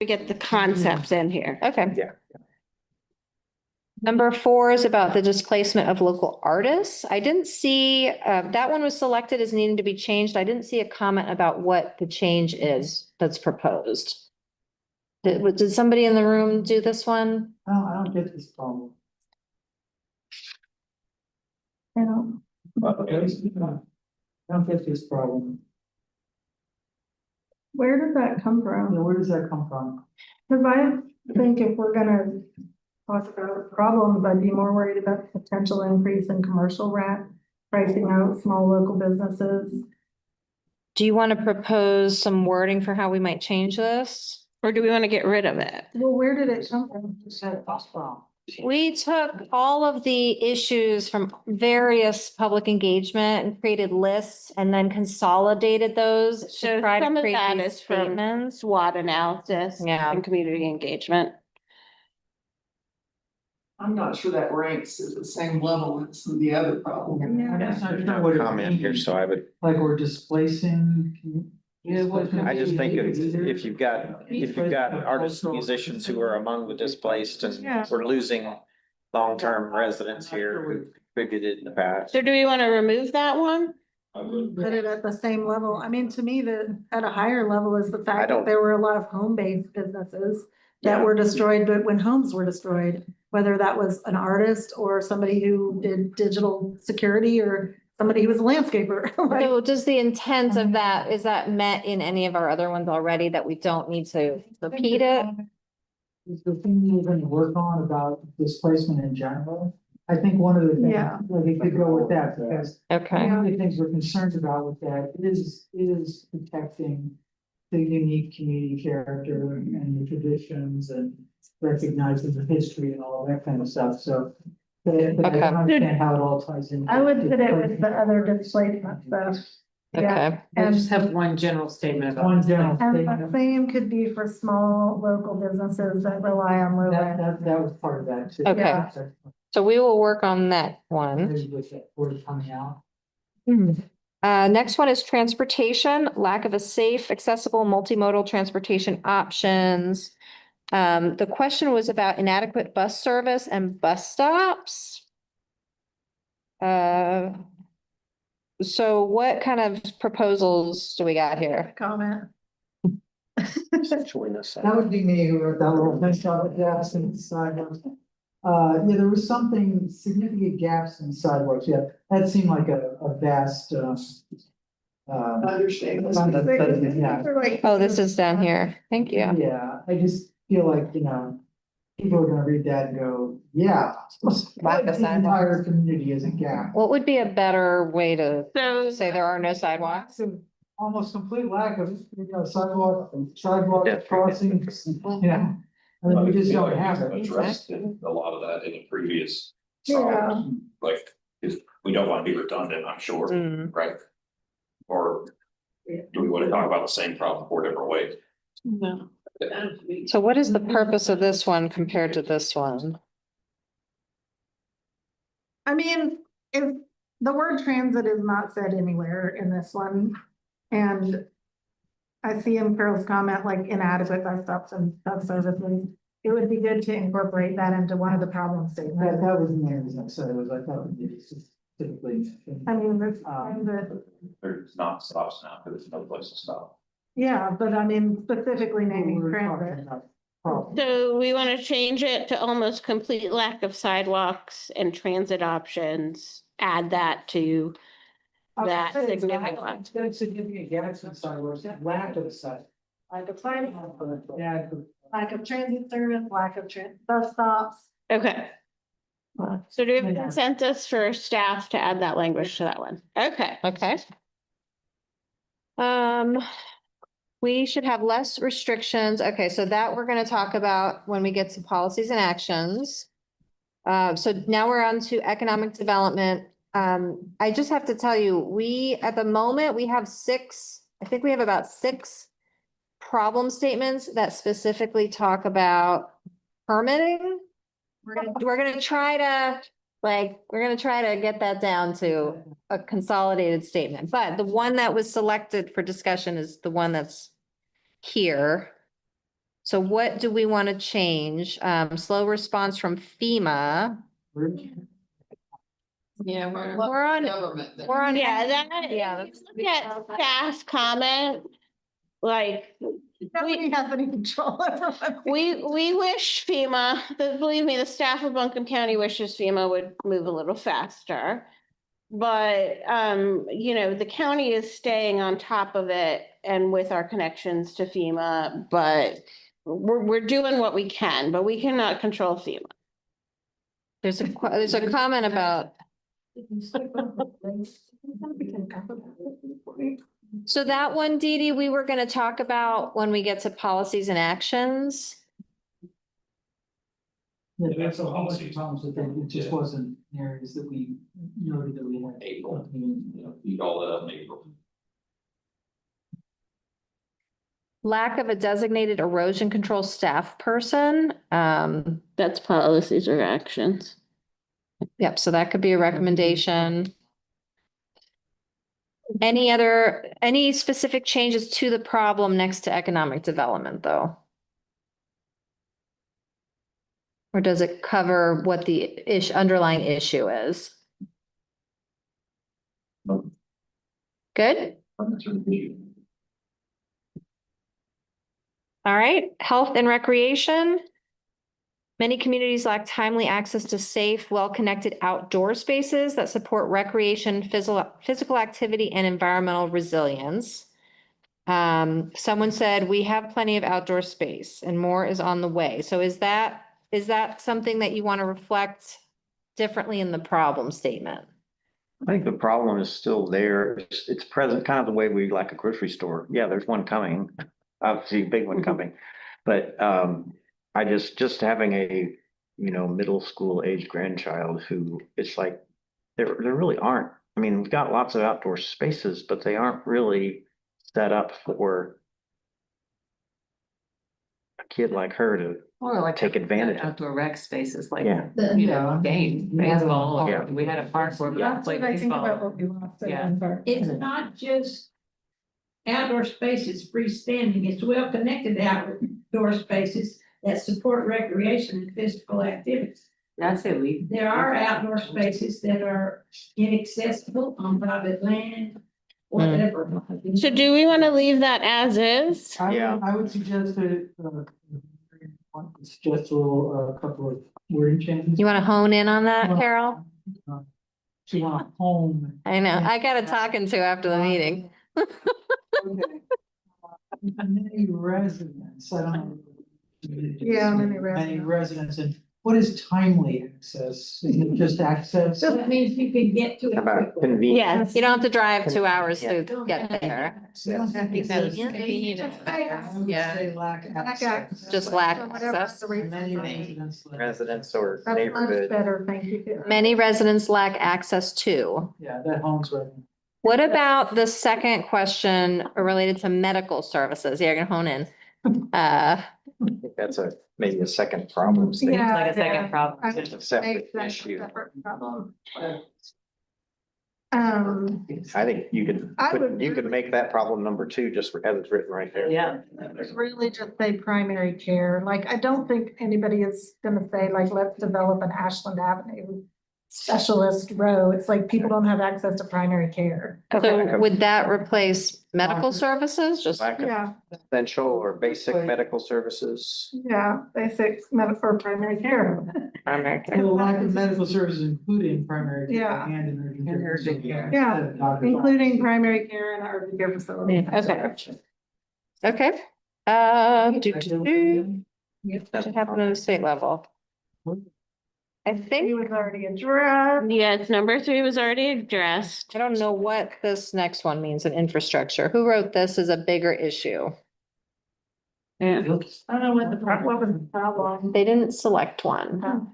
[SPEAKER 2] we get the concepts in here.
[SPEAKER 1] Okay.
[SPEAKER 3] Yeah.
[SPEAKER 1] Number 4 is about the displacement of local artists. I didn't see, that one was selected as needing to be changed. I didn't see a comment about what the change is that's proposed. Did somebody in the room do this one?
[SPEAKER 6] I don't get this problem.
[SPEAKER 7] You know,
[SPEAKER 6] I don't get this problem.
[SPEAKER 7] where did that come from?
[SPEAKER 6] Where does that come from?
[SPEAKER 7] Cause I think if we're gonna talk about problems, I'd be more worried about the potential increase in commercial rent, pricing out small local businesses.
[SPEAKER 1] Do you want to propose some wording for how we might change this?
[SPEAKER 2] Or do we want to get rid of it?
[SPEAKER 7] Well, where did it come from?
[SPEAKER 1] We took all of the issues from various public engagement and created lists and then consolidated those to
[SPEAKER 2] So
[SPEAKER 1] try to
[SPEAKER 2] some of
[SPEAKER 1] create
[SPEAKER 2] that
[SPEAKER 1] these
[SPEAKER 2] is from
[SPEAKER 1] statements.
[SPEAKER 2] SWOT analysis
[SPEAKER 1] Yeah.
[SPEAKER 2] and community engagement.
[SPEAKER 9] I'm not sure that ranks at the same level as some of the other problems.
[SPEAKER 6] I'm just not
[SPEAKER 3] There's
[SPEAKER 6] sure
[SPEAKER 3] no
[SPEAKER 6] what it
[SPEAKER 3] comment here,
[SPEAKER 6] means.
[SPEAKER 3] so I would,
[SPEAKER 6] Like we're displacing.
[SPEAKER 3] I just think if you've got artists, musicians who are among the displaced
[SPEAKER 7] Yeah.
[SPEAKER 3] and we're losing long-term residents here who contributed in the past.
[SPEAKER 2] So do we want to remove that one?
[SPEAKER 7] Put it at the same level. I mean, to me, at a higher level is the
[SPEAKER 3] I
[SPEAKER 7] fact
[SPEAKER 3] don't-
[SPEAKER 7] that there were a lot of home-based businesses that
[SPEAKER 3] Yeah.
[SPEAKER 7] were destroyed, but when homes were destroyed, whether that was an artist or somebody who did digital security or somebody who was a landscaper. Like,
[SPEAKER 1] So does the intent of that, is that met in any of our other ones already that we don't need to repeat it?
[SPEAKER 6] Is the thing you're gonna work on about displacement in general? I think one of the things,
[SPEAKER 7] Yeah.
[SPEAKER 6] like, it could go with that, because
[SPEAKER 1] Okay,
[SPEAKER 6] one of the things we're concerned about with that is protecting the unique community character and the traditions and recognizing the history and all that kind of stuff, so. But I don't
[SPEAKER 1] Okay.
[SPEAKER 6] understand how it all ties in.
[SPEAKER 7] I would put it with the other displacement stuff. Yeah,
[SPEAKER 1] okay.
[SPEAKER 8] I just have one general statement about.
[SPEAKER 6] One general
[SPEAKER 7] and the
[SPEAKER 6] statement,
[SPEAKER 7] same could be for small local businesses that rely on low rent.
[SPEAKER 6] that was part of that too.
[SPEAKER 1] Okay.
[SPEAKER 7] Yeah.
[SPEAKER 1] So we will work on that one.
[SPEAKER 6] Maybe with that word coming out.
[SPEAKER 1] Next one is transportation, lack of a safe, accessible, multimodal transportation options. The question was about inadequate bus service and bus stops. So what kind of proposals do we got here?
[SPEAKER 7] Comment.
[SPEAKER 3] Essentially, this.
[SPEAKER 6] That would be me who wrote that little thing about gaps in sidewalks. Yeah, there was something significant gaps in sidewalks, yeah, that seemed like a vast,
[SPEAKER 9] Understatement.
[SPEAKER 6] yeah.
[SPEAKER 1] Oh, this is down here. Thank you.
[SPEAKER 6] Yeah, I just feel like, people are gonna read that and go, yeah.
[SPEAKER 1] Lack of
[SPEAKER 6] The
[SPEAKER 1] sidewalks.
[SPEAKER 6] entire community is a gap.
[SPEAKER 1] What would be a better way to
[SPEAKER 2] So
[SPEAKER 1] say there are no sidewalks?
[SPEAKER 6] Almost complete lack of, sidewalk
[SPEAKER 3] Yeah.
[SPEAKER 6] crossings, yeah. I mean, we just
[SPEAKER 5] feel
[SPEAKER 6] don't
[SPEAKER 5] like
[SPEAKER 6] have
[SPEAKER 5] we've
[SPEAKER 6] it.
[SPEAKER 5] Addressed a lot of that in the previous.
[SPEAKER 7] Yeah.
[SPEAKER 5] Like, if we don't want to be redundant, I'm sure,
[SPEAKER 1] Hmm.
[SPEAKER 5] right? Or do we want to talk about the same problem 4 different ways?
[SPEAKER 2] no.
[SPEAKER 1] So what is the purpose of this one compared to this one?
[SPEAKER 7] I mean, if the word transit is not said anywhere in this one, and I see in Carol's comment, like inadequate bus stops and bus services, it would be good to incorporate that into one of the problem statements.
[SPEAKER 6] That was in there, as I said, it was like, that maybe specifically.
[SPEAKER 7] I mean, there's, transit,
[SPEAKER 5] There's not stops now, because there's no place to stop.
[SPEAKER 7] yeah, but I mean, specifically naming
[SPEAKER 6] We were talking
[SPEAKER 7] transit.
[SPEAKER 6] about problems.
[SPEAKER 2] So we want to change it to almost complete lack of sidewalks and transit options. Add that to that significant one.
[SPEAKER 6] There's significant gaps in sidewalks, lack of side.
[SPEAKER 7] Lack of sidewalks,
[SPEAKER 6] Yeah.
[SPEAKER 7] lack of transit service, lack of bus stops.
[SPEAKER 2] Okay. So do we have consensus for staff to add that language to that one? Okay.
[SPEAKER 1] Okay. We should have less restrictions. Okay, so that we're gonna talk about when we get to policies and actions. So now we're on to economic development. I just have to tell you, at the moment, we have I think we have about 6 problem statements that specifically talk about permitting. We're gonna try to get that down to a consolidated statement, but the one that was selected for discussion is the one that's here. So what do we want to change? Slow response from FEMA.
[SPEAKER 9] Yeah,
[SPEAKER 1] We're on,
[SPEAKER 9] government.
[SPEAKER 1] we're on.
[SPEAKER 2] Yeah, that,
[SPEAKER 1] Yeah,
[SPEAKER 2] let's look at staff comment. Like,
[SPEAKER 7] Nobody has any control over what.
[SPEAKER 2] we wish FEMA, believe me, the staff of Buncombe County wishes FEMA would move a little faster. But, you know, the county is staying on top of it and with our connections to FEMA, but we're doing what we can, but we cannot control FEMA.
[SPEAKER 1] there's a comment about, so that one, Dee Dee, we were gonna talk about when we get to policies and actions.
[SPEAKER 6] Yeah, there's a whole bunch of problems with it. It just wasn't areas that we noted that we had.
[SPEAKER 5] April, eat all that up in April.
[SPEAKER 1] Lack of a designated erosion control staff person.
[SPEAKER 2] That's policies or actions.
[SPEAKER 1] Yep, so that could be a recommendation. Any specific changes to the problem next to economic development, though? Or does it cover what the underlying issue is?
[SPEAKER 5] No.
[SPEAKER 1] Good? All right, health and recreation. Many communities lack timely access to safe, well-connected outdoor spaces that support recreation, physical activity, and environmental resilience. Someone said, we have plenty of outdoor space and more is on the way. So is that something that you want to reflect differently in the problem statement?
[SPEAKER 3] I think the problem is still there. It's present, kind of the way we like a grocery store. Yeah, there's one coming, obviously a big one coming. But I just having a, middle school age grandchild who it's like, there really aren't. I mean, we've got lots of outdoor spaces, but they aren't really set up for a kid like her to
[SPEAKER 8] Or like
[SPEAKER 3] take advantage of.
[SPEAKER 8] outdoor rec spaces, like,
[SPEAKER 3] Yeah.
[SPEAKER 8] game, baseball, or
[SPEAKER 3] Yeah.
[SPEAKER 8] we had a park where we
[SPEAKER 7] That's
[SPEAKER 8] played
[SPEAKER 7] what I think about
[SPEAKER 8] baseball.
[SPEAKER 7] what we want to say.
[SPEAKER 8] Yeah.
[SPEAKER 7] in part.
[SPEAKER 11] It's not just outdoor spaces freestanding, it's well-connected outdoor spaces that support recreation and physical activities.
[SPEAKER 8] I'd say we.
[SPEAKER 11] There are outdoor spaces that are inaccessible on private land, whatever.
[SPEAKER 2] So do we want to leave that as is?
[SPEAKER 3] Yeah.
[SPEAKER 6] I would suggest that, suggest a little, couple of word changes.
[SPEAKER 1] You want to hone in on that, Carol?
[SPEAKER 6] She want home.
[SPEAKER 1] I know, I got a talking to after the meeting.
[SPEAKER 6] Okay. Many residents, I don't know.
[SPEAKER 7] Yeah, many
[SPEAKER 6] Many residents, and what is timely access? Is it just access?
[SPEAKER 11] So that means you can get to it
[SPEAKER 3] How about
[SPEAKER 11] quickly.
[SPEAKER 3] convenience?
[SPEAKER 2] Yes.
[SPEAKER 1] You don't have to drive 2 hours to
[SPEAKER 11] Yeah.
[SPEAKER 1] get there.
[SPEAKER 6] Yeah.
[SPEAKER 7] Yeah.
[SPEAKER 6] Lack
[SPEAKER 7] Lack
[SPEAKER 6] access.
[SPEAKER 1] Just lack
[SPEAKER 7] Whatever
[SPEAKER 1] access.
[SPEAKER 7] the reason.
[SPEAKER 6] Many residents.
[SPEAKER 3] Residents or
[SPEAKER 7] That's much
[SPEAKER 3] neighborhood.
[SPEAKER 7] better, thank you.
[SPEAKER 1] Many residents lack access to.
[SPEAKER 6] Yeah, that home's right.
[SPEAKER 1] What about the second question related to medical services? Yeah, you're gonna hone in.
[SPEAKER 3] I think that's maybe a second problem. statement.
[SPEAKER 7] Yeah.
[SPEAKER 8] Like a second problem.
[SPEAKER 7] I
[SPEAKER 3] It's a separate
[SPEAKER 7] Makes sense,
[SPEAKER 3] issue.
[SPEAKER 7] separate problem.
[SPEAKER 3] I think you
[SPEAKER 7] I would-
[SPEAKER 3] could make that problem number 2, just as it's written right there.
[SPEAKER 8] Yeah.
[SPEAKER 7] It's really just say primary care, like, I don't think anybody is gonna say, like, let's develop an Ashland Avenue specialist row, it's like people don't have access to primary care.
[SPEAKER 1] So would that replace medical services? Just,
[SPEAKER 3] Lack of
[SPEAKER 7] Yeah,
[SPEAKER 3] essential or basic medical services.
[SPEAKER 7] yeah, basic medical or primary care.
[SPEAKER 1] primary
[SPEAKER 6] And
[SPEAKER 1] care.
[SPEAKER 6] the lack of medical services, including primary care
[SPEAKER 7] Yeah.
[SPEAKER 6] and emergency.
[SPEAKER 8] And urgent care.
[SPEAKER 7] Yeah, Including primary care and urgent care facility.
[SPEAKER 1] Okay. Okay. What happened at the state level? I
[SPEAKER 7] He
[SPEAKER 1] think,
[SPEAKER 7] was already addressed.
[SPEAKER 2] Yes, number 3 was already addressed.
[SPEAKER 1] I don't know what this next one means in infrastructure. Who wrote this as a bigger issue?
[SPEAKER 7] I don't know what what was the problem.
[SPEAKER 1] They didn't select one.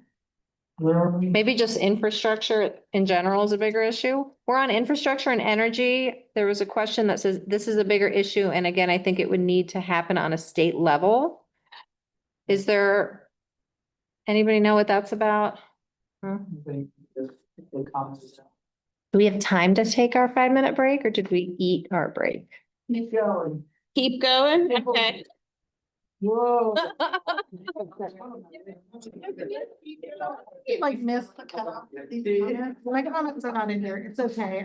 [SPEAKER 1] Maybe just infrastructure in general is a bigger issue. We're on infrastructure and energy. There was a question that says this is a bigger issue. And again, I think it would need to happen on a state level. Is there, anybody know what that's about? Do we have time to take our 5-minute break or did we eat our break?
[SPEAKER 11] Keep going.
[SPEAKER 2] Keep going, okay.
[SPEAKER 7] Whoa. Like miss the cutoff. These comments. My comments are not in here. It's okay.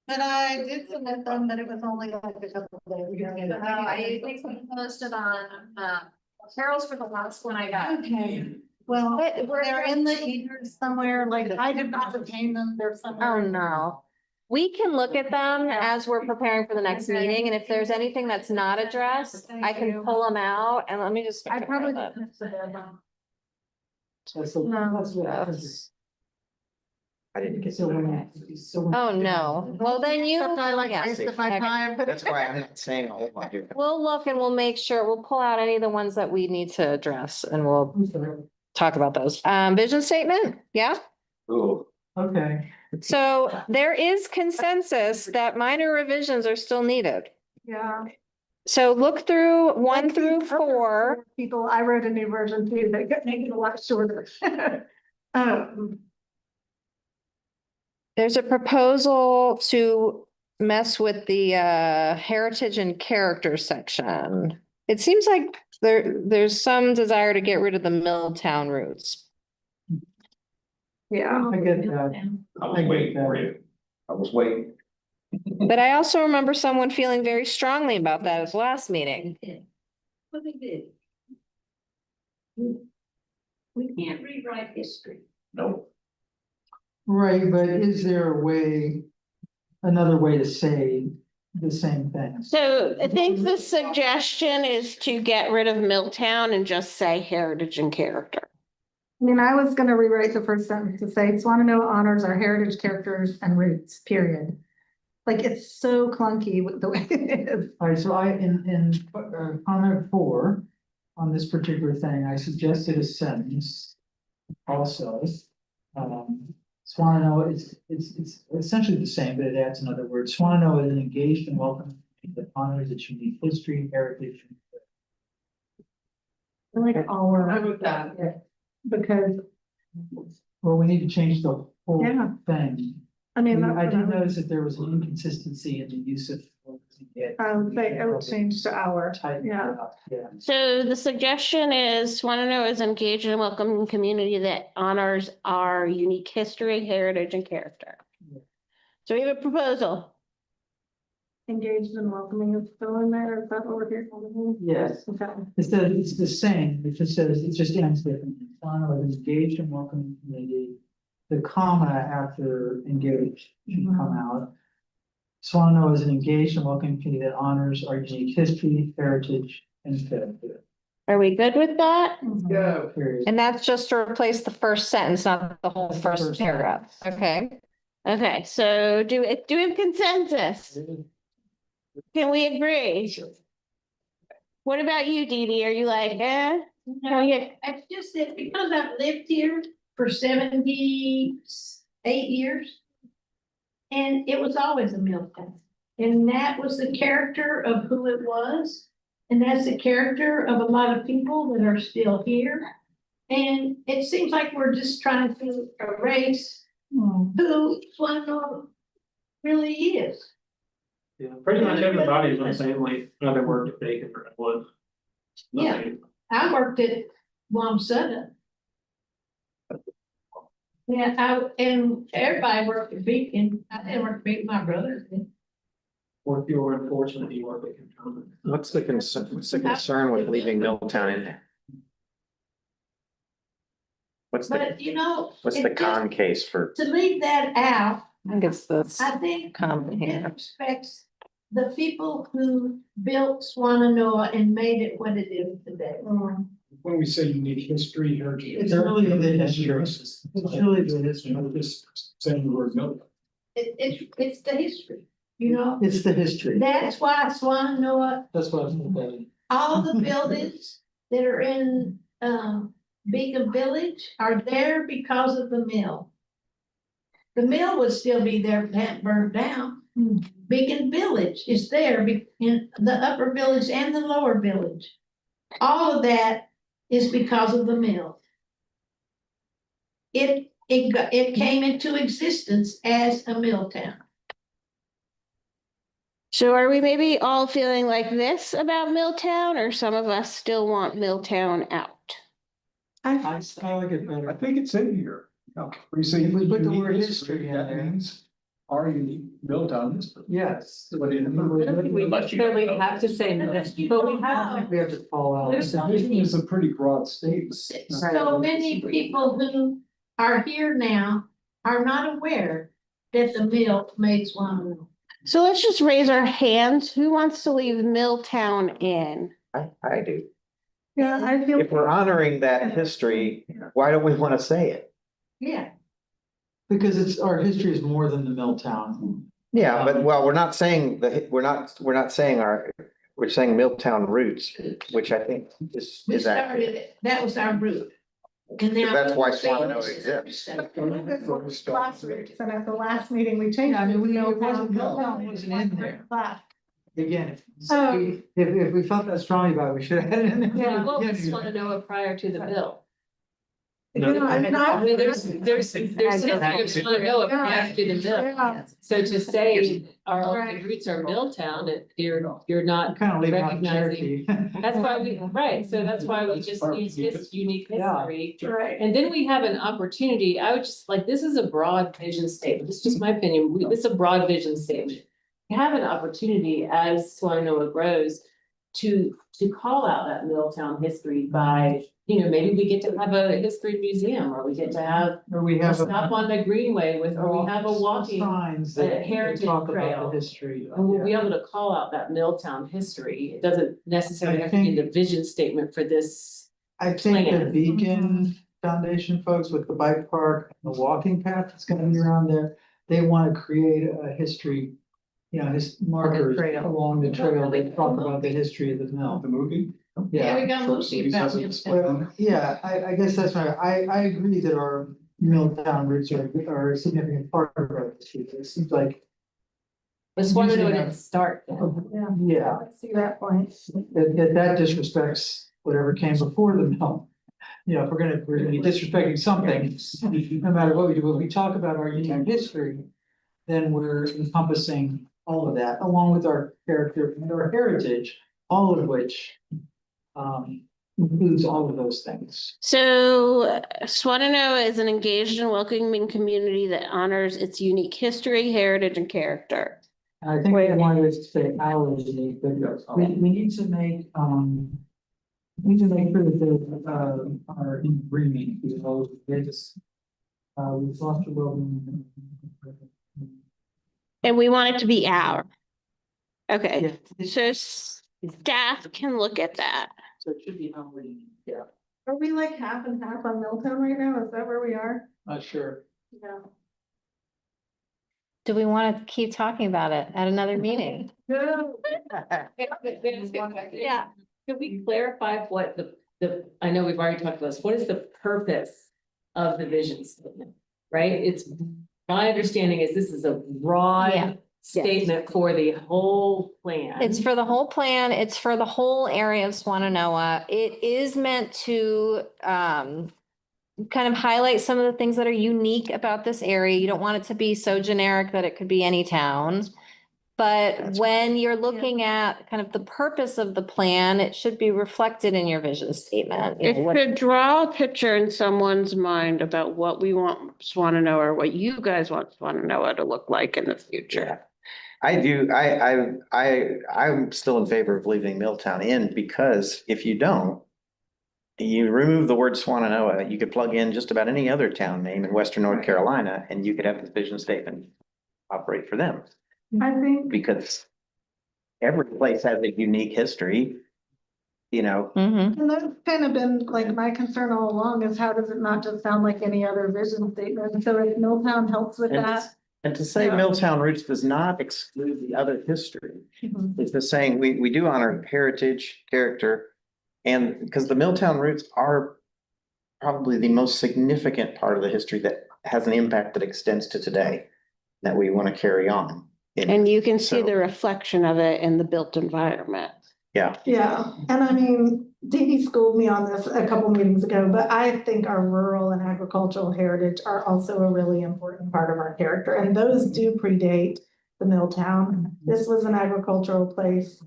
[SPEAKER 7] But I did submit them, but it was only like a couple of days.
[SPEAKER 1] I think we posted on, Carol's for the last one I got.
[SPEAKER 7] Okay, well, they're in the ether somewhere, like I did not obtain them, they're somewhere.
[SPEAKER 1] Oh, no. We can look at them as we're preparing for the next meeting, and if there's anything that's not addressed, I can pull them out, and let me just.
[SPEAKER 7] I probably just missed the deadline.
[SPEAKER 6] That's
[SPEAKER 7] No.
[SPEAKER 6] what happens.
[SPEAKER 3] I didn't get.
[SPEAKER 1] Oh, no. Well, then you.
[SPEAKER 7] Except I like
[SPEAKER 1] yeah.
[SPEAKER 7] wasted my time, but.
[SPEAKER 3] That's why I'm not saying a whole lot here.
[SPEAKER 1] We'll look and we'll make sure, we'll pull out any of the ones that we need to address, and we'll talk about those. Vision statement, yeah?
[SPEAKER 5] Ooh,
[SPEAKER 6] Okay.
[SPEAKER 1] So there is consensus that minor revisions are still needed.
[SPEAKER 7] Yeah.
[SPEAKER 1] So look through 1 through 4.
[SPEAKER 7] People, I wrote a new version too, that got made it a lot shorter.
[SPEAKER 1] There's a proposal to mess with the heritage and character section. It seems like there's some desire to get rid of the Milltown roots.
[SPEAKER 7] Yeah.
[SPEAKER 6] I get that.
[SPEAKER 5] I was waiting for you. I was waiting.
[SPEAKER 1] But I also remember someone feeling very strongly about that at the last meeting.
[SPEAKER 11] What they did. We can't rewrite history.
[SPEAKER 5] Nope.
[SPEAKER 6] Right, but is there a way, another way to say the same thing?
[SPEAKER 2] So I think the suggestion is to get rid of Milltown and just say heritage and character.
[SPEAKER 7] I mean, I was gonna rewrite the first sentence to say Swannanoa honors our heritage, characters and roots, period. Like, it's so clunky with the way it is.
[SPEAKER 6] All right, so in comment 4 on this particular thing, I suggested a sentence also. Swannanoa it's essentially the same, but it adds another word. Swannanoa is an engaged and welcoming community that honors its unique history, heritage.
[SPEAKER 7] I like all
[SPEAKER 9] I'm
[SPEAKER 7] words,
[SPEAKER 9] with that.
[SPEAKER 7] because,
[SPEAKER 6] Well, we need to change the whole
[SPEAKER 7] Yeah.
[SPEAKER 6] thing.
[SPEAKER 7] I mean.
[SPEAKER 6] I
[SPEAKER 7] that's
[SPEAKER 6] did
[SPEAKER 7] what I would-
[SPEAKER 6] notice that there was an inconsistency in the use of.
[SPEAKER 7] I would say it would change to our,
[SPEAKER 6] Tighten it
[SPEAKER 7] yeah.
[SPEAKER 6] up, yeah.
[SPEAKER 2] So the suggestion is Swannanoa is engaged in a welcoming community that honors our unique history, heritage and character. So we have a proposal.
[SPEAKER 7] Engaged and welcoming is still in there, is that what we're here?
[SPEAKER 6] Yes.
[SPEAKER 7] Okay.
[SPEAKER 6] It's the same, it just says, it just ends differently. Swannanoa is engaged and welcoming community. The comma after engaged should come out. Swannanoa is an engaged and welcoming community that honors our unique history, heritage, and character.
[SPEAKER 2] Are we good with that?
[SPEAKER 9] Go.
[SPEAKER 6] Period.
[SPEAKER 1] And that's just to replace the first sentence, not the whole
[SPEAKER 6] That's the
[SPEAKER 1] first
[SPEAKER 6] first
[SPEAKER 1] paragraph.
[SPEAKER 6] sentence.
[SPEAKER 1] Okay.
[SPEAKER 2] Okay, so do we have consensus? Can we agree? What about you, Dee Dee? Are you like, eh?
[SPEAKER 11] No, I just said, because I've lived here for 78 years. And it was always a mill town. And that was the character of who it was. And that's the character of a lot of people that are still here. And it seems like we're just trying to erase who Swannanoa really is.
[SPEAKER 10] Yeah, pretty much everybody is on the same like other work that they can one.
[SPEAKER 11] Yeah. I worked at Wamsutta. Yeah, and everybody worked at Beacon. I didn't work at Beacon, my brother did.
[SPEAKER 10] Or if you were unfortunate, you work at Canton.
[SPEAKER 3] What's the concern with leaving Milltown in there? What's
[SPEAKER 11] But you know.
[SPEAKER 3] what's
[SPEAKER 11] it
[SPEAKER 3] the
[SPEAKER 11] just-
[SPEAKER 3] con case for?
[SPEAKER 11] To leave that out,
[SPEAKER 1] I think it's this
[SPEAKER 11] I think
[SPEAKER 1] comment
[SPEAKER 11] it
[SPEAKER 1] here.
[SPEAKER 11] respects the people who built Swannanoa and made it what it is today.
[SPEAKER 4] When we say unique history, heritage.
[SPEAKER 6] It's really the history. It's really the history.
[SPEAKER 4] Not just saying the word no.
[SPEAKER 11] It's the history, you know?
[SPEAKER 6] It's the history.
[SPEAKER 11] That's why Swannanoa,
[SPEAKER 6] That's what I was thinking.
[SPEAKER 11] all the buildings that are in, Beacon Village are there because of the mill. The mill would still be there if it hadn't burned down. Beacon Village is there in the upper village and the lower village. All of that is because of the mill. It came into existence as a mill town.
[SPEAKER 2] So are we maybe all feeling like this about Milltown, or some of us still want Milltown out?
[SPEAKER 6] I like it
[SPEAKER 4] I
[SPEAKER 6] better.
[SPEAKER 4] think it's in here. We say.
[SPEAKER 6] If we put the
[SPEAKER 4] unique
[SPEAKER 6] word history in
[SPEAKER 4] that
[SPEAKER 6] there.
[SPEAKER 4] means our unique Milltown history.
[SPEAKER 6] Yes.
[SPEAKER 4] But in.
[SPEAKER 8] I don't think we necessarily have to say this, but we
[SPEAKER 6] I don't think
[SPEAKER 8] have.
[SPEAKER 6] we have to call out.
[SPEAKER 8] There's
[SPEAKER 4] Vision is a pretty broad statement.
[SPEAKER 11] So many people who are here now are not aware that the mill makes one.
[SPEAKER 2] So let's just raise our hands. Who wants to leave Milltown in?
[SPEAKER 3] I do.
[SPEAKER 7] Yeah, I feel.
[SPEAKER 3] If we're honoring that history, why don't we want to say it?
[SPEAKER 11] Yeah.
[SPEAKER 6] Because our history is more than the Milltown.
[SPEAKER 3] Yeah, but well, we're not saying we're saying Milltown roots, which I think is
[SPEAKER 11] We started
[SPEAKER 3] accurate.
[SPEAKER 11] it, that was our root. And now.
[SPEAKER 3] That's why Swannanoa exists.
[SPEAKER 7] Last week, and at the last meeting, we changed.
[SPEAKER 6] Yeah, I mean,
[SPEAKER 7] Milltown.
[SPEAKER 6] Milltown wasn't in there.
[SPEAKER 7] Class.
[SPEAKER 6] Again,
[SPEAKER 7] Oh.
[SPEAKER 6] if we felt that strongly about it, we should have had it in there.
[SPEAKER 8] Yeah, what was Swannanoa prior to the bill?
[SPEAKER 7] Yeah, I'm not-
[SPEAKER 8] I mean, there's history of Swannanoa prior to the bill.
[SPEAKER 7] Yeah.
[SPEAKER 8] So to say our only roots are Milltown, you're not,
[SPEAKER 6] Kind of leaving out
[SPEAKER 8] recognizing-
[SPEAKER 6] Cherokee.
[SPEAKER 8] that's why so that's why we just use this unique
[SPEAKER 6] Yeah.
[SPEAKER 8] history.
[SPEAKER 7] Right.
[SPEAKER 8] And then we have an opportunity, I would just, like, this is a broad vision statement, this is just my opinion, it's a broad vision statement. We have an opportunity as Swannanoa grows to call out that Milltown history by, maybe we get to have a history museum, or we get to have
[SPEAKER 6] Or we
[SPEAKER 8] a
[SPEAKER 6] have.
[SPEAKER 8] stop on the greenway with, or we have a walking.
[SPEAKER 6] Signs
[SPEAKER 8] a
[SPEAKER 6] that
[SPEAKER 8] heritage
[SPEAKER 6] talk about
[SPEAKER 8] trail.
[SPEAKER 6] the history.
[SPEAKER 8] And we'll be able to call out that Milltown history. It doesn't necessarily
[SPEAKER 6] I
[SPEAKER 8] have to be
[SPEAKER 6] think-
[SPEAKER 8] the vision statement for this.
[SPEAKER 6] I think the
[SPEAKER 8] plan.
[SPEAKER 6] Beacon Foundation folks with the bike park, the walking path that's gonna be around there, they wanna create a history. His markers
[SPEAKER 8] trail.
[SPEAKER 6] along the trail, they talk about the history of the mill.
[SPEAKER 4] The movie.
[SPEAKER 11] Yeah, we
[SPEAKER 6] Yeah,
[SPEAKER 11] got
[SPEAKER 4] Short
[SPEAKER 11] movie
[SPEAKER 4] series
[SPEAKER 11] about
[SPEAKER 4] hasn't
[SPEAKER 11] Milltown.
[SPEAKER 4] explained.
[SPEAKER 6] yeah, I guess that's right. I agree that our Milltown roots are a significant part of our history. It seems like,
[SPEAKER 8] But Swannanoa
[SPEAKER 6] Using
[SPEAKER 8] didn't start then.
[SPEAKER 6] yeah,
[SPEAKER 7] I see that point.
[SPEAKER 6] that disrespects whatever came before the mill. If we're gonna be disrespecting something, no matter what we do, when we talk about our unique history, then we're encompassing all of that, along with our character and our heritage, all of which includes all of those things.
[SPEAKER 2] So Swannanoa is an engaged and welcoming community that honors its unique history, heritage, and character.
[SPEAKER 6] And I think we wanted to say our unique, but we need to make, sure that are in agreement, because they just, we foster well-being.
[SPEAKER 2] And we want it to be our. Okay,
[SPEAKER 6] Yeah,
[SPEAKER 2] so staff can look at that.
[SPEAKER 6] so it should be our unique, yeah,
[SPEAKER 7] Are we like half and half on Milltown right now? Is that where we are?
[SPEAKER 6] not sure.
[SPEAKER 7] Yeah.
[SPEAKER 1] Do we want to keep talking about it at another meeting?
[SPEAKER 7] No.
[SPEAKER 8] Yeah. Could we clarify what I know we've already talked about this, what is the purpose of the vision statement? Right? My understanding is this is a
[SPEAKER 1] Yeah.
[SPEAKER 8] broad statement for the whole plan.
[SPEAKER 1] It's for the whole plan. It's for the whole area of Swannanoa. It is meant to kind of highlight some of the things that are unique about this area. You don't want it to be so generic that it could be any town. But when you're looking at kind of the purpose of the plan, it should be reflected in your vision statement. You
[SPEAKER 2] It
[SPEAKER 1] know, what-
[SPEAKER 2] should draw a picture in someone's mind about what we want Swannanoa, or what you guys want Swannanoa to look like in the future.
[SPEAKER 3] I do, I'm still in favor of leaving Milltown in, because if you don't, you remove the word Swannanoa, you could plug in just about any other town name in Western North Carolina, and you could have the vision statement operate for them,
[SPEAKER 7] I think,
[SPEAKER 3] because every place has a unique history,
[SPEAKER 1] Mhm.
[SPEAKER 7] and that's kind of been like my concern all along is how does it not just sound like any other vision statement? So if Milltown helps with
[SPEAKER 3] And-
[SPEAKER 7] that.
[SPEAKER 3] And to say
[SPEAKER 7] Yeah.
[SPEAKER 3] Milltown roots does not exclude the other history. It's just saying we do honor heritage, character, and because the Milltown roots are probably the most significant part of the history that has an impact that extends to today that we want to carry on.
[SPEAKER 2] And you can see
[SPEAKER 3] So-
[SPEAKER 2] the reflection of it in the built environment.
[SPEAKER 3] Yeah,
[SPEAKER 7] Yeah, and I mean, Dee Dee schooled me on this a couple meetings ago, but I think our rural and agricultural heritage are also a really important part of our character, and those do predate the mill town. This was an agricultural place.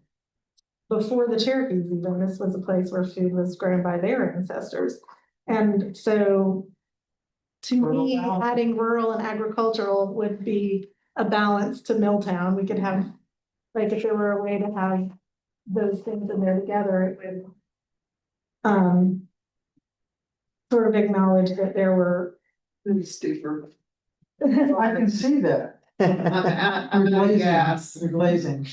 [SPEAKER 7] Before the Cherokees even, this was a place where food was grown by their ancestors. And so to me, adding rural and agricultural would be a balance to Milltown. We could have, like, if there were a way to have those things in there together, it would sort of acknowledge that there were.
[SPEAKER 9] Really stupid.
[SPEAKER 6] I can see that.
[SPEAKER 9] I'm gonna guess.
[SPEAKER 6] You're glazing.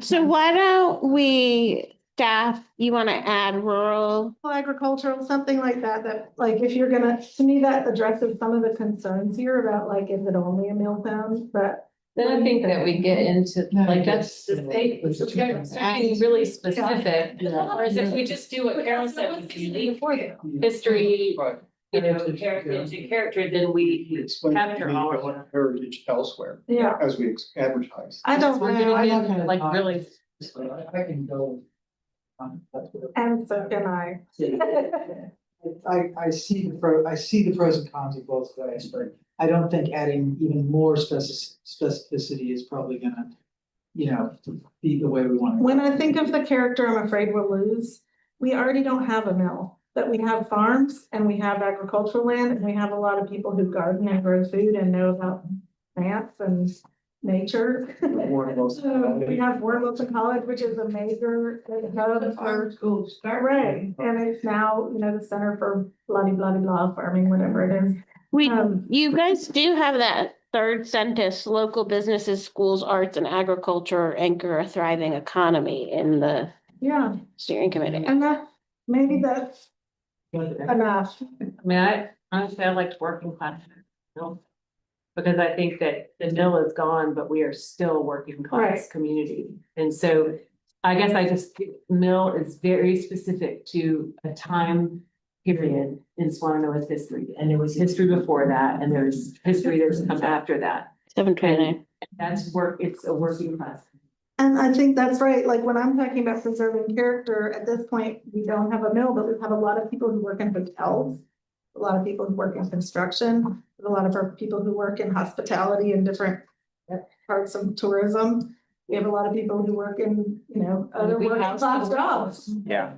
[SPEAKER 2] So why don't we, staff, you want to add rural?
[SPEAKER 7] Agricultural, something like that, that, like, if you're gonna, to me, that addresses some of the concerns here about, like, is it only a mill town, but.
[SPEAKER 8] Then I think that we get into,
[SPEAKER 6] No,
[SPEAKER 8] like,
[SPEAKER 6] that's-
[SPEAKER 8] that's the thing, something really specific. Whereas if we just do what Carol said, we can leave history, heritage and character, then we
[SPEAKER 4] Explain
[SPEAKER 8] capture
[SPEAKER 4] to me
[SPEAKER 8] all of
[SPEAKER 4] what heritage elsewhere.
[SPEAKER 7] Yeah.
[SPEAKER 4] As we advertise.
[SPEAKER 7] I don't
[SPEAKER 8] We're
[SPEAKER 7] know,
[SPEAKER 8] gonna
[SPEAKER 6] I'm not
[SPEAKER 8] get,
[SPEAKER 6] gonna
[SPEAKER 8] like,
[SPEAKER 6] talk.
[SPEAKER 8] really.
[SPEAKER 6] I can go. That's what-
[SPEAKER 7] and so can I.
[SPEAKER 6] I see the pros and cons of both ways, but I don't think adding even more specificity is probably gonna, be the way we want to.
[SPEAKER 7] When I think of the character I'm afraid we'll lose, we already don't have a mill, but we have farms and we have agricultural land and we have a lot of people who garden and grow food and know about plants and nature. So we have Warren Wilson College, which is a major hub for.
[SPEAKER 11] School start.
[SPEAKER 7] Right, and it's now, the Center for blah, blah, blah, farming, whatever it is.
[SPEAKER 2] You guys do have that third sentence, local businesses, schools, arts and agriculture anchor a thriving economy in the
[SPEAKER 7] Yeah,
[SPEAKER 2] steering committee.
[SPEAKER 7] and maybe that's enough.
[SPEAKER 8] I mean, I honestly, I liked working class. Because I think that the mill is gone, but we are still a working class
[SPEAKER 7] Right.
[SPEAKER 8] community. And so I guess mill is very specific to a time period in Swannanoa's history. And there was history before that, and there's history that's come after that.
[SPEAKER 2] 729.
[SPEAKER 8] It's a working class.
[SPEAKER 7] And I think that's right, like when I'm talking about preserving character, at this point, we don't have a mill, but we have a lot of people who work in hotels. A lot of people who work in construction, a lot of our people who work in hospitality and different parts of tourism. We have a lot of people who work in, other
[SPEAKER 8] We
[SPEAKER 7] working
[SPEAKER 8] have
[SPEAKER 7] class
[SPEAKER 8] some-
[SPEAKER 7] jobs.
[SPEAKER 3] Yeah,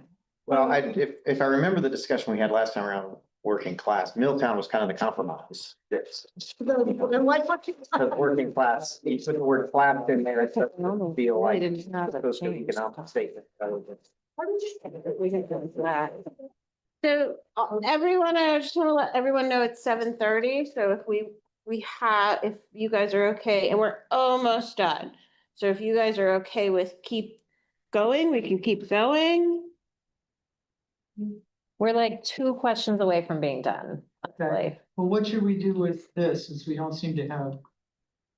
[SPEAKER 3] well, if I remember the discussion we had last time around working class, Milltown was kind of the compromise. It's
[SPEAKER 7] They're like, what you-
[SPEAKER 3] the working class, you put the word class in there, it doesn't feel like it's supposed to be an economic statement.
[SPEAKER 2] So everyone, I just want to let everyone know it's 7:30. So if if you guys are okay, and we're almost done. So if you guys are okay with keep going, we can keep going.
[SPEAKER 1] We're like 2 questions away from being done.
[SPEAKER 6] Okay. Well, what should we do with this, since we don't seem to have?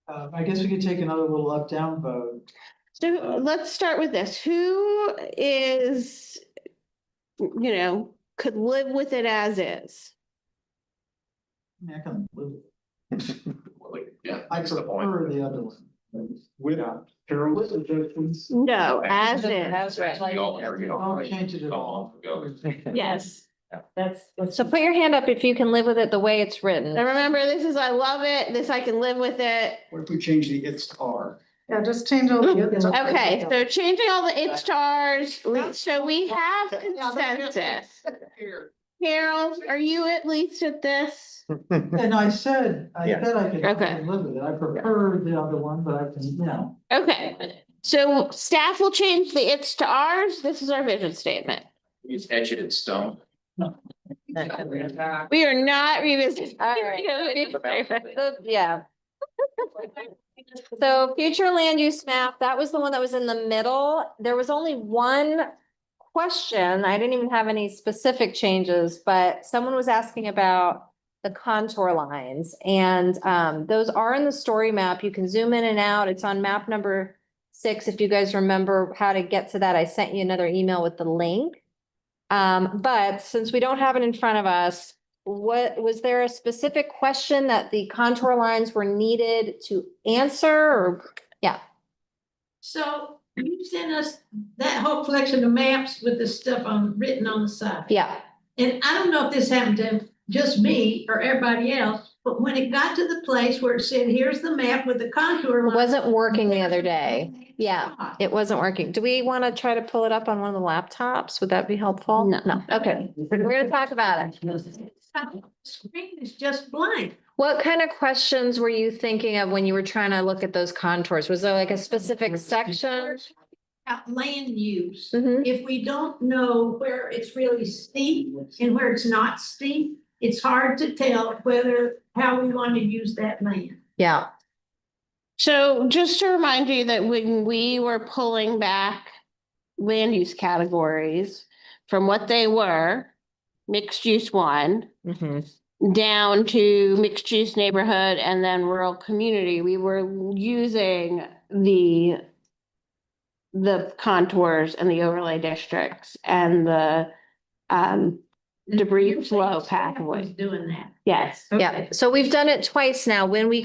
[SPEAKER 6] I guess we could take another little up-down vote.
[SPEAKER 2] So let's start with this. Who is, could live with it as is?
[SPEAKER 6] I mean, I can live with it.
[SPEAKER 5] Yeah.
[SPEAKER 6] I
[SPEAKER 5] that's the point.
[SPEAKER 6] prefer the other one.
[SPEAKER 4] Without Carol's suggestions.
[SPEAKER 2] No, as is.
[SPEAKER 6] I'll change it at all.
[SPEAKER 2] Yes.
[SPEAKER 8] That's.
[SPEAKER 1] So put your hand up if you can live with it the way it's written.
[SPEAKER 2] And remember, this is, I love it. This, I can live with it.
[SPEAKER 4] What if we change the it's to R?
[SPEAKER 7] Yeah, just change all the other.
[SPEAKER 2] Okay, so changing all the it stars, so we have consensus. Carol, are you at least at this?
[SPEAKER 6] And I said I
[SPEAKER 2] Okay.
[SPEAKER 6] can live with it. I prefer the other one, but I can,
[SPEAKER 2] Okay, so staff will change the it's to ours. This is our vision statement.
[SPEAKER 5] It's etched in stone.
[SPEAKER 2] We are not revisiting.
[SPEAKER 1] All right. Yeah. So future land use map, that was the one that was in the middle. There was only one question. I didn't even have any specific changes, but someone was asking about the contour lines. And those are in the story map. You can zoom in and out. It's on map number 6. If you guys remember how to get to that, I sent you another email with the link. But since we don't have it in front of us, was there a specific question that the contour lines were needed to answer or, yeah?
[SPEAKER 11] So you sent us that whole collection of maps with the stuff written on the side.
[SPEAKER 1] Yeah.
[SPEAKER 11] And I don't know if this happened to just me or everybody else, But when it got to the place where it said, here's the map with the contour
[SPEAKER 1] It
[SPEAKER 11] line.
[SPEAKER 1] wasn't working the other day. Yeah, it wasn't working. Do we want to try to pull it up on one of the laptops? Would that be helpful?
[SPEAKER 2] No.
[SPEAKER 1] No, okay. We're gonna talk about it.
[SPEAKER 11] The screen is just blank.
[SPEAKER 1] What kind of questions were you thinking of when you were trying to look at those contours? Was there like a specific section?
[SPEAKER 11] About land use.
[SPEAKER 1] Mhm.
[SPEAKER 11] If we don't know where it's really steep and where it's not steep, it's hard to tell how we want to use that land.
[SPEAKER 1] Yeah,
[SPEAKER 2] So just to remind you that when we were pulling back land use categories from what they were, mixed use one,
[SPEAKER 1] mhm.
[SPEAKER 2] down to mixed use neighborhood and then rural community, we were using the contours and the overlay districts and the debris flow
[SPEAKER 11] Was
[SPEAKER 2] pathway.
[SPEAKER 11] doing that.
[SPEAKER 2] Yes.
[SPEAKER 1] Yeah, so we've done it twice now. When we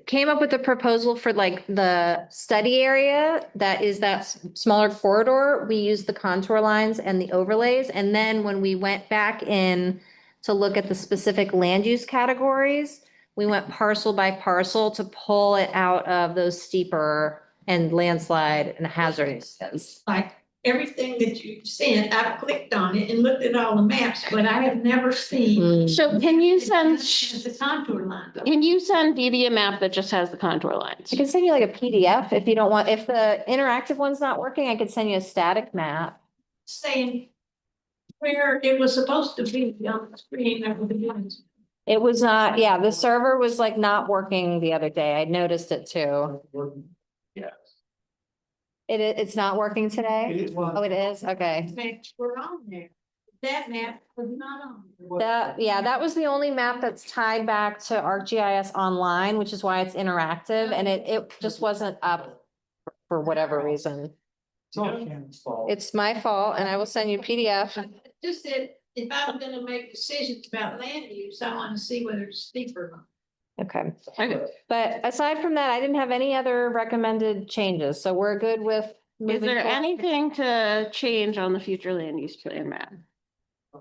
[SPEAKER 1] came up with a proposal for like the study area, that is that smaller corridor, we used the contour lines and the overlays. And then when we went back in to look at the specific land use categories, we went parcel by parcel to pull it out of those steeper and landslide and hazard areas.
[SPEAKER 11] Like everything that you sent, I've clicked on it and looked at all the maps, but I have never seen.
[SPEAKER 2] So can you send,
[SPEAKER 11] The contour line.
[SPEAKER 2] can you send Dee Dee a map that just has the contour lines?
[SPEAKER 1] I can send you like a PDF if you don't want, if the interactive one's not working, I could send you a static map.
[SPEAKER 11] Saying where it was supposed to be on the screen. That would be nice.
[SPEAKER 1] It was not, yeah, the server was like not working the other day. I noticed it too.
[SPEAKER 5] Yes.
[SPEAKER 1] It's not working today? Oh, it is? Okay.
[SPEAKER 11] Maps were on there. That map was not on. there.
[SPEAKER 1] That was the only map that's tied back to ArcGIS Online, which is why it's interactive, and it just wasn't up for whatever reason.
[SPEAKER 6] It's all Karen's fault.
[SPEAKER 1] It's my fault, and I will send you a PDF.
[SPEAKER 11] Just that if I'm gonna make decisions about land use, I wanna see whether it's steep or not.
[SPEAKER 1] Okay.
[SPEAKER 2] Okay.
[SPEAKER 1] But aside from that, I didn't have any other recommended changes, so we're good with.
[SPEAKER 2] Is
[SPEAKER 1] moving
[SPEAKER 2] there
[SPEAKER 1] forward.
[SPEAKER 2] anything to change on the future land use plan map?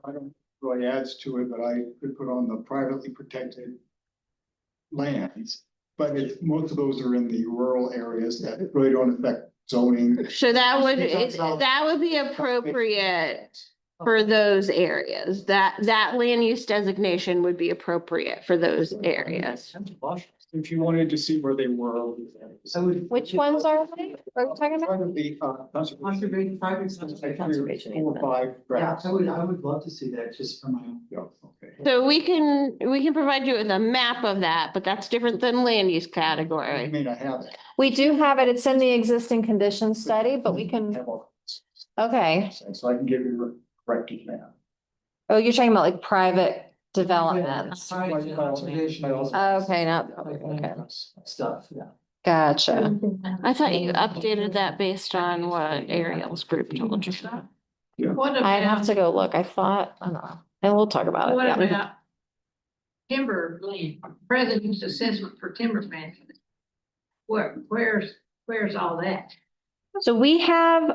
[SPEAKER 4] I don't really adds to it, but I could put on the privately protected lands. But most of those are in the rural areas that really don't affect zoning.
[SPEAKER 2] So that would be appropriate for those areas. That land use designation would be appropriate for those areas.
[SPEAKER 4] If you wanted to see where they were.
[SPEAKER 1] Which ones are they? Are we talking about?
[SPEAKER 4] Probably,
[SPEAKER 6] Conservation projects.
[SPEAKER 1] Conservation,
[SPEAKER 4] 4 or 5
[SPEAKER 6] Yeah,
[SPEAKER 4] drafts.
[SPEAKER 6] I would love to see that just for my own.
[SPEAKER 4] Yeah, okay.
[SPEAKER 2] So we can provide you with a map of that, but that's different than land use
[SPEAKER 4] I
[SPEAKER 2] category.
[SPEAKER 4] may not have it.
[SPEAKER 1] We do have it. It's in the existing conditions study, but we can,
[SPEAKER 4] Have all-
[SPEAKER 1] okay.
[SPEAKER 4] So I can give you a corrected map.
[SPEAKER 1] Oh, you're talking about like private developments.
[SPEAKER 6] Conservation.
[SPEAKER 1] Okay, not, okay,
[SPEAKER 6] Stuff, yeah.
[SPEAKER 1] gotcha.
[SPEAKER 2] I thought you updated that based on what Ariel's group told you.
[SPEAKER 11] What
[SPEAKER 1] I'd have
[SPEAKER 11] about,
[SPEAKER 1] to go look. I thought, I don't know, and we'll talk about it.
[SPEAKER 11] what
[SPEAKER 1] yeah.
[SPEAKER 11] about timberland, president's assessment for timber management? Where's all that?
[SPEAKER 1] So we have,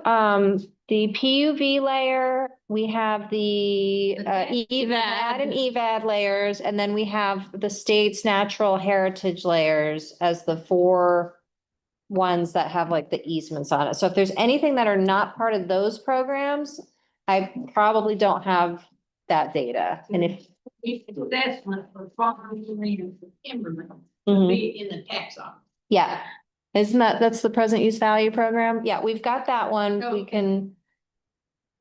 [SPEAKER 1] the PUV layer, we have the, EVAD and EVAD layers, and then we have the state's natural heritage layers as the 4 ones that have like the easements on it. So if there's anything that are not part of those programs, I probably don't have that data. And if,
[SPEAKER 11] Assessment for farmland and timberland
[SPEAKER 1] Mhm.
[SPEAKER 11] be in the tax office.
[SPEAKER 1] yeah, isn't that's the present use value program? Yeah, we've got that one. We can,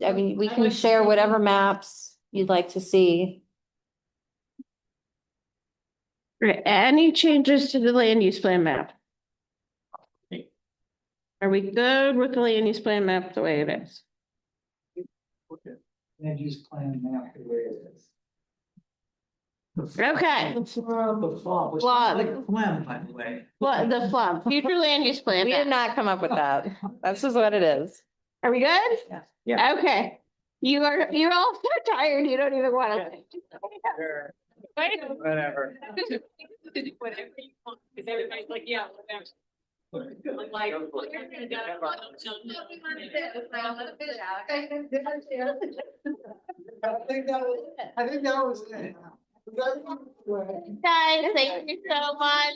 [SPEAKER 1] I mean, we can share whatever maps you'd like to see.
[SPEAKER 2] Right, any changes to the land use plan map? Are we good with the land use plan map the way it is?
[SPEAKER 6] Land use plan map the way it is.
[SPEAKER 2] Okay.
[SPEAKER 6] The flaw. Which
[SPEAKER 2] Flaw.
[SPEAKER 6] sounds like a phlegm, by the way.
[SPEAKER 2] What, the flub, future land use plan
[SPEAKER 1] We did
[SPEAKER 2] map.
[SPEAKER 1] not come up with that. That's just what it is.
[SPEAKER 2] Are we good?
[SPEAKER 6] Yeah.
[SPEAKER 2] Okay. You're all so tired, you don't even wanna.
[SPEAKER 8] Whatever. Whatever you want, because everybody's like, yeah, whatever. Like.
[SPEAKER 6] I think that was it.
[SPEAKER 2] Guys, thank you so much.